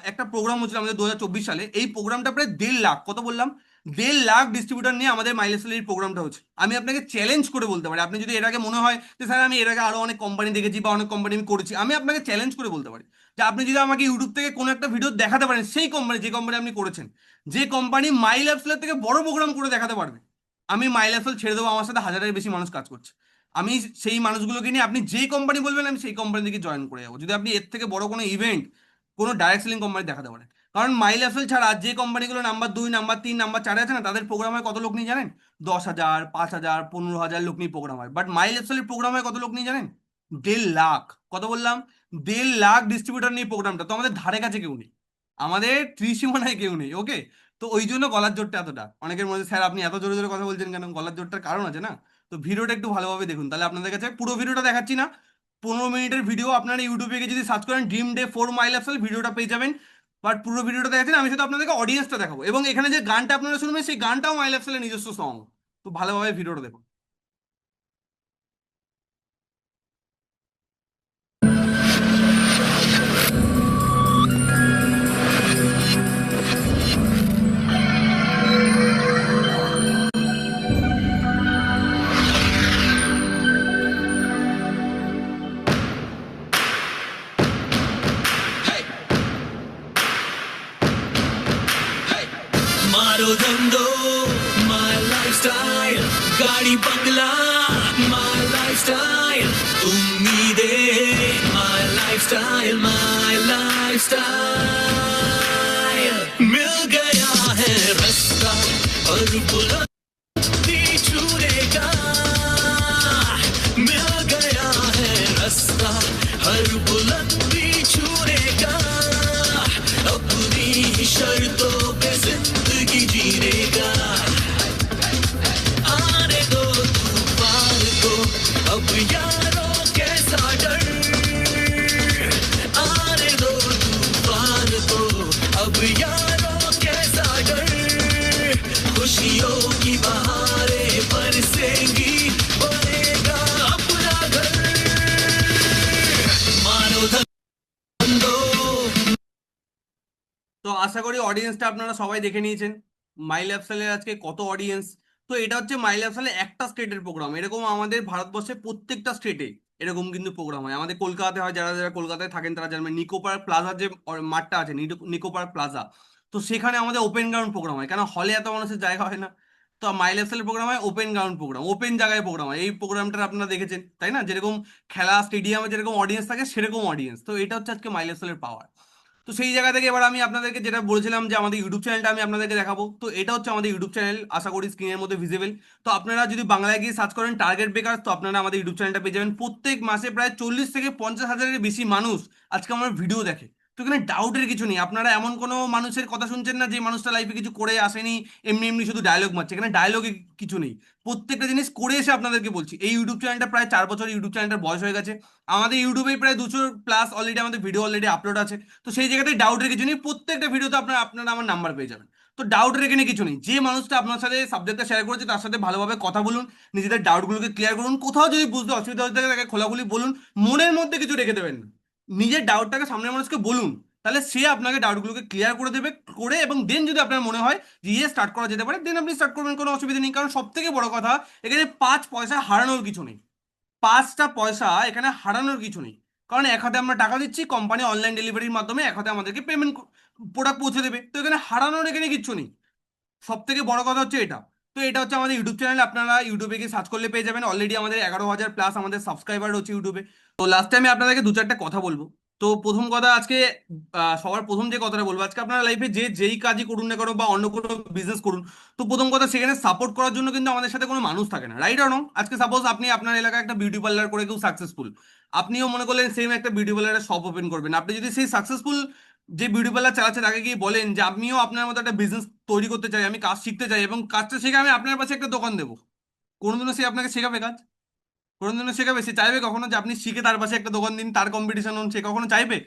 একটা প্রোগ্রাম হচ্ছিল আমাদের 2024 সালে। এই প্রোগ্রামটা প্রায় 1.5 লাখ, কত বললাম, 1.5 লাখ ডিস্ট্রিবিউটার নিয়ে আমাদের মাই ল্যাবসের এই প্রোগ্রামটা হচ্ছে। আমি আপনাকে চ্যালেঞ্জ করে বলতে পারি, আপনি যদি এর আগে মনে হয় যে স্যার আমি এর আগে আরো অনেক কোম্পানি দেখেছি বা অনেক কোম্পানি আমি করেছি, আমি আপনাকে চ্যালেঞ্জ করে বলতে পারি যে আপনি যদি আমাকে ইউটিউব থেকে কোনো একটা ভিডিও দেখাতে পারেন, সেই কোম্পানি, যে কোম্পানি আপনি করেছেন, যে কোম্পানি মাই ল্যাবসের থেকে বড় প্রোগ্রাম করে দেখাতে পারবে, আমি মাই ল্যাবসেল ছেড়ে দেবো। আমার সাথে হাজারের বেশি মানুষ কাজ করছে, আমি সেই মানুষগুলোকে নিয়ে, আপনি যেই কোম্পানি বলবেন আমি সেই কোম্পানি থেকে জয়েন করে যাবো, যদি আপনি এর থেকে বড় কোনো ইভেন্ট, কোনো ডাইরেক্ট সেলিং কোম্পানি দেখাতে পারেন। কারণ মাই লাইফস্টাইল ছাড়া যে কোম্পানিগুলো নাম্বার 2, নাম্বার 3, নাম্বার 4 আছে না, তাদের প্রোগ্রাম হয় কত লোক নিয়ে জানেন? 10,000, 5,000, 15,000 লোক নিয়ে প্রোগ্রাম হয়। বাট মাই লাইফস্টাইলের প্রোগ্রাম হয় কত লোক নিয়ে জানেন? 1.5 লাখ। কত বললাম? 1.5 লাখ ডিস্ট্রিবিউটর নিয়ে প্রোগ্রামটা, তো আমাদের ধারে কাছে কেউ নেই, আমাদের ত্রিসীমানায় কেউ নেই। ওকে, তো ওই জন্য গলার জোরটা এতটা। অনেকের মধ্যে স্যার আপনি এত জোরে জোরে কথা বলছেন কেন? গলার জোরটার কারণ আছে না। তো ভিডিওটা একটু ভালোভাবে দেখুন, তাহলে আপনাদের কাছে পুরো ভিডিওটা দেখাচ্ছি না, 15 মিনিটের ভিডিও। আপনারা ইউটিউবে গিয়ে যদি সার্চ করেন ড্রিম ডে 4 মাই লাইফস্টাইল, ভিডিওটা পেয়ে যাবেন। বাট পুরো ভিডিওটা দেখাচ্ছি না, আমি শুধু আপনাদেরকে অডিয়েন্সটা দেখাবো, এবং এখানে যে গানটা আপনারা শুনবেন সেই গানটাও মাই লাইফস্টাইলের নিজস্ব সং। তো ভালোভাবে ভিডিওটা দেখুন। मारो धंधो माय लाइफस्टाइल, गाड़ी बंगला माय लाइफस्टाइल, उम्मीदें माय लाइफस्टाइल, माय लाइफस्टाइल। मिल गया है रास्ता और बुलंदी छूने का, मिल गया है रास्ता हर बुलंदी छूने का, अपनी ही शर्तों पे जिंदगी जीने का। आने दो तूफान को अब यारों कैसा डर, आने दो तूफान को अब यारों कैसा डर, खुशियों की बहारें बरसेंगी, बनेगा अपना घर। मानो धंधो। তো আশা করি অডিয়েন্সটা আপনারা সবাই দেখে নিয়েছেন, মাই লাইফস্টাইলের আজকে কত অডিয়েন্স। তো এটা হচ্ছে মাই লাইফস্টাইলের একটা স্টেটের প্রোগ্রাম, এরকম আমাদের ভারতবর্ষের প্রত্যেকটা স্টেটে এরকম কিন্তু প্রোগ্রাম হয়। আমাদের কলকাতাতে হয়, যারা যারা কলকাতায় থাকেন তারা জানবেন, নিকো পার্ক প্লাজার যে মাঠটা আছে, নিকো পার্ক প্লাজা, তো সেখানে আমাদের ওপেন গ্রাউন্ড প্রোগ্রাম হয়, কেন হলে এত মানুষের জায়গা হয় না। তো মাই লাইফস্টাইলের প্রোগ্রাম হয় ওপেন গ্রাউন্ড প্রোগ্রাম, ওপেন জায়গায় প্রোগ্রাম হয়। এই প্রোগ্রামটা আপনারা দেখেছেন তাই না, যেরকম খেলা স্টেডিয়ামে যেরকম অডিয়েন্স থাকে সেরকম অডিয়েন্স। তো এটা হচ্ছে আজকে মাই লাইফস্টাইলের পাওয়ার। তো সেই জায়গা থেকে এবার আমি আপনাদেরকে যেটা বলেছিলাম যে আমাদের ইউটিউব চ্যানেলটা আমি আপনাদেরকে দেখাবো, তো এটা হচ্ছে আমাদের ইউটিউব চ্যানেল, আশা করি স্ক্রিনের মধ্যে ভিজিবল। তো আপনারা যদি বাংলায় গিয়ে সার্চ করেন টার্গেট বেকার, তো আপনারা আমাদের ইউটিউব চ্যানেলটা পেয়ে যাবেন। প্রত্যেক মাসে প্রায় 40 থেকে 50 হাজারের বেশি মানুষ আজকে আমার ভিডিও দেখে। তো এখানে ডাউটের কিছু নেই, আপনারা এমন কোনো মানুষের কথা শুনছেন না যে মানুষটা লাইফে কিছু করে আসেনি, এমনি এমনি শুধু ডায়লগ মারছে। এখানে ডায়লগে কিছু নেই, প্রত্যেকটা জিনিস করে এসে আপনাদেরকে বলছি। এই ইউটিউব চ্যানেলটা প্রায় 4 বছর ইউটিউব চ্যানেলটার বয়স হয়ে গেছে, আমাদের ইউটিউবে প্রায় 200+ অলরেডি আমাদের ভিডিও অলরেডি আপলোড আছে। তো সেই জায়গাতে ডাউটের কিছু নেই, প্রত্যেকটা ভিডিওতে আপনারা আপনারা আমার নাম্বার পেয়ে যাবেন। তো ডাউটের এখানে কিছু নেই, যে মানুষটা আপনার সাথে সাবজেক্টটা শেয়ার করেছে তার সাথে ভালোভাবে কথা বলুন, নিজেদের ডাউটগুলোকে ক্লিয়ার করুন, কোথাও যদি বুঝতে অসুবিধা হয়ে থাকে তাকে খোলাখুলি বলুন, মনের মধ্যে কিছু রেখে দেবেন না, নিজের ডাউটটাকে সামনের মানুষকে বলুন, তাহলে সে আপনাকে ডাউটগুলোকে ক্লিয়ার করে দেবে করে, এবং দেন যদি আপনার মনে হয় যে ইয়ে স্টার্ট করা যেতে পারে, দেন আপনি স্টার্ট করবেন, কোনো অসুবিধা নেই। কারণ সব থেকে বড় কথা, এখানে 5 পয়সা হারানোর কিছু নেই, 5টা পয়সা এখানে হারানোর কিছু নেই। কারণ এক হাতে আমরা টাকা দিচ্ছি, কোম্পানি অনলাইন ডেলিভারির মাধ্যমে এক হাতে আমাদেরকে পেমেন্ট প্রোডাক্ট পৌঁছে দেবে, তো এখানে হারানোর এখানে কিচ্ছু নেই। সব থেকে বড় কথা হচ্ছে এটা। তো এটা হচ্ছে আমাদের ইউটিউব চ্যানেল, আপনারা ইউটিউবে গিয়ে সার্চ করলে পেয়ে যাবেন। অলরেডি আমাদের 11,000+ আমাদের সাবস্ক্রাইবার হচ্ছে ইউটিউবে। তো লাস্ট টাইমে আপনাদেরকে 2-4টা কথা বলবো। তো প্রথম কথা আজকে, সবার প্রথম যে কথাটা বলবো, আজকে আপনারা লাইফে যে যেই কাজই করুন না কেন বা অন্য কোনো বিজনেস করুন, তো প্রথম কথা সেখানে সাপোর্ট করার জন্য কিন্তু আমাদের সাথে কোনো মানুষ থাকে না, রাইট অর রং? আজকে সাপোজ আপনি আপনার এলাকায় একটা বিউটি পার্লার করে কেউ সাকসেসফুল, আপনিও মনে করলেন সেম একটা বিউটি পার্লারের শপ ওপেন করবেন। আপনি যদি সেই সাকসেসফুল যে বিউটি পার্লার চালাচ্ছে তাকে গিয়ে বলেন যে আমিও আপনার মতো একটা বিজনেস তৈরি করতে চাই, আমি কাজ শিখতে চাই এবং কাজটা শিখে আমি আপনার পাশে একটা দোকান দেবো, কোনোদিনও সে আপনাকে শেখাবে কাজ? কোনোদিনও শেখাবে? সে চাইবে কখনো যে আপনি শিখে তার পাশে একটা দোকান দিন, তার কম্পিটিশন হন? সে কখনো চাইবে?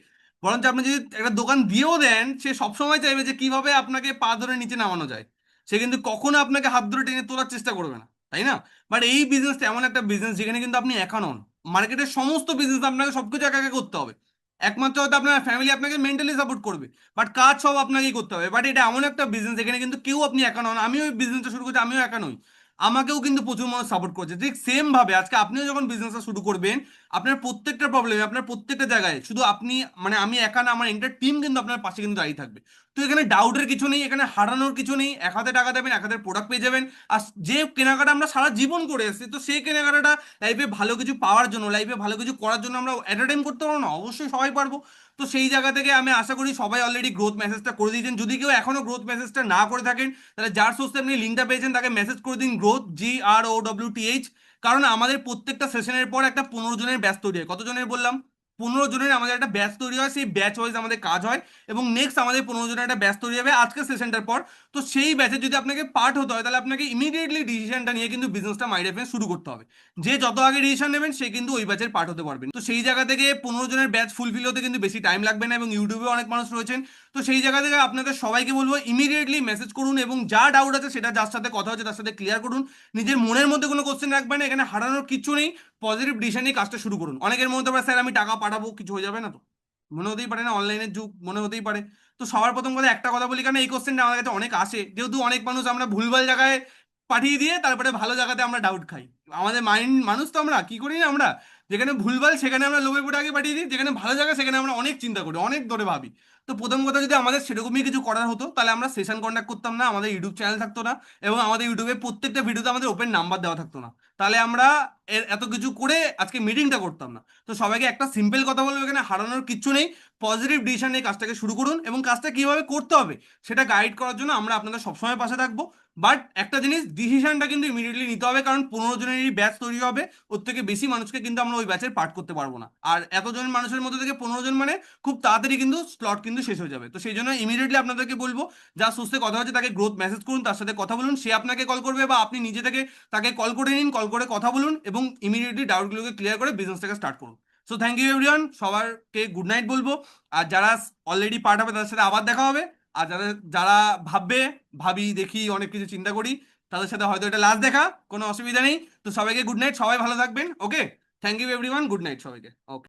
বরঞ্চ আপনি যদি একটা দোকান দিয়েও দেন, সে সবসময় চাইবে যে কিভাবে আপনাকে পা ধরে নিচে নামানো যায়, সে কিন্তু কখনো আপনাকে হাত ধরে টেনে তোলার চেষ্টা করবে না, তাই না? বাট এই বিজনেসটা এমন একটা বিজনেস যেখানে কিন্তু আপনি একা নন, মার্কেটের সমস্ত বিজনেস আপনাকে সবকিছু একা একা করতে হবে। একমাত্র হয়তো আপনার ফ্যামিলি আপনাকে মেন্টালি সাপোর্ট করবে, বাট কাজ সব আপনাকেই করতে হবে। বাট এটা এমন একটা বিজনেস যেখানে কিন্তু কেউ, আপনি একা নন। আমিও এই বিজনেসটা শুরু করছি, আমিও একা নই, আমাকেও কিন্তু প্রচুর মানুষ সাপোর্ট করছে। ঠিক সেম ভাবে আজকে আপনিও যখন বিজনেসটা শুরু করবেন, আপনার প্রত্যেকটা প্রবলেমে, আপনার প্রত্যেকটা জায়গায় শুধু আপনি, মানে আমি একা না, আমার এন্টার টিম কিন্তু আপনার পাশে কিন্তু দাঁড়িয়ে থাকবে। তো এখানে ডাউটের কিছু নেই, এখানে হারানোর কিছু নেই। এক হাতে টাকা দেবেন, এক হাতে প্রোডাক্ট পেয়ে যাবেন। আর যে কেনাকাটা আমরা সারা জীবন করে এসেছি, তো সেই কেনাকাটাটা লাইফে ভালো কিছু পাওয়ার জন্য, লাইফে ভালো কিছু করার জন্য আমরা অ্যাট টাইম করতে পারবো না? অবশ্যই সবাই পারবো। তো সেই জায়গা থেকে আমি আশা করি সবাই অলরেডি গ্রোথ মেসেজটা করে দিয়েছেন। যদি কেউ এখনো গ্রোথ মেসেজটা না করে থাকেন, তাহলে যার সোর্সে আপনি লিঙ্কটা পেয়েছেন তাকে মেসেজ করে দিন, গ্রোথ, GROWTH। কারণ আমাদের প্রত্যেকটা সেশনের পর একটা 15 জনের ব্যাচ তৈরি হয়। কত জনের বললাম? 15 জনের আমাদের একটা ব্যাচ তৈরি হয়, সেই ব্যাচ ওয়াইজ আমাদের কাজ হয়। এবং নেক্সট আমাদের 15 জনের একটা ব্যাচ তৈরি হবে আজকের সেশনটার পর। তো সেই ব্যাচে যদি আপনাকে পার্ট হতে হয়, তাহলে আপনাকে ইমিডিয়েটলি ডিসিশনটা নিয়ে কিন্তু বিজনেসটা মাই রেফারেন্স শুরু করতে হবে। যে যত আগে ডিসিশন নেবেন, সে কিন্তু ওই ব্যাচের পার্ট হতে পারবেন। তো সেই জায়গা থেকে 15 জনের ব্যাচ ফুলফিল হতে কিন্তু বেশি টাইম লাগবে না, এবং ইউটিউবে অনেক মানুষ রয়েছেন। তো সেই জায়গা থেকে আপনাদের সবাইকে বলবো, ইমিডিয়েটলি মেসেজ করুন এবং যা ডাউট আছে সেটা যার সাথে কথা হচ্ছে তার সাথে ক্লিয়ার করুন। নিজের মনের মধ্যে কোনো কোশ্চেন রাখবেন না, এখানে হারানোর কিছু নেই। পজিটিভ ডিসিশন নিয়ে কাজটা শুরু করুন। অনেকের মধ্যে পারে, স্যার আমি টাকা পাঠাবো, কিছু হয়ে যাবে না তো? মনে হতেই পারে না, অনলাইনের যুগ, মনে হতেই পারে। তো সবার প্রথম কথা একটা কথা বলি, কারণ এই কোশ্চেনটা আমাদের কাছে অনেক আসে, যেহেতু অনেক মানুষ আমরা ভুলভাল জায়গায় পাঠিয়ে দিয়ে তারপরে ভালো জায়গাতে আমরা ডাউট খাই। আমাদের মাইন্ড মানুষ, তো আমরা কি করি না, আমরা যেখানে ভুলভাল সেখানে আমরা লোভে পড়ে আগে পাঠিয়ে দিই, যেখানে ভালো জায়গা সেখানে আমরা অনেক চিন্তা করি, অনেক ধরে ভাবি। তো প্রথম কথা, যদি আমাদের সেরকমই কিছু করার হতো, তাহলে আমরা সেশন কন্ডাক্ট করতাম না, আমাদের ইউটিউব চ্যানেল থাকতো না, এবং আমাদের ইউটিউবে প্রত্যেকটা ভিডিওতে আমাদের ওপেন নাম্বার দেওয়া থাকতো না। তাহলে আমরা এত কিছু করে আজকে মিটিংটা করতাম না। তো সবাইকে একটা সিম্পল কথা বলবো, এখানে হারানোর কিচ্ছু নেই। পজিটিভ ডিসিশন নিয়ে কাজটাকে শুরু করুন, এবং কাজটা কিভাবে করতে হবে সেটা গাইড করার জন্য আমরা আপনাদের সবসময় পাশে থাকবো। বাট একটা জিনিস, ডিসিশনটা কিন্তু ইমিডিয়েটলি নিতে হবে, কারণ 15 জনেরই ব্যাচ তৈরি হবে। ওর থেকে বেশি মানুষকে কিন্তু আমরা ওই ব্যাচের পার্ট করতে পারবো না। আর এতজন মানুষের মধ্যে থেকে 15 জন মানে খুব তাড়াতাড়ি কিন্তু স্লট কিন্তু শেষ হয়ে যাবে। তো সেই জন্য ইমিডিয়েটলি আপনাদেরকে বলবো, যা সুস্থে কথা হচ্ছে তাকে গ্রোথ মেসেজ করুন, তার সাথে কথা বলুন, সে আপনাকে কল করবে বা আপনি নিজে থেকে তাকে কল করে নিন, কল করে কথা বলুন, এবং ইমিডিয়েটলি ডাউটগুলোকে ক্লিয়ার করে বিজনেসটাকে স্টার্ট করুন। সো থ্যাংক ইউ এভরিওয়ান, সবারকে গুড নাইট বলবো। আর যারা অলরেডি পার্ট হবে তাদের সাথে আবার দেখা হবে। আর যারা যারা ভাববে, ভাবি দেখি অনেক কিছু চিন্তা করি, তাদের সাথে হয়তো এটা লাস্ট দেখা, কোনো অসুবিধা নেই। তো সবাইকে গুড নাইট, সবাই ভালো থাকবেন। Okay, thank you everyone, good night সবাইকে। ওকে।